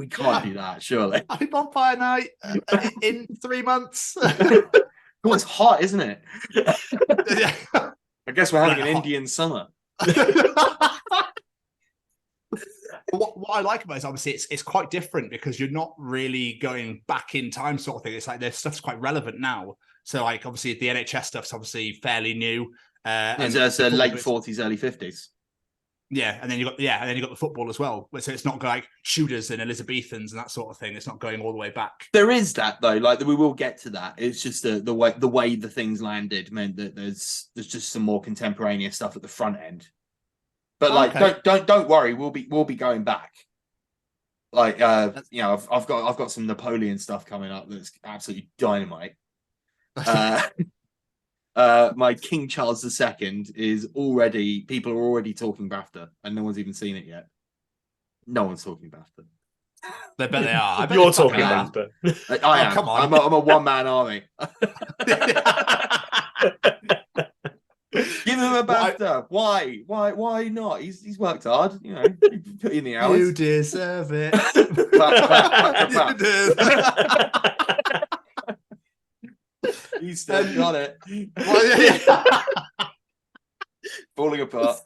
S9: can't do that, surely.
S2: Happy bonfire night in 3 months.
S9: Oh, it's hot, isn't it? I guess we're having an Indian summer.
S2: What I like about it is obviously it's quite different because you're not really going back in time sort of thing. It's like their stuff's quite relevant now. So like obviously the NHS stuff's obviously fairly new.
S9: It's a late 40s, early 50s.
S2: Yeah, and then you got the football as well. So it's not like Tudors and Elizabethans and that sort of thing. It's not going all the way back.
S9: There is that though. Like we will get to that. It's just the way the things landed meant that there's just some more contemporaneous stuff at the front end. But like, don't worry. We'll be going back. Like I've got some Napoleon stuff coming up that's absolutely dynamite. My King Charles II people are already talking BAFTA, and no one's even seen it yet. No one's talking BAFTA.
S2: I bet they are.
S1: You're talking BAFTA.
S9: I am.
S2: Come on.
S9: I'm a one-man army. Give him a BAFTA. Why not? He's worked hard. You know, he put in the hours.
S2: You deserve it.
S9: He's still got it. Falling apart.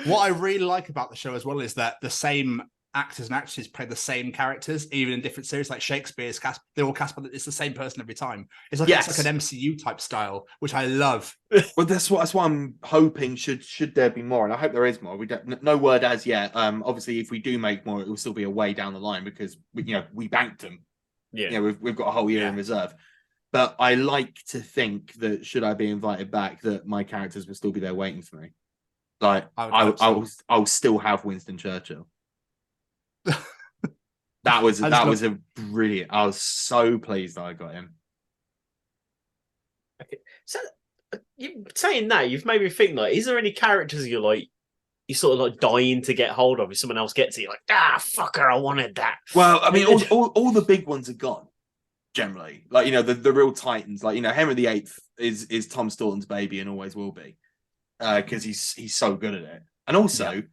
S2: What I really like about the show as well is that the same actors and actresses play the same characters, even in different series. Like Shakespeare's cast, they're all cast, but it's the same person every time. It's like an MCU type style, which I love.
S9: Well, that's what I'm hoping. Should there be more, and I hope there is more. We don't, no word as yet. Obviously, if we do make more, it will still be a way down the line because we banked them.
S1: Yeah,
S9: we've got a whole year in reserve. But I like to think that should I be invited back, that my characters will still be there waiting for me. Like I'll still have Winston Churchill. That was a brilliant. I was so pleased that I got him.
S1: Okay, so you saying that, you've made me think. Like, is there any characters you're sort of like dying to get hold of? If someone else gets it, you're like, fucker, I wanted that.
S9: Well, I mean, all the big ones are gone. Generally, like the real titans, like Henry VIII is Tom Staunton's baby and always will be, because he's so good at it. And also,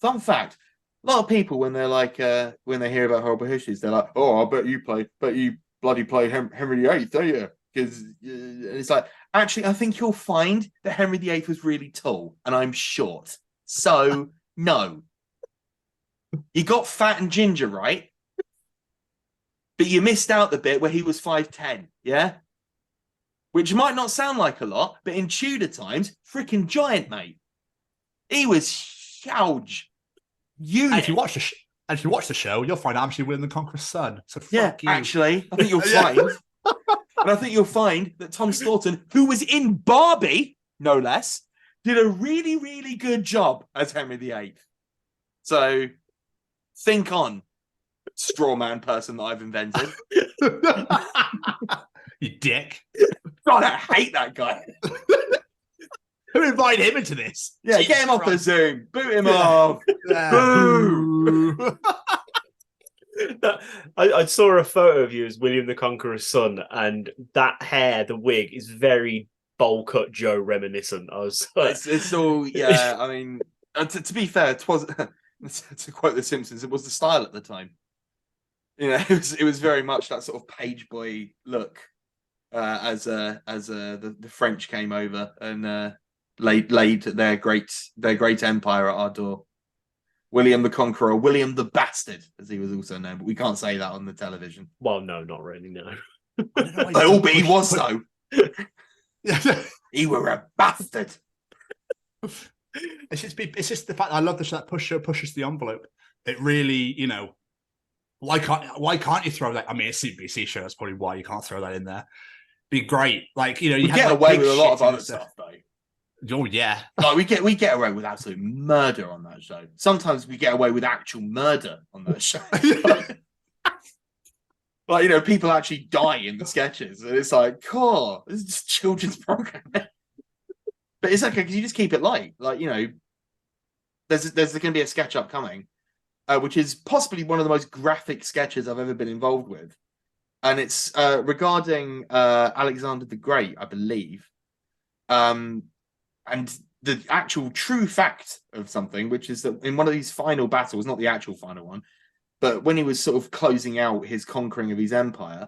S9: fun fact: a lot of people when they're like when they hear about horrible histories, they're like, "Oh, I bet you bloody played Henry VIII, don't you?" Because it's like, actually, I think you'll find that Henry VIII was really tall and I'm short, so no. You got fat and ginger right. But you missed out the bit where he was 5'10", yeah? Which might not sound like a lot, but in Tudor times, freaking giant, mate. He was huge.
S2: And if you watch the show, you'll find I'm actually William the Conqueror's son. So fuck you.
S9: Actually, I think you'll find, and I think you'll find that Tom Staunton, who was in Barbie, no less, did a really, really good job as Henry VIII. So, think on. Straw man person that I've invented.
S2: You dick.
S9: God, I hate that guy.
S2: Who invited him into this?
S9: Yeah, Jesus get him off the Zoom. Boot him off. Boo.
S1: I saw a photo of you as William the Conqueror's son, and that hair, the wig, is very bowl cut Joe reminiscent. I was
S9: it's all I mean, to be fair, it was to quote The Simpsons, it was the style at the time. It was very much that sort of page boy look as the French came over and laid their great empire at our door. William the Conqueror, William the Bastard, as he was also known, but we can't say that on the television.
S1: Well, no, not really, no.
S9: But he was though. He were a bastard.
S2: It's just the fact that I love the show that pushes the envelope. It really, why can't you throw that? I mean, it's a CBC show. That's probably why you can't throw that in there. Be great, you
S9: get away with a lot of other stuff though.
S2: Oh yeah,
S9: like we get away with absolute murder on that show. Sometimes we get away with actual murder on that show. People actually die in the sketches, and it's like, cool, this is just children's programming. But it's okay because you just keep it light. There's going to be a sketch upcoming, which is possibly one of the most graphic sketches I've ever been involved with, and it's regarding Alexander the Great, I believe. And the actual true fact of something, which is that in one of these final battles, not the actual final one, but when he was sort of closing out his conquering of his empire,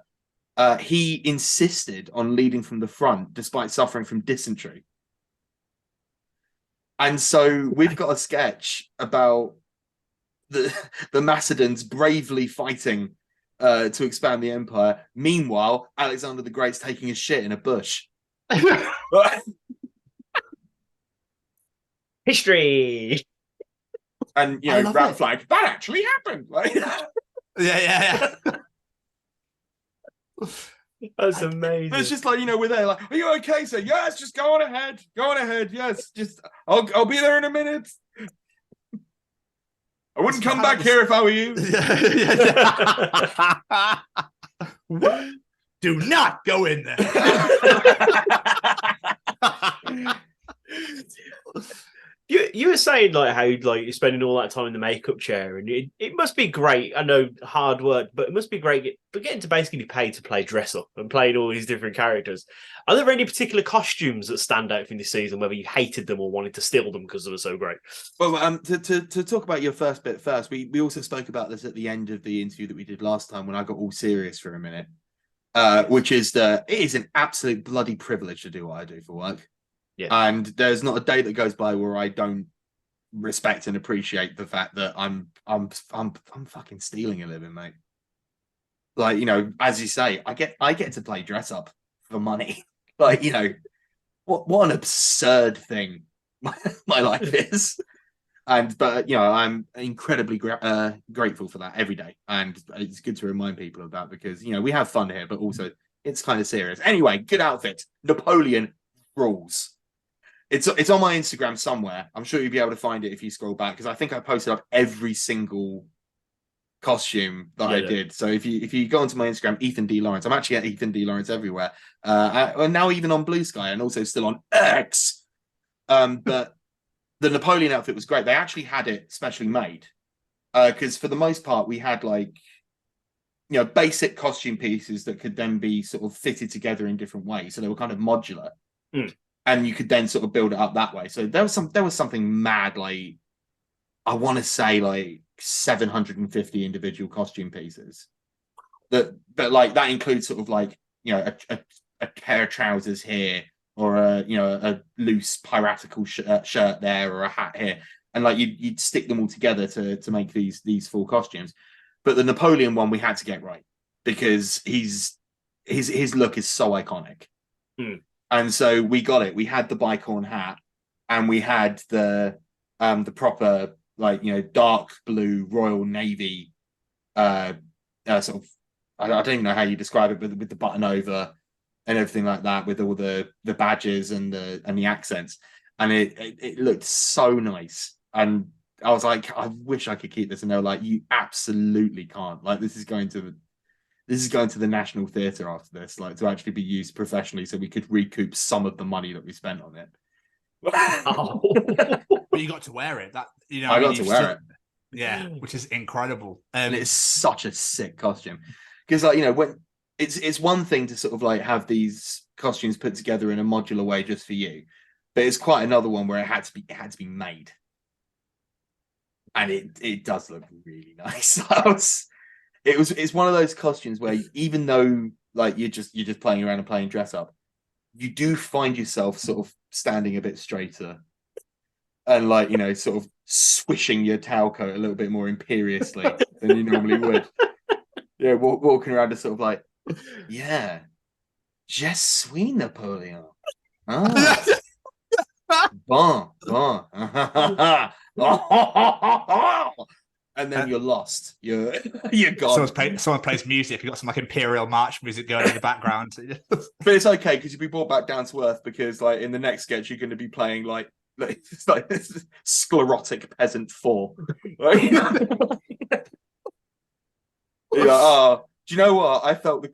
S9: he insisted on leading from the front despite suffering from dysentery. And so we've got a sketch about the Macedons bravely fighting to expand the empire. Meanwhile, Alexander the Great's taking a shit in a bush.
S1: History.
S9: And Rat Flag, that actually happened. Like,
S2: yeah.
S1: That's amazing.
S9: It's just like, we're there, like, are you okay, sir? Yes, just go on ahead. Yes, just I'll be there in a minute. I wouldn't come back here if I were you.
S2: Do not go in there.
S1: You were saying like how you're spending all that time in the makeup chair, and it must be great. I know hard work, but it must be great. But getting to basically pay to play dress up and playing all these different characters. Are there any particular costumes that stand out from this season, whether you hated them or wanted to steal them because they were so great?
S9: Well, to talk about your first bit first, we also spoke about this at the end of the interview that we did last time when I got all serious for a minute, which is that it is an absolute bloody privilege to do what I do for work. Yeah. And there's not a day that goes by where I don't respect and appreciate the fact that I'm fucking stealing a living, mate. Like, as you say, I get to play dress up for money. Like, what an absurd thing my life is. But I'm incredibly grateful for that every day, and it's good to remind people of that because we have fun here, but also it's kind of serious. Anyway, good outfit. Napoleon rules. It's on my Instagram somewhere. I'm sure you'll be able to find it if you scroll back because I think I posted up every single costume that I did. So if you go onto my Instagram, Ethan D. Lawrence, I'm actually at Ethan D. Lawrence everywhere. And now even on Blue Sky and also still on X. But the Napoleon outfit was great. They actually had it specially made because for the most part we had basic costume pieces that could then be sort of fitted together in different ways. So they were kind of modular. And you could then sort of build it up that way. So there was something mad, like I want to say like 750 individual costume pieces. But like that includes sort of like a pair of trousers here, or a loose piratical shirt there, or a hat here, and like you'd stick them all together to make these full costumes. But the Napoleon one we had to get right because his look is so iconic. And so we got it. We had the bicorn hat, and we had the proper dark blue Royal Navy sort of. I don't even know how you describe it, but with the button over and everything like that, with all the badges and the accents, and it looked so nice. And I was like, I wish I could keep this. And they were like, you absolutely can't. Like this is going to the National Theatre after this, like to actually be used professionally, so we could recoup some of the money that we spent on it.
S2: But you got to wear it. I got to wear it. Yeah, which is incredible.
S9: And it's such a sick costume because, when it's one thing to sort of like have these costumes put together in a modular way just for you, but it's quite another one where it had to be made, and it does look really nice. It's one of those costumes where even though like you're just playing around and playing dress up, you do find yourself sort of standing a bit straighter and sort of swishing your towel coat a little bit more imperiously than you normally would. Yeah, walking around just sort of like, yeah, je suis Napoleon. Ah. Bon. And then you're lost. You're gone.
S2: Someone plays music. You've got some like Imperial March music going in the background.
S9: But it's okay because you'll be brought back down to earth because like in the next sketch you're going to be playing like sclerotic peasant 4. Right? You're like, oh, do you know what? I felt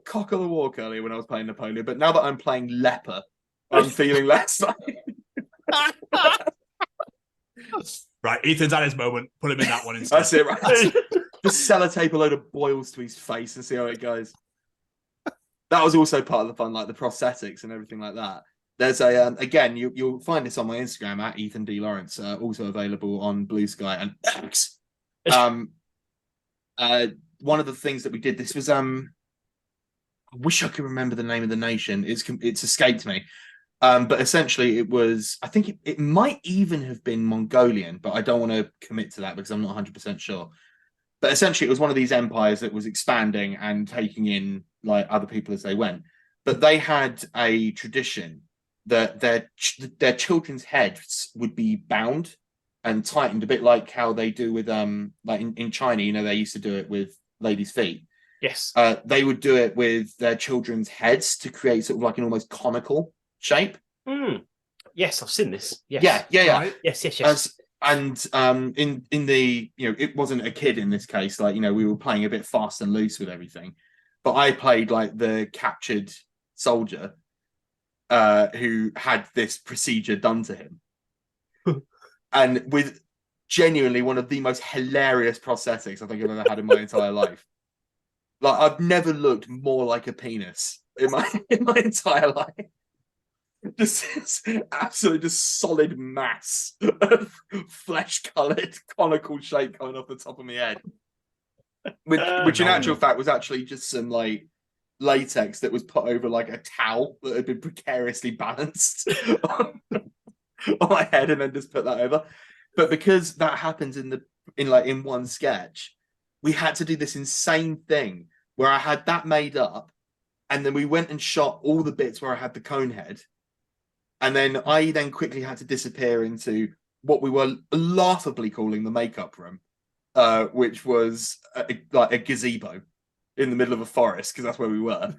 S9: cock of the walk earlier when I was playing Napoleon, but now that I'm playing leper, I'm feeling less like.
S2: Right, Ethan's at his moment. Put him in that one instead.
S9: That's it, right? Just sellotape a load of boils to his face and see how it goes. That was also part of the fun, like the prosthetics and everything like that. There's a again, you'll find this on my Instagram at Ethan D. Lawrence, also available on Blue Sky and X. One of the things that we did, this was I wish I could remember the name of the nation. It's escaped me. But essentially it was, I think it might even have been Mongolian, but I don't want to commit to that because I'm not 100% sure. But essentially it was one of these empires that was expanding and taking in like other people as they went. But they had a tradition their children's heads would be bound and tightened, a bit like how they do with like in China. You know, they used to do it with ladies' feet.
S1: Yes.
S9: They would do it with their children's heads to create sort of like an almost conical shape.
S1: Yes, I've seen this. Yes.
S9: Yeah.
S2: Right.
S1: Yes.
S9: And in the, you know, it wasn't a kid in this case. Like, you know, we were playing a bit fast and loose with everything, but I played like the captured soldier who had this procedure done to him, and with genuinely one of the most hilarious prosthetics I think I've ever had in my entire life. Like, I've never looked more like a penis in my entire life. Just absolutely just solid mass of flesh-coloured conical shape coming off the top of my head, which in actual fact was actually just some like latex that was put over like a towel that had been precariously balanced on my head, and then just put that over. But because that happens in one sketch, we had to do this insane thing where I had that made up, and then we went and shot all the bits where I had the cone head. And then I quickly had to disappear into what we were laughably calling the makeup room, which was like a gazebo in the middle of a forest, because that's where we were.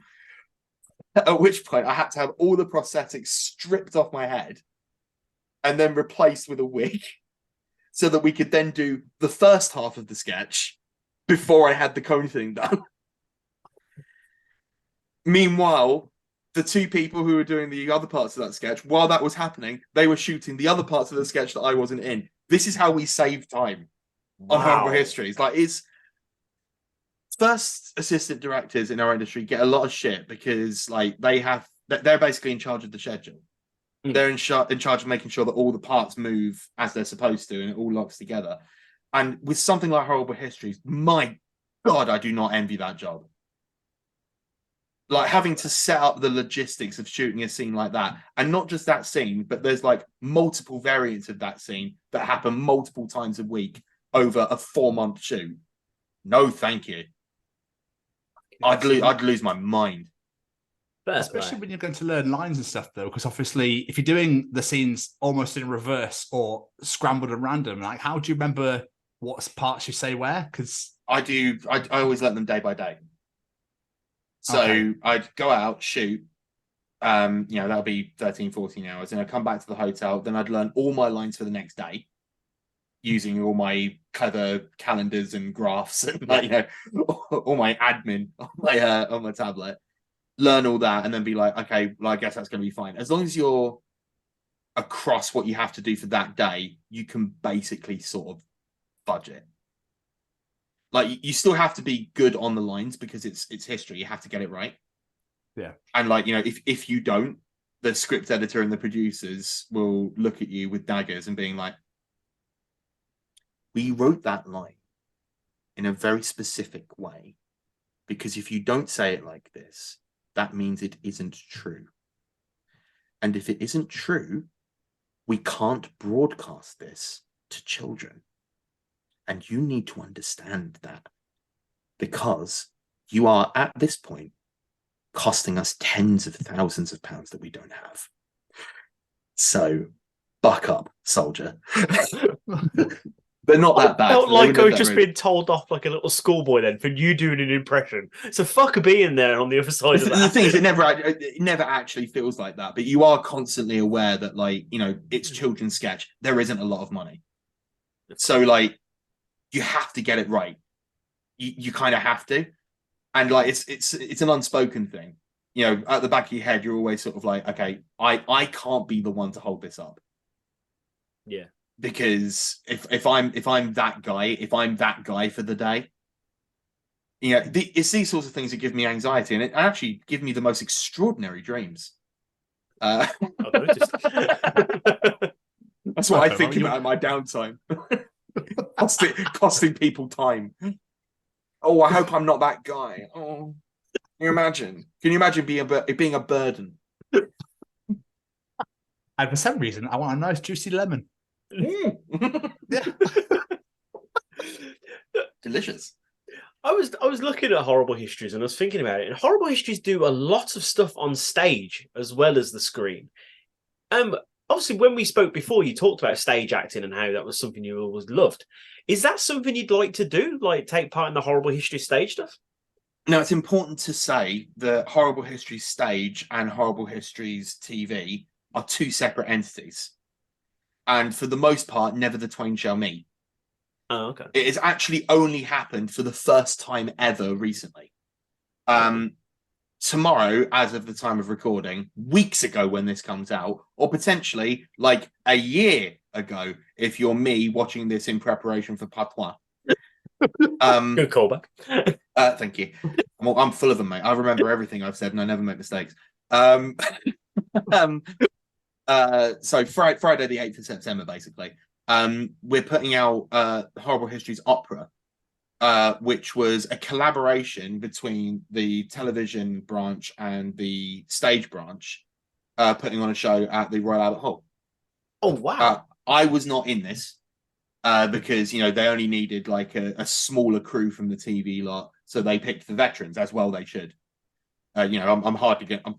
S9: At which point I had to have all the prosthetics stripped off my head and then replaced with a wig, so that we could then do the first half of the sketch before I had the cone thing done. Meanwhile, the two people who were doing the other parts of that sketch, while that was happening, they were shooting the other parts of the sketch that I wasn't in. This is how we save time on Horrible Histories. Like, it's first assistant directors in our industry get a lot of shit because like they're basically in charge of the schedule. They're in charge of making sure that all the parts move as they're supposed to and it all locks together. And with something like Horrible Histories, my God, I do not envy that job. Like, having to set up the logistics of shooting a scene like that, and not just that scene, but there's like multiple variants of that scene that happen multiple times a week over a 4-month shoot. No, thank you. I'd lose my mind.
S2: Especially when you're going to learn lines and stuff, though, because obviously if you're doing the scenes almost in reverse or scrambled and random, like, how do you remember what parts you say where? Because
S9: I always learn them day by day. So okay. I'd go out, shoot, that'll be 13, 14 hours. And I'd come back to the hotel. Then I'd learn all my lines for the next day using all my clever calendars and graphs and all my admin on my tablet. Learn all that and then be like, okay, well, I guess that's going to be fine. As long as you're across what you have to do for that day, you can basically sort of budget. Like, you still have to be good on the lines because it's history. You have to get it right.
S2: Yeah.
S9: And like, if you don't, the script editor and the producers will look at you with daggers and being like, we wrote that line in a very specific way, because if you don't say it like this, that means it isn't true. And if it isn't true, we can't broadcast this to children. And you need to understand that, because you are at this point costing us tens of thousands of pounds that we don't have. So buck up, soldier. They're not that bad.
S1: I felt like I was just being told off like a little schoolboy then for you doing an impression. So fuck being there on the other side of that.
S9: The thing is, it never actually feels like that. But you are constantly aware that, like, it's children's sketch. There isn't a lot of money. So, like, you have to get it right. You kind of have to. And, like, it's an unspoken thing. At the back of your head, you're always sort of like, okay, I can't be the one to hold this up.
S1: Yeah.
S9: Because if I'm that guy for the day, it's these sorts of things that give me anxiety, and it actually give me the most extraordinary dreams.
S1: I've noticed.
S9: That's what I think about in my downtime. costing people time. Oh, I hope I'm not that guy. Oh, can you imagine being a burden?
S2: And for some reason, I want a nice juicy lemon.
S9: Yeah. Delicious.
S1: I was looking at Horrible Histories and I was thinking about it. And Horrible Histories do a lot of stuff on stage as well as the screen. Obviously, when we spoke before, you talked about stage acting and how that was something you always loved. Is that something you'd like to do, like take part in the Horrible History stage stuff?
S9: Now, it's important to say that Horrible History stage and Horrible Histories TV are two separate entities. And for the most part, never the twain shall meet.
S1: Oh, okay.
S9: It has actually only happened for the first time ever recently. Tomorrow, as of the time of recording, weeks ago when this comes out, or potentially like a year ago, if you're me watching this in preparation for Patois.
S1: Good callback.
S9: Thank you. I'm full of them, mate. I remember everything I've said and I never make mistakes. So Friday the 8th of September, basically, we're putting out Horrible Histories Opera, which was a collaboration between the television branch and the stage branch, putting on a show at the Royal Albert Hall.
S1: Oh, wow.
S9: I was not in this because, they only needed like a smaller crew from the TV lot. So they picked the veterans, as well they should. I'm hardly going to,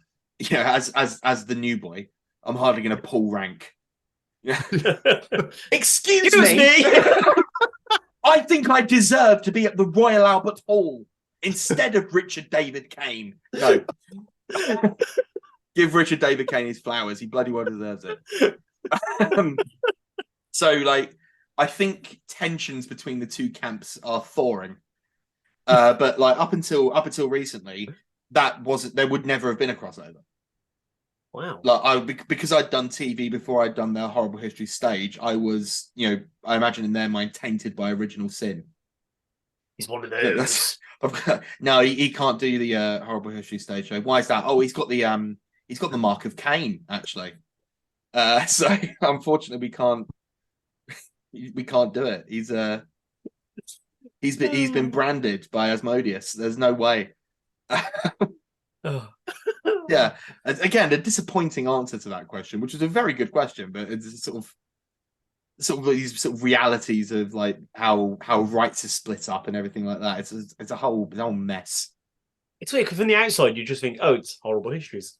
S9: as the new boy, I'm hardly going to pull rank. Excuse me. I think I deserve to be at the Royal Albert Hall instead of Richard David Kane. No. Give Richard David Kane his flowers. He bloody well deserves it. I think tensions between the two camps are thawing. But like up until recently, there would never have been a crossover.
S1: Wow.
S9: Because I'd done TV before I'd done the Horrible History stage, I was, I imagine in their mind, tainted by original sin.
S1: He's one of those.
S9: No, he can't do the Horrible History stage show. Why is that? Oh, he's got the mark of Cain, actually. So unfortunately we can't do it. He's been branded by Asmodeus. There's no way. Yeah, again, a disappointing answer to that question, which is a very good question, but it's sort of these sort of realities of like how rights are split up and everything like that. It's a whole mess.
S1: It's weird because from the outside you just think, oh, it's Horrible Histories.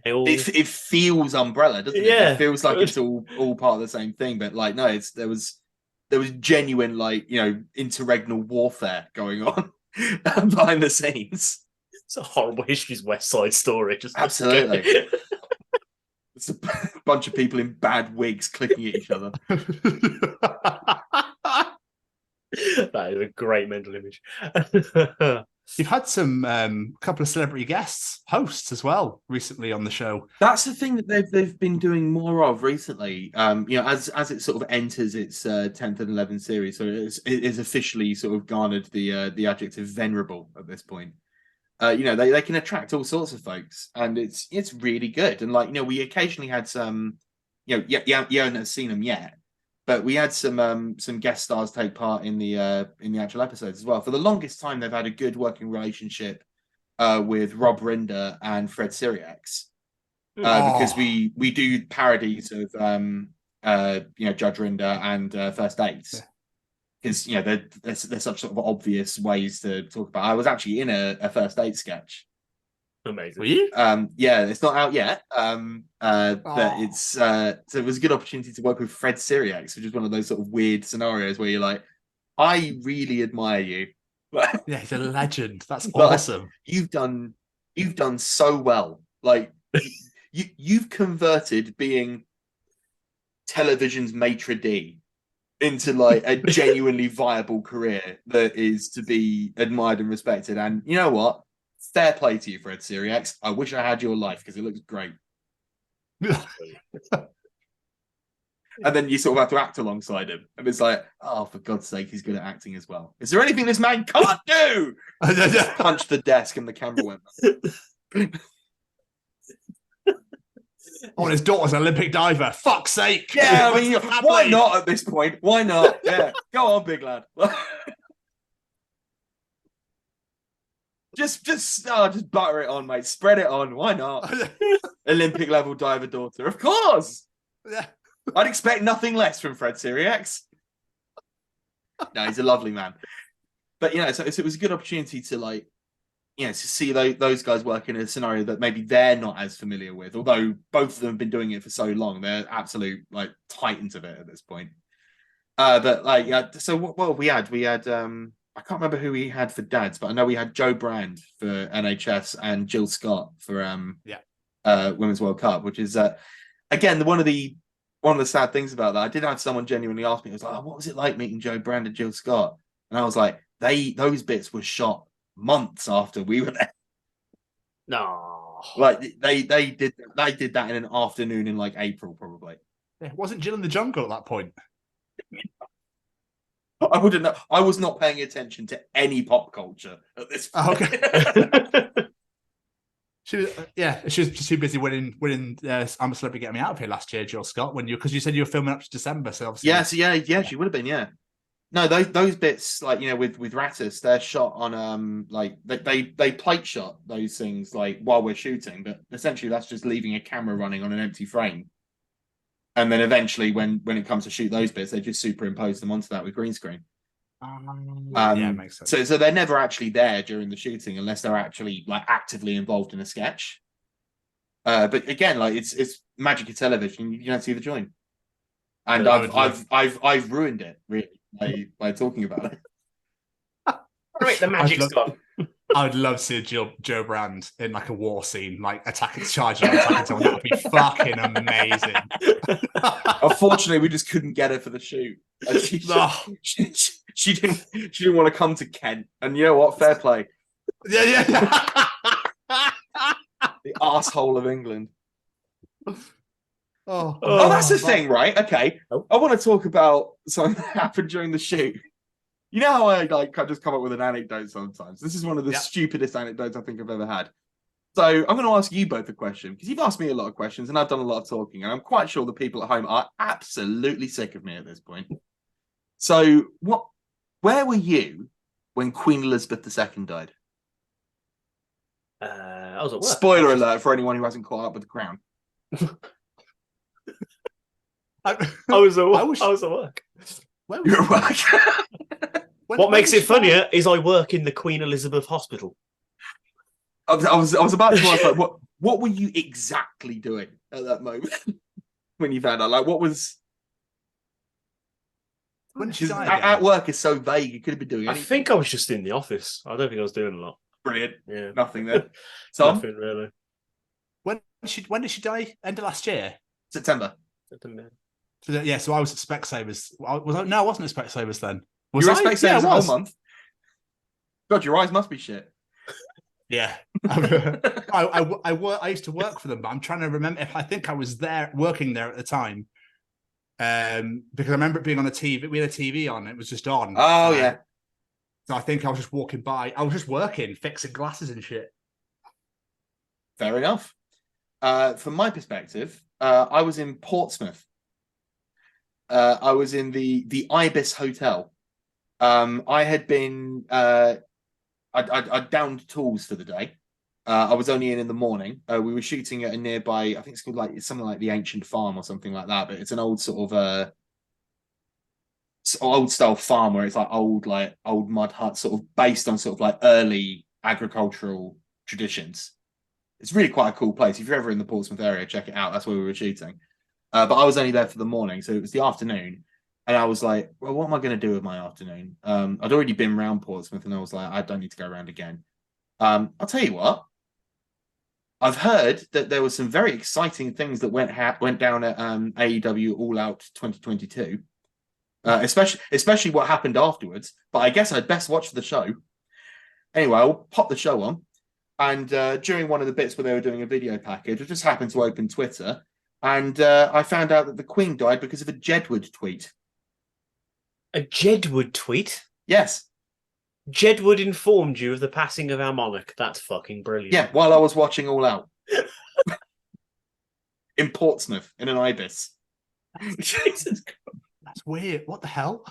S9: It feels umbrella, doesn't it?
S1: Yeah,
S9: it feels like it's all part of the same thing, but like no, there was genuine like interregnal warfare going on behind the scenes.
S1: It's a Horrible Histories West Side Story. Just
S9: absolutely. It's a bunch of people in bad wigs clicking at each other.
S1: That is a great mental image.
S2: You've had some couple of celebrity guests, hosts as well, recently on the show.
S9: That's the thing that they've been doing more of recently. As it sort of enters its 10th and 11th series, so it is officially sort of garnered the adjective venerable at this point. They can attract all sorts of folks, and it's really good. And we occasionally had some, you haven't seen them yet, but we had some guest stars take part in the actual episodes as well. For the longest time, they've had a good working relationship with Rob Rinder and Fred Siriax, because we do parodies of Judge Rinder and First Dates. Because they're such sort of obvious ways to talk about. I was actually in a First Date sketch.
S1: Amazing.
S2: Were you?
S9: Yeah, it's not out yet. But it's so it was a good opportunity to work with Fred Siriax, which is one of those sort of weird scenarios where you're like, I really admire you.
S2: Yeah, he's a legend. That's awesome.
S9: You've done so well. Like you've converted being television's maitre d' into like a genuinely viable career that is to be admired and respected. And you know what? Fair play to you, Fred Siriax. I wish I had your life because it looks great. And then you sort of have to act alongside him. And it's like, oh, for God's sake, he's good at acting as well. Is there anything this man can't do? Just punched the desk and the camera went.
S2: Oh, his daughter's an Olympic diver. Fuck's sake.
S9: Yeah, I mean, why not at this point? Why not? Yeah, go on, big lad. just butter it on, mate. Spread it on. Why not? Olympic level diver daughter. Of course.
S2: Yeah.
S9: I'd expect nothing less from Fred Siriax. No, he's a lovely man. But so it was a good opportunity to like to see those guys work in a scenario that maybe they're not as familiar with, although both of them have been doing it for so long, they're absolute like titans of it at this point. But like, yeah. So what we had? We had I can't remember who we had for dads, but I know we had Joe Brand for NHS and Jill Scott for Women's World Cup, which is again one of the sad things about that. I did have someone genuinely ask me, it was like, oh, what was it like meeting Joe Brand and Jill Scott? And I was like, those bits were shot months after we were there.
S1: No,
S9: like they did that in an afternoon in like April, probably.
S2: Yeah, wasn't Jill in the jungle at that point?
S9: I wouldn't know. I was not paying attention to any pop culture at this point.
S2: Oh, okay. She was just too busy winning. I'm a Celebrity, Get Me Out of Here last year, Jill Scott. Because you said you were filming up to December, so obviously.
S9: Yeah, she would have been. Yeah. No, those bits, like, with Rattus, they're shot on like they plate shot those things like while we're shooting, but essentially that's just leaving a camera running on an empty frame, and then eventually when it comes to shoot those bits, they just superimpose them onto that with green screen.
S2: Yeah, makes sense.
S9: So they're never actually there during the shooting unless they're actually like actively involved in a sketch. But again, like it's magic of television. You don't see the joint, and I've ruined it really by talking about it.
S1: Right, the magic's gone.
S2: I would love to see Joe Brand in like a war scene, like charging someone. That would be fucking amazing.
S9: Unfortunately, we just couldn't get her for the shoot. She didn't want to come to Kent, and you know what? Fair play.
S2: Yeah.
S9: The arsehole of England.
S2: Oh,
S9: that's the thing, right? Okay, I want to talk about something that happened during the shoot. You know how I just come up with an anecdote sometimes? This is one of the stupidest anecdotes I think I've ever had. So I'm going to ask you both a question, because you've asked me a lot of questions and I've done a lot of talking, and I'm quite sure the people at home are absolutely sick of me at this point. So where were you when Queen Elizabeth II died?
S1: I was at work.
S9: Spoiler alert for anyone who hasn't caught up with the Crown.
S1: I was at work.
S2: Where
S9: You're at work.
S1: What makes it funnier is I work in the Queen Elizabeth Hospital.
S9: I was about to ask, like, what were you exactly doing at that moment when you found out? Like, what was?
S2: When she died
S9: at work is so vague. You could have been doing anything.
S1: I think I was just in the office. I don't think I was doing a lot.
S9: Brilliant.
S1: Yeah,
S9: nothing there. So
S1: nothing really.
S2: When did she die? End of last year.
S9: September.
S2: So I was at Specsavers. I wasn't at Specsavers then.
S9: You were at Specsavers a whole month? God, your eyes must be shit.
S2: Yeah. I used to work for them, but I'm trying to remember if I think I was working there at the time. Because I remember it being on the TV. We had a TV on, it was just on.
S9: Oh, yeah.
S2: So I think I was just walking by. I was just working, fixing glasses and shit.
S9: Fair enough. From my perspective, I was in Portsmouth. I was in the Ibis Hotel. I had been I'd downed tools for the day. I was only in the morning. We were shooting at a nearby, I think it's called something like the Ancient Farm or something like that, but it's an old sort of old style farm where it's like old mud huts, sort of based on sort of like early agricultural traditions. It's really quite a cool place. If you're ever in the Portsmouth area, check it out. That's where we were shooting. But I was only there for the morning, so it was the afternoon. And I was like, well, what am I going to do with my afternoon? I'd already been around Portsmouth, and I was like, I don't need to go around again. I'll tell you what. I've heard that there were some very exciting things that went down at AEW All Out 2022, especially what happened afterwards. But I guess I'd best watch the show. Anyway, I'll pop the show on. And during one of the bits where they were doing a video package, I just happened to open Twitter, and I found out that the Queen died because of a Jedward tweet.
S1: A Jedward tweet?
S9: Yes.
S1: Jedward informed you of the passing of our monarch. That's fucking brilliant.
S9: Yeah, while I was watching All Out. In Portsmouth, in an Ibis.
S1: Jesus Christ.
S2: That's weird. What the hell?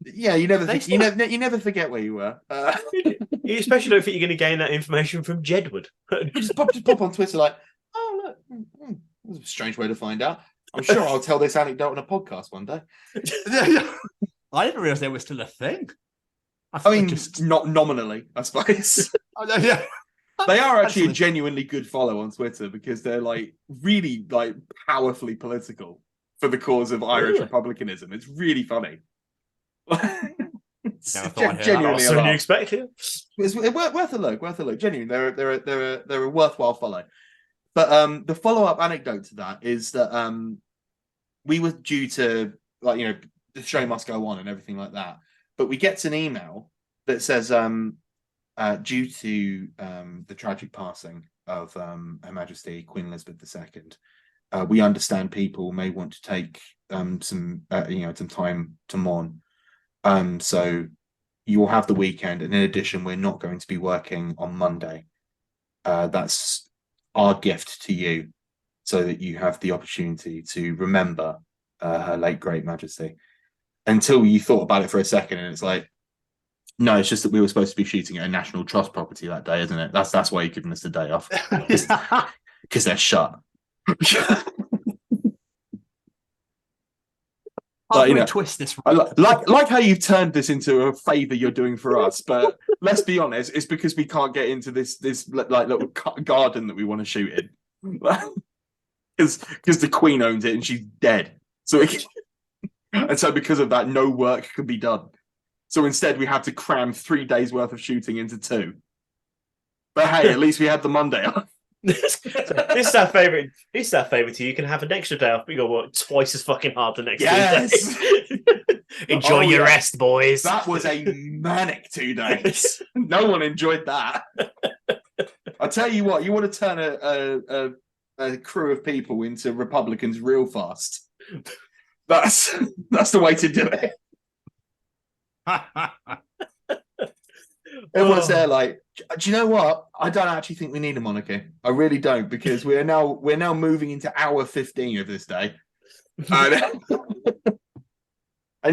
S9: Yeah, you never forget where you were.
S1: You especially don't think you're going to gain that information from Jedward.
S9: just pop on Twitter like, oh, look, that's a strange way to find out. I'm sure I'll tell this anecdote on a podcast one day.
S2: I didn't realize there was still a thing.
S9: I mean, not nominally, I suppose.
S2: Yeah.
S9: They are actually a genuinely good follow on Twitter because they're like really like powerfully political for the cause of Irish republicanism. It's really funny.
S1: Genuinely, so you expect it?
S9: It's worth a look. Genuinely, they're a worthwhile follow. But the follow up anecdote to that is that we were due to, like, you know, the show must go on and everything like that. But we get an email that says, due to the tragic passing of Her Majesty Queen Elizabeth II, we understand people may want to take some time to mourn. So you will have the weekend, and in addition, we're not going to be working on Monday. That's our gift to you, so that you have the opportunity to remember Her late great Majesty. Until you thought about it for a second, and it's like, no, it's just that we were supposed to be shooting at a National Trust property that day, isn't it? That's why you're giving us the day off, because they're shut.
S2: Like, you know, twist this.
S9: Like how you've turned this into a favor you're doing for us, but let's be honest, it's because we can't get into this like little garden that we want to shoot in, because the Queen owns it and she's dead. So and so because of that, no work can be done. So instead, we had to cram 3 days worth of shooting into 2. But hey, at least we had the Monday off.
S1: This is our favourite. This is our favourite to you. You can have an extra day off, but you got to work twice as fucking hard the next 2 days. Enjoy your rest, boys.
S9: That was a manic 2 days. No one enjoyed that. I tell you what, you want to turn a crew of people into Republicans real fast. That's the way to do it. Everyone's there like, do you know what? I don't actually think we need a monarchy. I really don't, because we're now moving into hour 15 of this day. And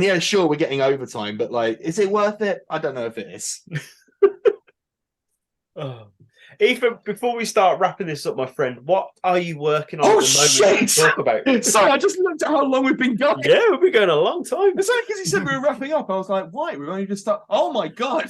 S9: yeah, sure, we're getting overtime, but like, is it worth it? I don't know if it is.
S1: Ethan, before we start wrapping this up, my friend, what are you working on at the moment to talk about?
S9: Sorry, I just looked at how long we've been going.
S1: Yeah, we've been going a long time.
S9: It's only because he said we were wrapping up. I was like, why? We've only just started. Oh my God.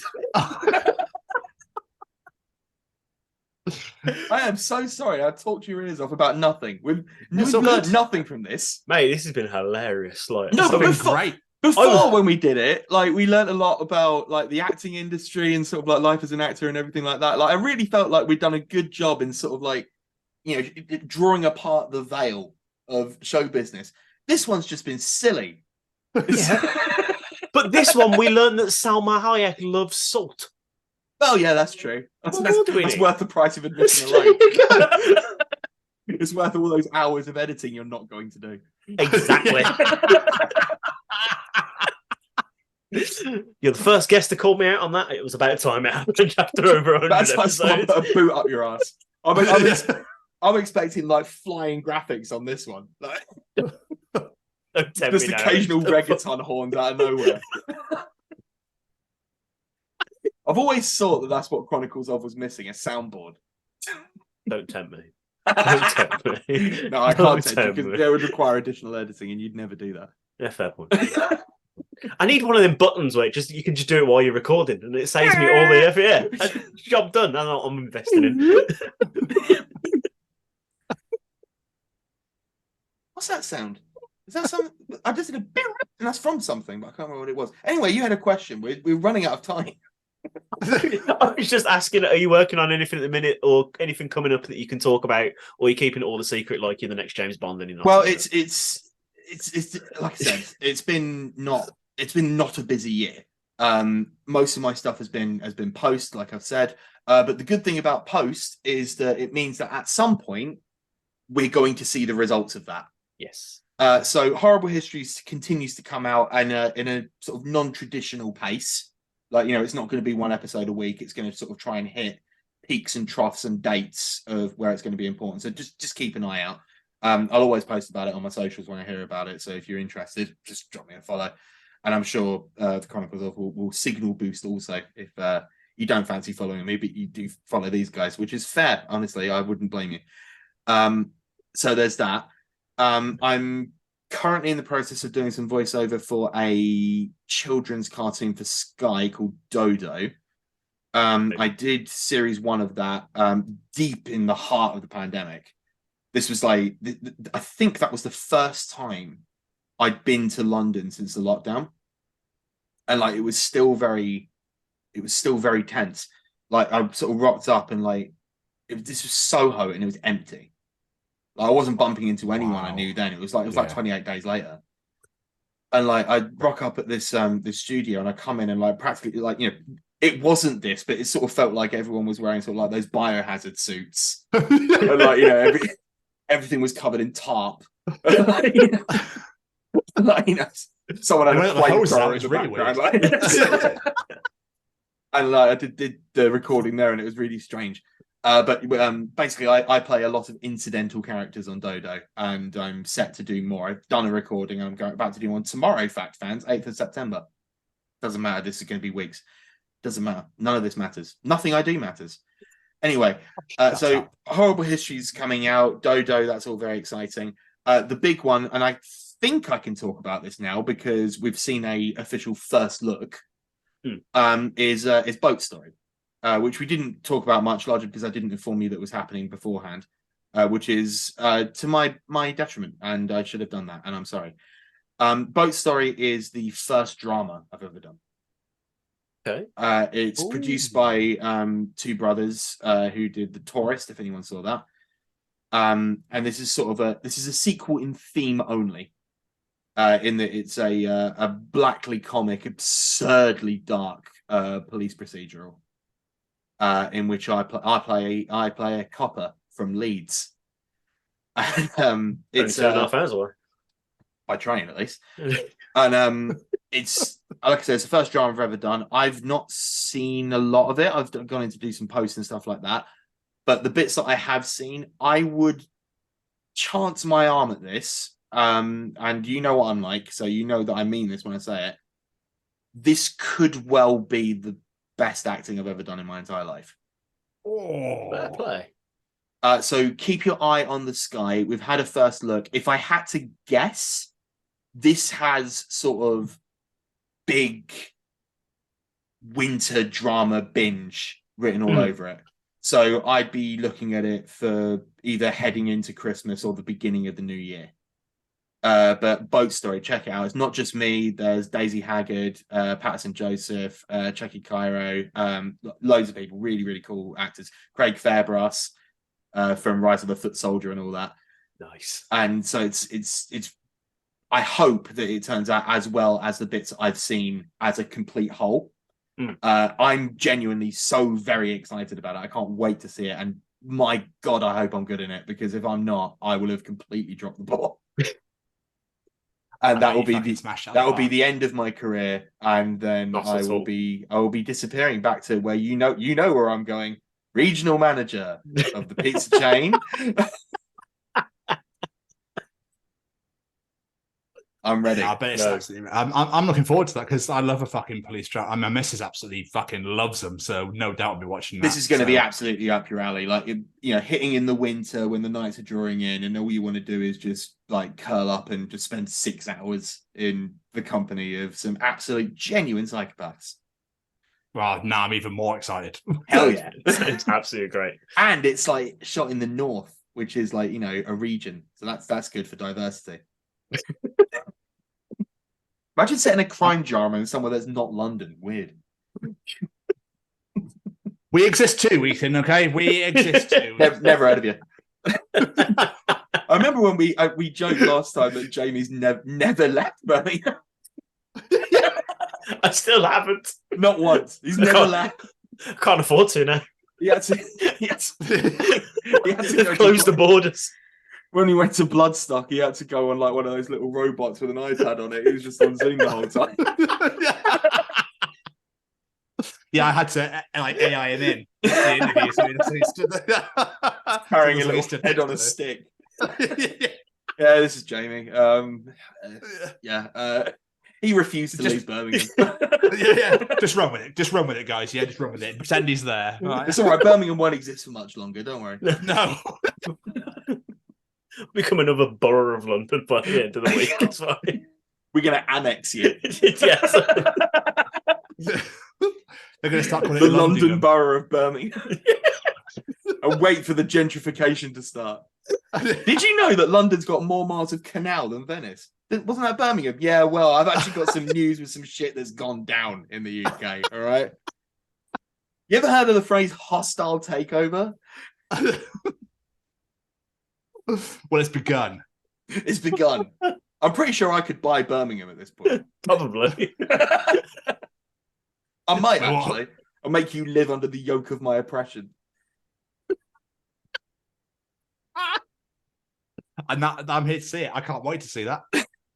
S9: I am so sorry. I talked your ears off about nothing. We've learned nothing from this.
S1: Mate, this has been hilarious. Like,
S9: no, but
S1: it's been
S9: great. Before, when we did it, like, we learned a lot about like the acting industry and sort of like life as an actor and everything like that. Like, I really felt like we'd done a good job in sort of like, you know, drawing apart the veil of show business. This one's just been silly.
S1: Yeah. But this one, we learned that Salma Hayek loves salt.
S9: Oh yeah, that's true. That's worth the price of admission alone. It's worth all those hours of editing you're not going to do.
S1: Exactly. You're the first guest to call me out on that. It was about time out after over 100 episodes.
S9: That's put a boot up your ass. I'm expecting like flying graphics on this one. Like, just occasional reggaeton horns out of nowhere. I've always thought that that's what Chronicles of was missing, a soundboard.
S1: Don't tempt me. Don't tempt me.
S9: No, I can't tempt you, because it would require additional editing and you'd never do that.
S1: Yeah, fair point. I need one of them buttons where you can just do it while you're recording, and it saves me all the effort. Yeah, job done. That's what I'm investing in.
S9: What's that sound? Is that something? I just did a bit, and that's from something, but I can't remember what it was. Anyway, you had a question. We're running out of time.
S1: I was just asking, are you working on anything at the minute, or anything coming up that you can talk about, or are you keeping it all a secret like you're the next James Bond? And you're not?
S9: Well, it's like I said, it's been not a busy year. Most of my stuff has been post, like I've said. But the good thing about post is that it means that at some point we're going to see the results of that.
S1: Yes.
S9: So Horrible Histories continues to come out in a sort of non-traditional pace. Like, you know, it's not going to be one episode a week. It's going to sort of try and hit peaks and troughs and dates of where it's going to be important. So just keep an eye out. I'll always post about it on my socials when I hear about it. So if you're interested, just drop me a follow. And I'm sure the Chronicles of will signal boost also if you don't fancy following me, but you do follow these guys, which is fair. Honestly, I wouldn't blame you. So there's that. I'm currently in the process of doing some voiceover for a children's cartoon for Sky called Dodo. I did series 1 of that deep in the heart of the pandemic. This was like, I think that was the first time I'd been to London since the lockdown. And like, it was still very tense. Like, I sort of rocked up and like, this was Soho and it was empty. Like, I wasn't bumping into anyone I knew then. It was like 28 days later. And like, I rock up at this studio and I come in and like practically like, you know, it wasn't this, but it sort of felt like everyone was wearing sort of like those biohazard suits. And like, you know, everything was covered in tarp. Like, you know, someone had a flamethrower in the background. Like, and like, I did the recording there and it was really strange. But basically, I play a lot of incidental characters on Dodo, and I'm set to do more. I've done a recording, and I'm about to do one tomorrow, fact fans, 8th of September. Doesn't matter. This is going to be weeks. Doesn't matter. None of this matters. Nothing I do matters. Anyway, so Horrible Histories coming out. Dodo, that's all very exciting. The big one, and I think I can talk about this now because we've seen a official first look, is Boat Story. Which we didn't talk about much, largely because I didn't inform you that was happening beforehand, which is to my detriment, and I should have done that, and I'm sorry. Boat Story is the first drama I've ever done.
S1: Okay.
S9: It's produced by 2 brothers who did The Tourist, if anyone saw that. And this is sort of a sequel in theme only, in that it's a blackly comic, absurdly dark police procedural. In which I play a copper from Leeds. And, it's
S1: 2.5 hours away.
S9: By train at least. And it's like I said, it's the first drama I've ever done. I've not seen a lot of it. I've gone in to do some posts and stuff like that. But the bits that I have seen, I would chance my arm at this. And you know what I'm like, so you know that I mean this when I say it. This could well be the best acting I've ever done in my entire life.
S1: Oh, fair play.
S9: So keep your eye on the Sky. We've had a first look. If I had to guess, this has sort of big winter drama binge written all over it. So I'd be looking at it for either heading into Christmas or the beginning of the new year. But Boat Story, check it out. It's not just me. There's Daisy Haggard, Patterson Joseph, Chucky Cairo, loads of people, really, really cool actors. Craig Fairbrass from Rise of the Foot Soldier and all that.
S1: Nice.
S9: And so it's. I hope that it turns out as well as the bits I've seen as a complete whole. I'm genuinely so very excited about it. I can't wait to see it. And my God, I hope I'm good in it, because if I'm not, I will have completely dropped the ball. And that will be the end of my career, and then I will be disappearing back to where you know where I'm going, regional manager of the pizza chain. I'm ready.
S2: I bet it's absolutely. I'm looking forward to that because I love a fucking police drama. I mean, my missus absolutely fucking loves them, so no doubt I'll be watching that.
S9: This is going to be absolutely up your alley. Like, you know, hitting in the winter when the nights are drawing in, and all you want to do is just like curl up and just spend 6 hours in the company of some absolute genuine psychopaths.
S2: Well, now I'm even more excited.
S9: Hell yeah,
S1: it's absolutely great.
S9: And it's like shot in the north, which is like, you know, a region, so that's good for diversity. Imagine setting a crime drama in somewhere that's not London. Weird.
S2: We exist too, Ethan. Okay, we exist too.
S9: Never heard of you. I remember when we joked last time that Jamie's never left Birmingham.
S1: I still haven't.
S9: Not once. He's never left.
S1: Can't afford to now.
S9: He had to
S1: close the borders.
S9: When he went to Bloodstock, he had to go on like one of those little robots with an iPad on it. He was just on Zoom the whole time.
S2: Yeah, I had to like AI him in the interview, so he stood there.
S9: Carrying a little head on a stick. Yeah, this is Jamie. He refused to leave Birmingham.
S2: Yeah, just run with it. Just run with it, guys. Yeah, just run with it. Pretend he's there.
S9: Right. It's all right. Birmingham won't exist for much longer. Don't worry.
S2: No.
S1: Become another borough of London by the end of the week. It's fine.
S9: We're going to annex you.
S1: Yes.
S2: They're going to start calling
S9: The
S2: it
S9: London Borough of Birmingham. And wait for the gentrification to start. Did you know that London's got more miles of canal than Venice? Wasn't that Birmingham? Yeah, well, I've actually got some news with some shit that's gone down in the UK, all right? You ever heard of the phrase hostile takeover?
S2: Well, it's begun.
S9: It's begun. I'm pretty sure I could buy Birmingham at this point.
S1: Probably.
S9: I might, actually. I'll make you live under the yoke of my oppression.
S2: And I'm here to see it. I can't wait to see that.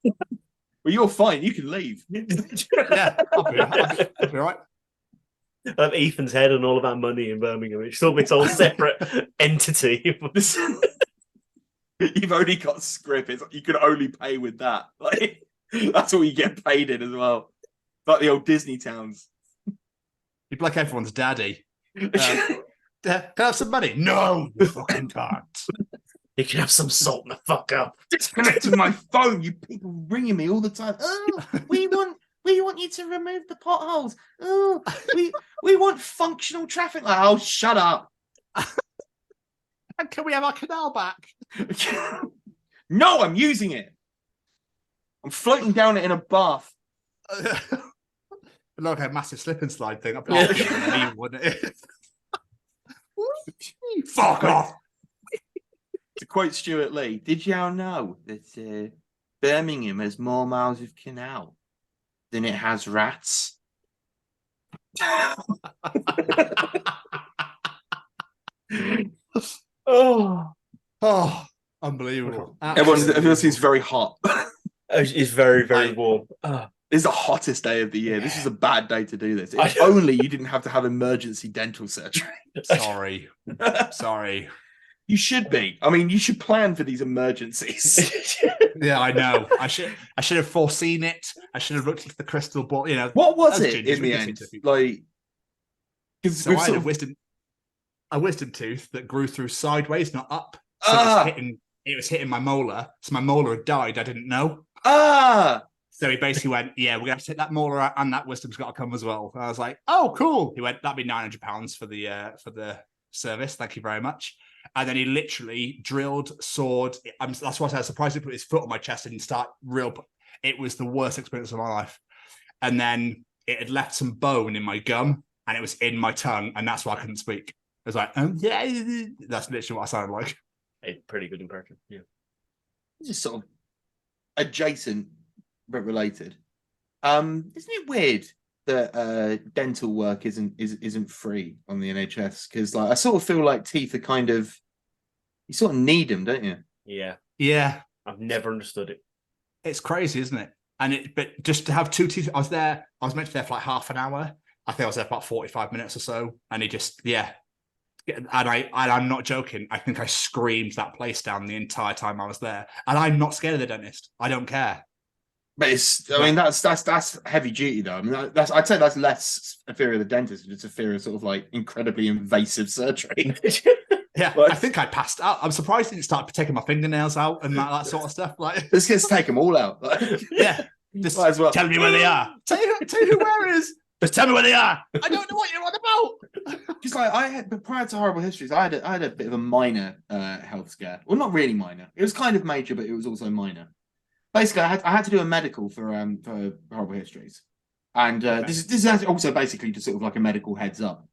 S9: Well, you're fine. You can leave.
S2: Yeah, I'll be all right.
S1: Ethan's head and all of that money in Birmingham. It's all its own separate entity.
S9: You've only got script. You can only pay with that. Like, that's all you get paid in as well. Like the old Disney towns.
S2: You'd be like everyone's daddy. Can I have some money? No, you fucking can't.
S1: You can have some salt in the fuck up.
S9: Disconnecting my phone. You people ringing me all the time. Oh, we want you to remove the potholes. Oh, we want functional traffic light. Oh, shut up.
S2: And can we have our canal back?
S9: No, I'm using it. I'm floating down it in a bath.
S2: Like a massive slip and slide thing. Wouldn't it? Fuck off.
S9: To quote Stuart Lee, did you all know that Birmingham has more miles of canal than it has rats?
S2: Oh, unbelievable.
S9: Everyone seems very hot.
S1: It's very, very warm.
S9: This is the hottest day of the year. This is a bad day to do this. If only you didn't have to have emergency dental surgery.
S2: Sorry.
S9: You should be. I mean, you should plan for these emergencies.
S2: Yeah, I know. I should have foreseen it. I should have looked into the crystal ball. You know,
S9: what was it in the end? Like,
S2: so I had a wisdom tooth that grew through sideways, not up. So it was hitting my molar. So my molar had died. I didn't know. So he basically went, "Yeah, we're gonna have to take that molar out, and that wisdom's got to come as well." And I was like, "Oh, cool." He went, "That'd be £900 for the service. Thank you very much." And then he literally drilled, sawed. That's why I was surprised he put his foot on my chest and start real. It was the worst experience of my life. And then it had left some bone in my gum, and it was in my tongue, and that's why I couldn't speak. I was like, yeah, that's literally what I sounded like.
S1: A pretty good impression. Yeah,
S9: it's just sort of adjacent but related. Isn't it weird that dental work isn't free on the NHS? Because like I sort of feel like teeth are kind of, you sort of need them, don't you?
S1: Yeah. I've never understood it.
S2: It's crazy, isn't it? But just to have two teeth, I was meant to be there for like half an hour. I think I was there for about 45 minutes or so, and he just and I'm not joking. I think I screamed that place down the entire time I was there, and I'm not scared of the dentist. I don't care.
S9: But that's heavy duty though. I mean, I'd say that's less a fear of the dentist, it's a fear of sort of like incredibly invasive surgery.
S2: Yeah, I think I passed out. I'm surprised he didn't start taking my fingernails out and that sort of stuff. Like,
S9: let's just take them all out.
S2: Yeah, just
S9: might as well.
S2: Tell me where they are. Tell you who where is. Just tell me where they are. I don't know what you're on about.
S9: Because like prior to Horrible Histories, I had a bit of a minor health scare. Well, not really minor. It was kind of major, but it was also minor. Basically, I had to do a medical for Horrible Histories, and this is also basically just sort of like a medical heads up.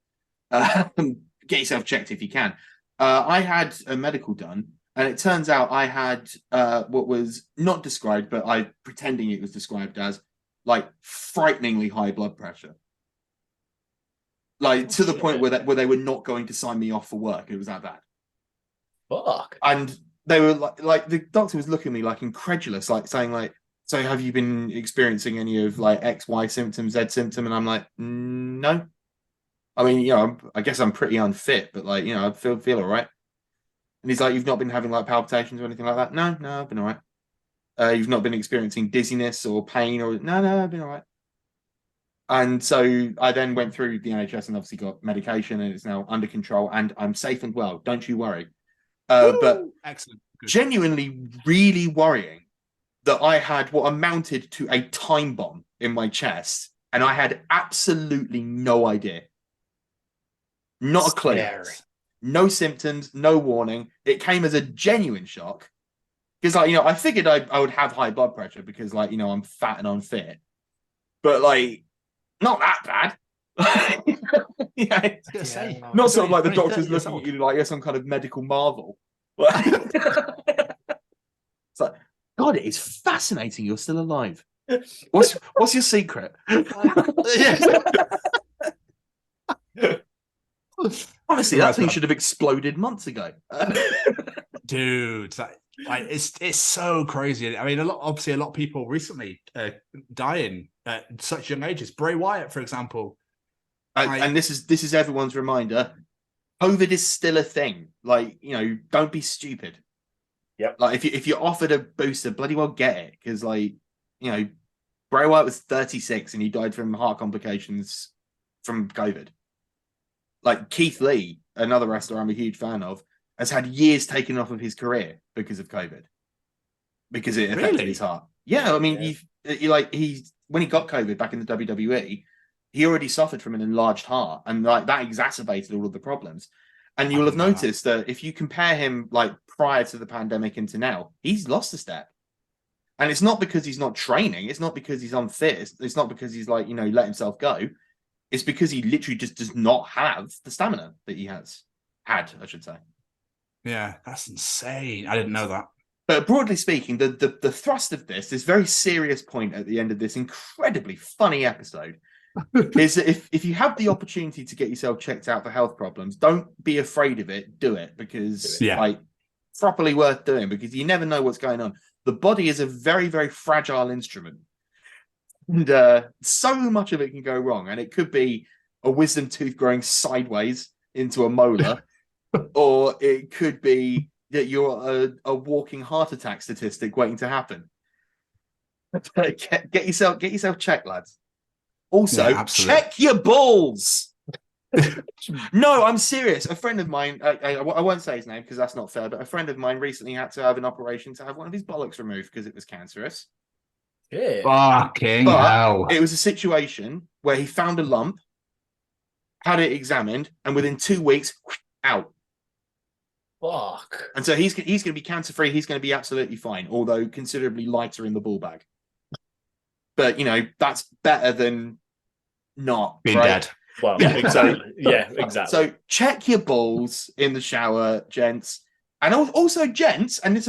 S9: Get yourself checked if you can. I had a medical done, and it turns out I had what was not described, but I pretending it was described as like frighteningly high blood pressure, like to the point where they were not going to sign me off for work. It was that bad.
S1: Fuck.
S9: And they were like the doctor was looking at me like incredulous, like saying like, "So have you been experiencing any of like X, Y symptom, Z symptom?" And I'm like, "No. I mean, you know, I guess I'm pretty unfit, but like, you know, I feel all right." And he's like, "You've not been having like palpitations or anything like that?" No, I've been all right. You've not been experiencing dizziness or pain or no, I've been all right. And so I then went through the NHS and obviously got medication, and it's now under control, and I'm safe and well. Don't you worry. But
S2: excellent.
S9: genuinely really worrying that I had what amounted to a time bomb in my chest, and I had absolutely no idea. Not a clue.
S1: Scary.
S9: No symptoms, no warning. It came as a genuine shock. Because, like, I figured I would have high blood pressure because, like, I'm fat and unfit. But, like, not that bad. Not sort of like the doctors looking at you like you're some kind of medical marvel. It's like, God, it is fascinating you're still alive. What's your secret? Honestly, that thing should have exploded months ago.
S2: Dude, it's so crazy. I mean, obviously a lot of people recently dying at such young ages. Bray Wyatt, for example.
S9: And this is everyone's reminder. COVID is still a thing. Like, don't be stupid.
S1: Yep.
S9: Like, if you're offered a booster, bloody well get it. Because, like, Bray Wyatt was 36 and he died from heart complications from COVID. Like, Keith Lee, another wrestler I'm a huge fan of, has had years taken off of his career because of COVID. Because it affected his heart. Yeah, I mean, when he got COVID back in the WWE, he already suffered from an enlarged heart, and like that exacerbated all of the problems. And you'll have noticed that if you compare him like prior to the pandemic into now, he's lost a step. And it's not because he's not training. It's not because he's unfit. It's not because he's like, let himself go. It's because he literally just does not have the stamina that he had, I should say.
S2: Yeah, that's insane. I didn't know that.
S9: But broadly speaking, the thrust of this very serious point at the end of this incredibly funny episode is that if you have the opportunity to get yourself checked out for health problems, don't be afraid of it. Do it, because like properly worth doing, because you never know what's going on. The body is a very, very fragile instrument. And so much of it can go wrong. And it could be a wisdom tooth growing sideways into a molar, or it could be that you're a walking heart attack statistic waiting to happen. Get yourself checked, lads. Also, check your balls. No, I'm serious. A friend of mine, I won't say his name because that's not fair, but a friend of mine recently had to have an operation to have one of his bollocks removed because it was cancerous.
S1: Yeah.
S2: Fucking hell.
S9: It was a situation where he found a lump, had it examined, and within 2 weeks, out.
S1: Fuck.
S9: And so he's going to be cancer free. He's going to be absolutely fine, although considerably lighter in the ball bag. But that's better than not
S2: being dead.
S1: Well, exactly. Yeah, exactly.
S9: So check your balls in the shower, gents, and also gents. And this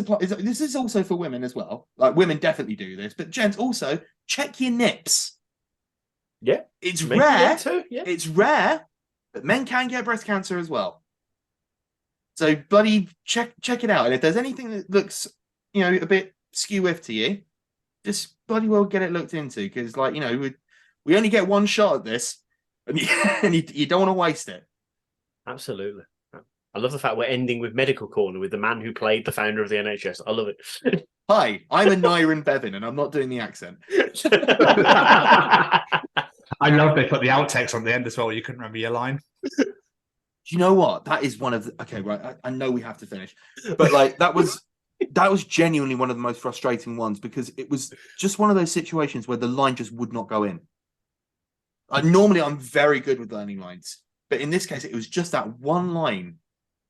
S9: is also for women as well. Like, women definitely do this, but gents also check your nips.
S1: Yeah,
S9: it's rare. It's rare, but men can get breast cancer as well. So, bloody check it out. And if there's anything that looks, a bit skew-whiff to you, just bloody well get it looked into. Because, like, we only get one shot at this, and you don't want to waste it.
S1: Absolutely. I love the fact we're ending with Medical Corner with the man who played the founder of the NHS. I love it.
S9: Hi, I'm a Nyron Bevan, and I'm not doing the accent.
S2: I love they put the outtakes on the end as well. You couldn't remember your line.
S9: Do you know what? That is one of the... Okay, right. I know we have to finish. But, like, that was genuinely one of the most frustrating ones, because it was just one of those situations where the line just would not go in. Normally, I'm very good with learning lines. But in this case, it was just that one line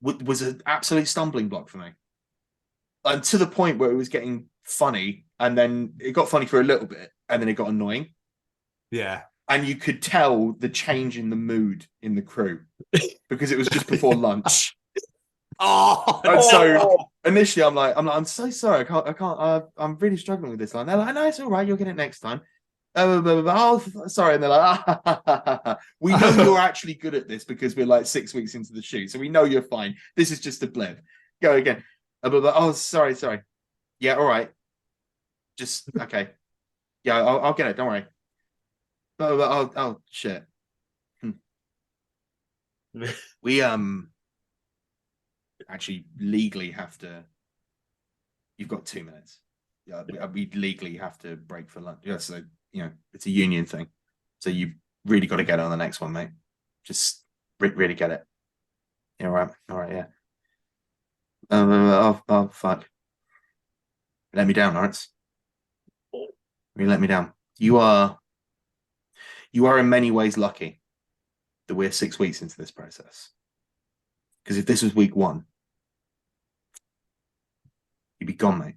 S9: was an absolute stumbling block for me. And to the point where it was getting funny, and then it got funny for a little bit, and then it got annoying.
S2: Yeah. And
S9: you could tell the change in the mood in the crew because it was just before lunch. And so initially I'm so sorry. I can't, I'm really struggling with this line. They're like, no, it's all right. You'll get it next time. Oh, sorry. And they're like, we know you're actually good at this because we're like 6 weeks into the shoot. So we know you're fine. This is just a blip. Go again. Oh, sorry. Yeah. All right. Just, okay. Yeah, I'll get it. Don't worry. Oh shit. We actually legally have to. You've got 2 minutes. Yeah, we legally have to break for lunch. Yeah, so it's a union thing. So you really got to get on the next one, mate. Just really get it. Yeah, all right, yeah. Oh fuck. Let me down, Lawrence. You let me down. You are in many ways lucky that we're 6 weeks into this process. Because if this was week 1, you'd be gone, mate.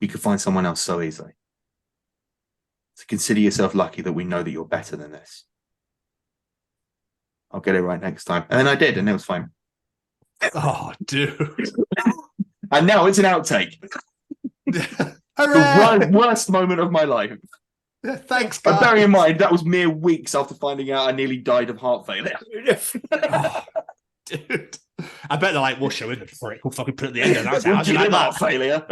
S9: You could find someone else so easily. So consider yourself lucky that we know that you're better than this. I'll get it right next time. And then I did, and it was fine.
S2: Oh, dude.
S9: And now it's an outtake. The worst moment of my life.
S2: Yeah, thanks,
S9: But
S2: guys.
S9: bearing in mind, that was mere weeks after finding out I nearly died of heart failure.
S2: Oh, dude. I bet they're like, well, show it before it. We'll fucking put it at the end of that. How do you like
S9: heart
S2: that?
S9: failure?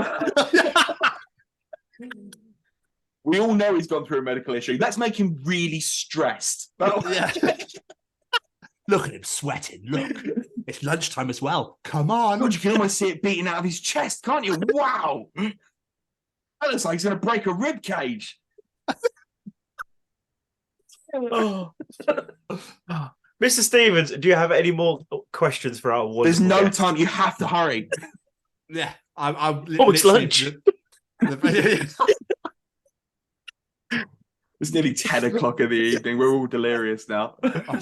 S9: We all know he's gone through a medical issue. Let's make him really stressed.
S2: Yeah. Look at him sweating. Look. It's lunchtime as well. Come on.
S9: God, you can almost see it beating out of his chest, can't you? Wow. That looks like he's going to break a rib cage.
S1: Mr. Stevens, do you have any more questions for our wonderful
S9: There's no
S1: guest?
S9: time. You have to hurry.
S2: Yeah. I'm
S1: it's lunch.
S9: It's nearly 10 o'clock in the evening. We're all delirious now.
S2: I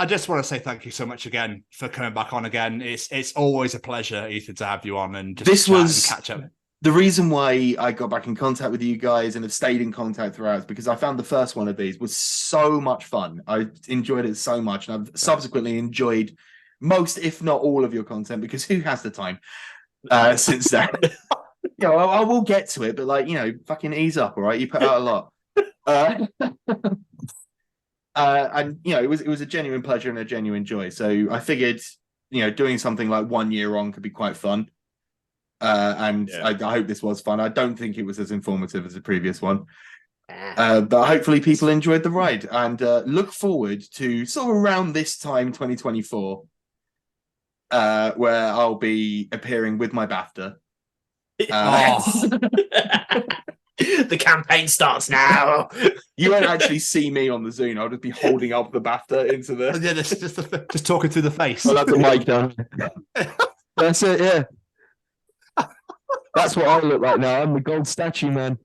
S2: just want to say thank you so much again for coming back on again. It's always a pleasure, Ethan, to have you on and just
S9: This
S2: chat
S9: was
S2: and catch up.
S9: The reason why I got back in contact with you guys and have stayed in contact throughout is because I found the first one of these was so much fun. I enjoyed it so much, and I've subsequently enjoyed most, if not all, of your content, because who has the time since then? You know, I will get to it, but fucking ease up, all right? You put out a lot. And it was a genuine pleasure and a genuine joy. So I figured, doing something like 1 year on could be quite fun. I hope this was fun. I don't think it was as informative as the previous one. But hopefully people enjoyed the ride, and look forward to sort of around this time, 2024, where I'll be appearing with my BAFTA.
S1: The campaign starts now.
S9: You won't actually see me on the Zoom. I'll just be holding up the BAFTA into the.
S2: Yeah, just talking through the face.
S7: I'll have the mic down. That's it, yeah. That's what I look like now. I'm the gold statue, man.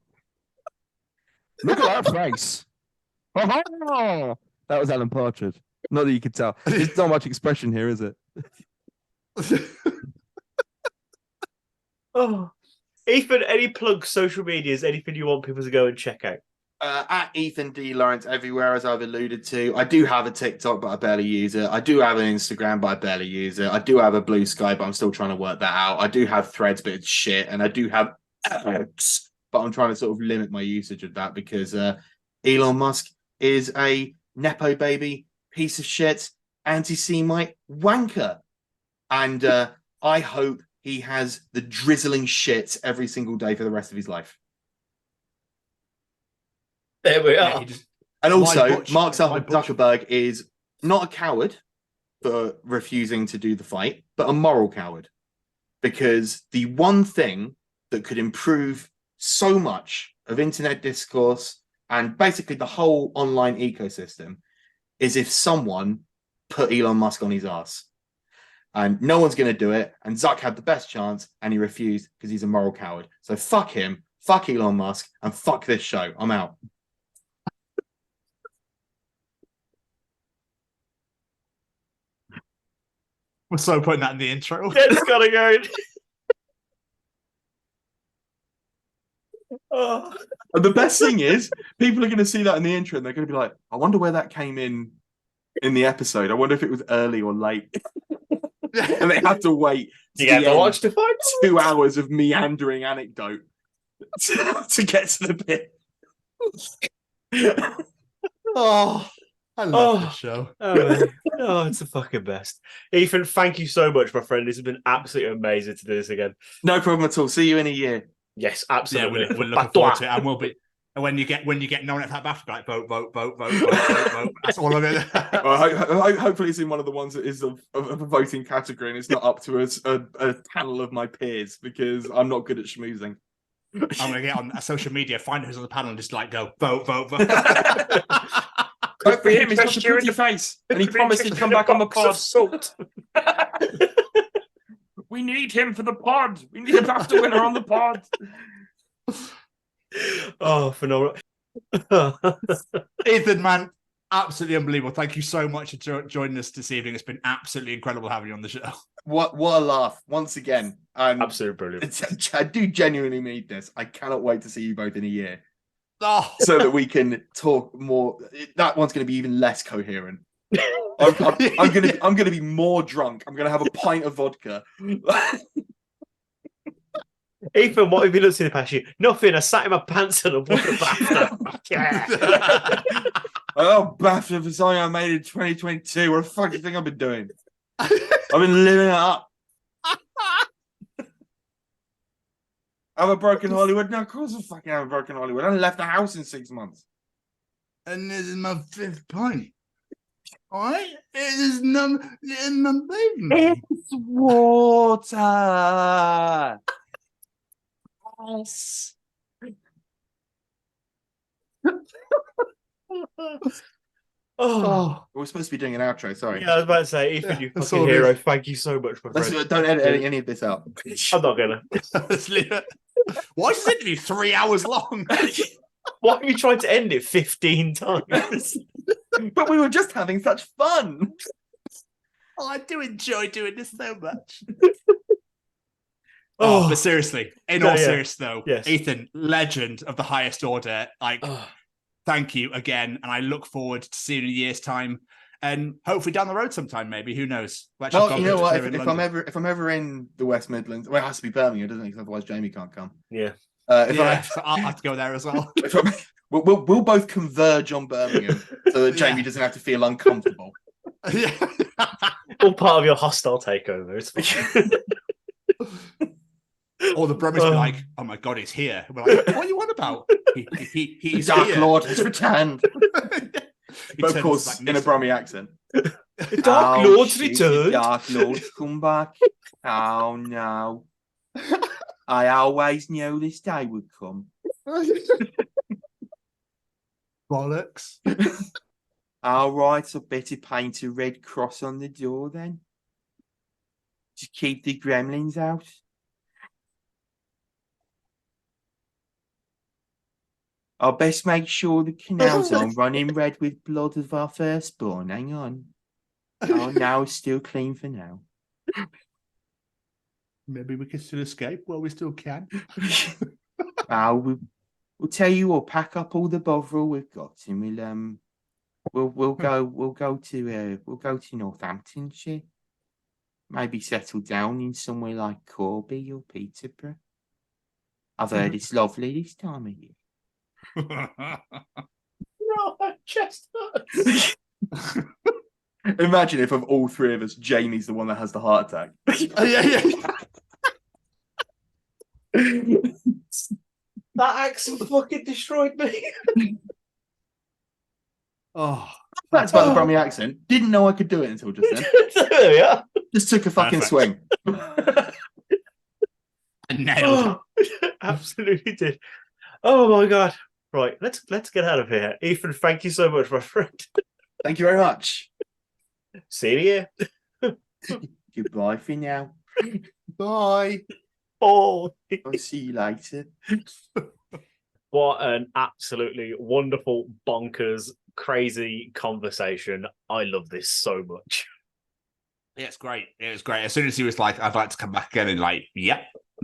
S7: Look at that face. That was Alan Partridge. Not that you could tell. There's not much expression here, is it?
S1: Ethan, any plugs, social medias, anything you want people to go and check out?
S9: At Ethan D. Lawrence everywhere, as I've alluded to. I do have a TikTok, but I barely use it. I do have an Instagram, but I barely use it. I do have a Blue Sky, but I'm still trying to work that out. I do have Threads, but it's shit. And I do have X, but I'm trying to sort of limit my usage of that because Elon Musk is a Nepo baby, piece of shit, anti-Semite wanker. And I hope he has the drizzling shit every single day for the rest of his life.
S1: There we are.
S9: And also, Mark Zuckerberg is not a coward for refusing to do the fight, but a moral coward. Because the one thing that could improve so much of internet discourse and basically the whole online ecosystem is if someone put Elon Musk on his ass. And no one's going to do it. And Zuck had the best chance and he refused because he's a moral coward. So fuck him, fuck Elon Musk, and fuck this show. I'm out.
S2: We're so putting that in the intro.
S1: Yeah, it's gotta go.
S9: And the best thing is, people are going to see that in the intro and they're going to be like, I wonder where that came in the episode. I wonder if it was early or late. And they have to wait.
S1: You have to watch the fight.
S9: 2 hours of meandering anecdote to get to the bit.
S2: I love this show.
S1: It's the fucking best. Ethan, thank you so much, my friend. This has been absolutely amazing to do this again.
S9: No problem at all. See you in a year.
S1: Yes, absolutely.
S2: Yeah, we're looking forward to it, and we'll be. And when you get nominated for that BAFTA, like vote. That's all I'm going to.
S9: Hopefully, it's in one of the ones that is of a voting category, and it's not up to a panel of my peers because I'm not good at schmoozing.
S2: I'm going to get on social media, find who's on the panel, and just go vote.
S7: Vote for him. He's got a pretty face, and he promised he'd come back on the pod.
S1: Salt.
S4: We need him for the pod. We need a BAFTA winner on the pod.
S1: Oh, phenomenal.
S2: Ethan, man, absolutely unbelievable. Thank you so much for joining us this evening. It's been absolutely incredible having you on the show.
S9: What a laugh once again.
S1: Absolutely brilliant.
S9: I do genuinely need this. I cannot wait to see you both in a year.
S2: Oh.
S9: So that we can talk more. That one's going to be even less coherent. I'm gonna be more drunk. I'm gonna have a pint of vodka.
S1: Ethan, what have you looked in the past year? Nothing. I sat in my pants and I won a BAFTA. Yeah.
S9: Oh, BAFTA for something I made in 2022. What the fuck do you think I've been doing? I've been living it up. Have a broken Hollywood? No, of course I fucking have a broken Hollywood. I left the house in 6 months.
S2: And this is my 5th pint. All right? It is my baby.
S9: It's water. Yes.
S1: Oh,
S9: we're supposed to be doing an outro. Sorry.
S1: Yeah, I was about to say, Ethan, you fucking hero. Thank you so much, my friend.
S9: Don't edit any of this out.
S1: I'm not gonna.
S2: Why is this interview 3 hours long?
S1: Why have you tried to end it 15 times?
S9: But we were just having such fun.
S2: Oh, I do enjoy doing this so much.
S1: Oh,
S2: but seriously, in all seriousness though,
S1: yes.
S2: Ethan, legend of the highest order. Thank you again, and I look forward to seeing you in a year's time, and hopefully down the road sometime. Maybe, who knows?
S9: Well, you know what? If I'm ever in the West Midlands, well, it has to be Birmingham, doesn't it? Because otherwise Jamie can't come.
S1: Yeah.
S2: So I'll have to go there as well.
S9: We'll both converge on Birmingham so that Jamie doesn't have to feel uncomfortable.
S2: Yeah.
S1: All part of your hostile takeover. It's fine.
S9: Oh,
S2: Or the Brummies be like, "Oh my god, he's here." We're like, "What are you on about? He's
S9: Dark
S2: here.
S9: Lord has returned." But of course,
S2: like
S9: in a Brummie accent.
S1: The Dark Lord's returned.
S9: Dark Lord's come back. Oh no! I always knew this day would come.
S2: Bollocks.
S9: All right, so better paint a red cross on the door then. To keep the gremlins out. I'll best make sure the canals aren't running red with blood of our firstborn. Hang on. Oh, now it's still clean for now.
S2: Maybe we can still escape while we still can.
S9: We'll tell you what. Pack up all the bovril we've got, and we'll go to Northamptonshire. Maybe settle down in somewhere like Corby or Peterborough. I've heard it's lovely this time of year.
S1: No, just
S9: Imagine if of all three of us, Jamie's the one that has the heart attack.
S2: Yeah.
S1: That accent fucking destroyed me.
S9: That's about the Brummie accent. Didn't know I could do it until just then.
S1: There we are.
S9: Just took a fucking swing.
S2: Nailed it.
S1: Absolutely did. Oh my god. Right, let's get out of here. Ethan, thank you so much, my friend.
S9: Thank you very much.
S1: See you.
S9: Goodbye for now.
S2: Bye.
S1: Oh,
S9: I'll see you later.
S1: what an absolutely wonderful, bonkers, crazy conversation. I love this so much.
S2: Yeah, it's great. It was great. As soon as he was like, "I'd like to come back again," and like, "Yep."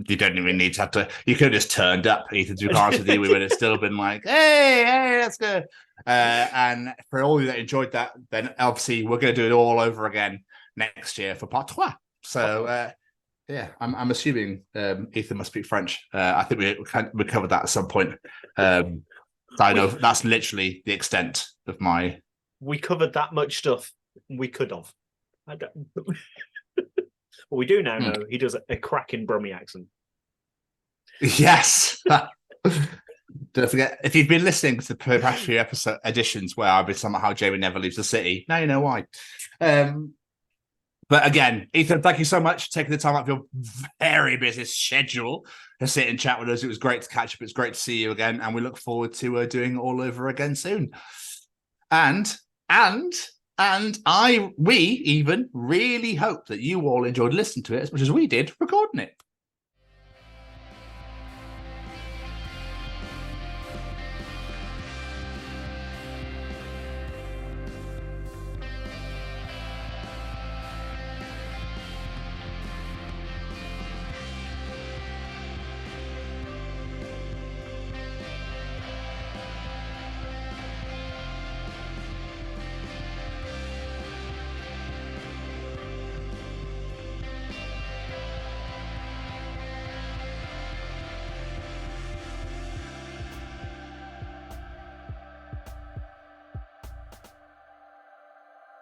S2: You don't even need to have to. You could have just turned up, Ethan, to be honest with you. We would have still been like, hey, that's good. And for all of you that enjoyed that, then obviously we're going to do it all over again next year for part 2. So, yeah, I'm assuming Ethan must speak French. I think we covered that at some point. I know that's literally the extent of my.
S1: We covered that much stuff. We could have. I don't. Well, we do now know he does a cracking Brummie accent.
S2: Yes. Don't forget, if you've been listening to the past few episode editions where I've been somehow Jamie never leaves the city, now you know why. But again, Ethan, thank you so much for taking the time out of your very busy schedule to sit and chat with us. It was great to catch up. It's great to see you again, and we look forward to doing it all over again soon. And And we even really hope that you all enjoyed listening to it as much as we did recording it.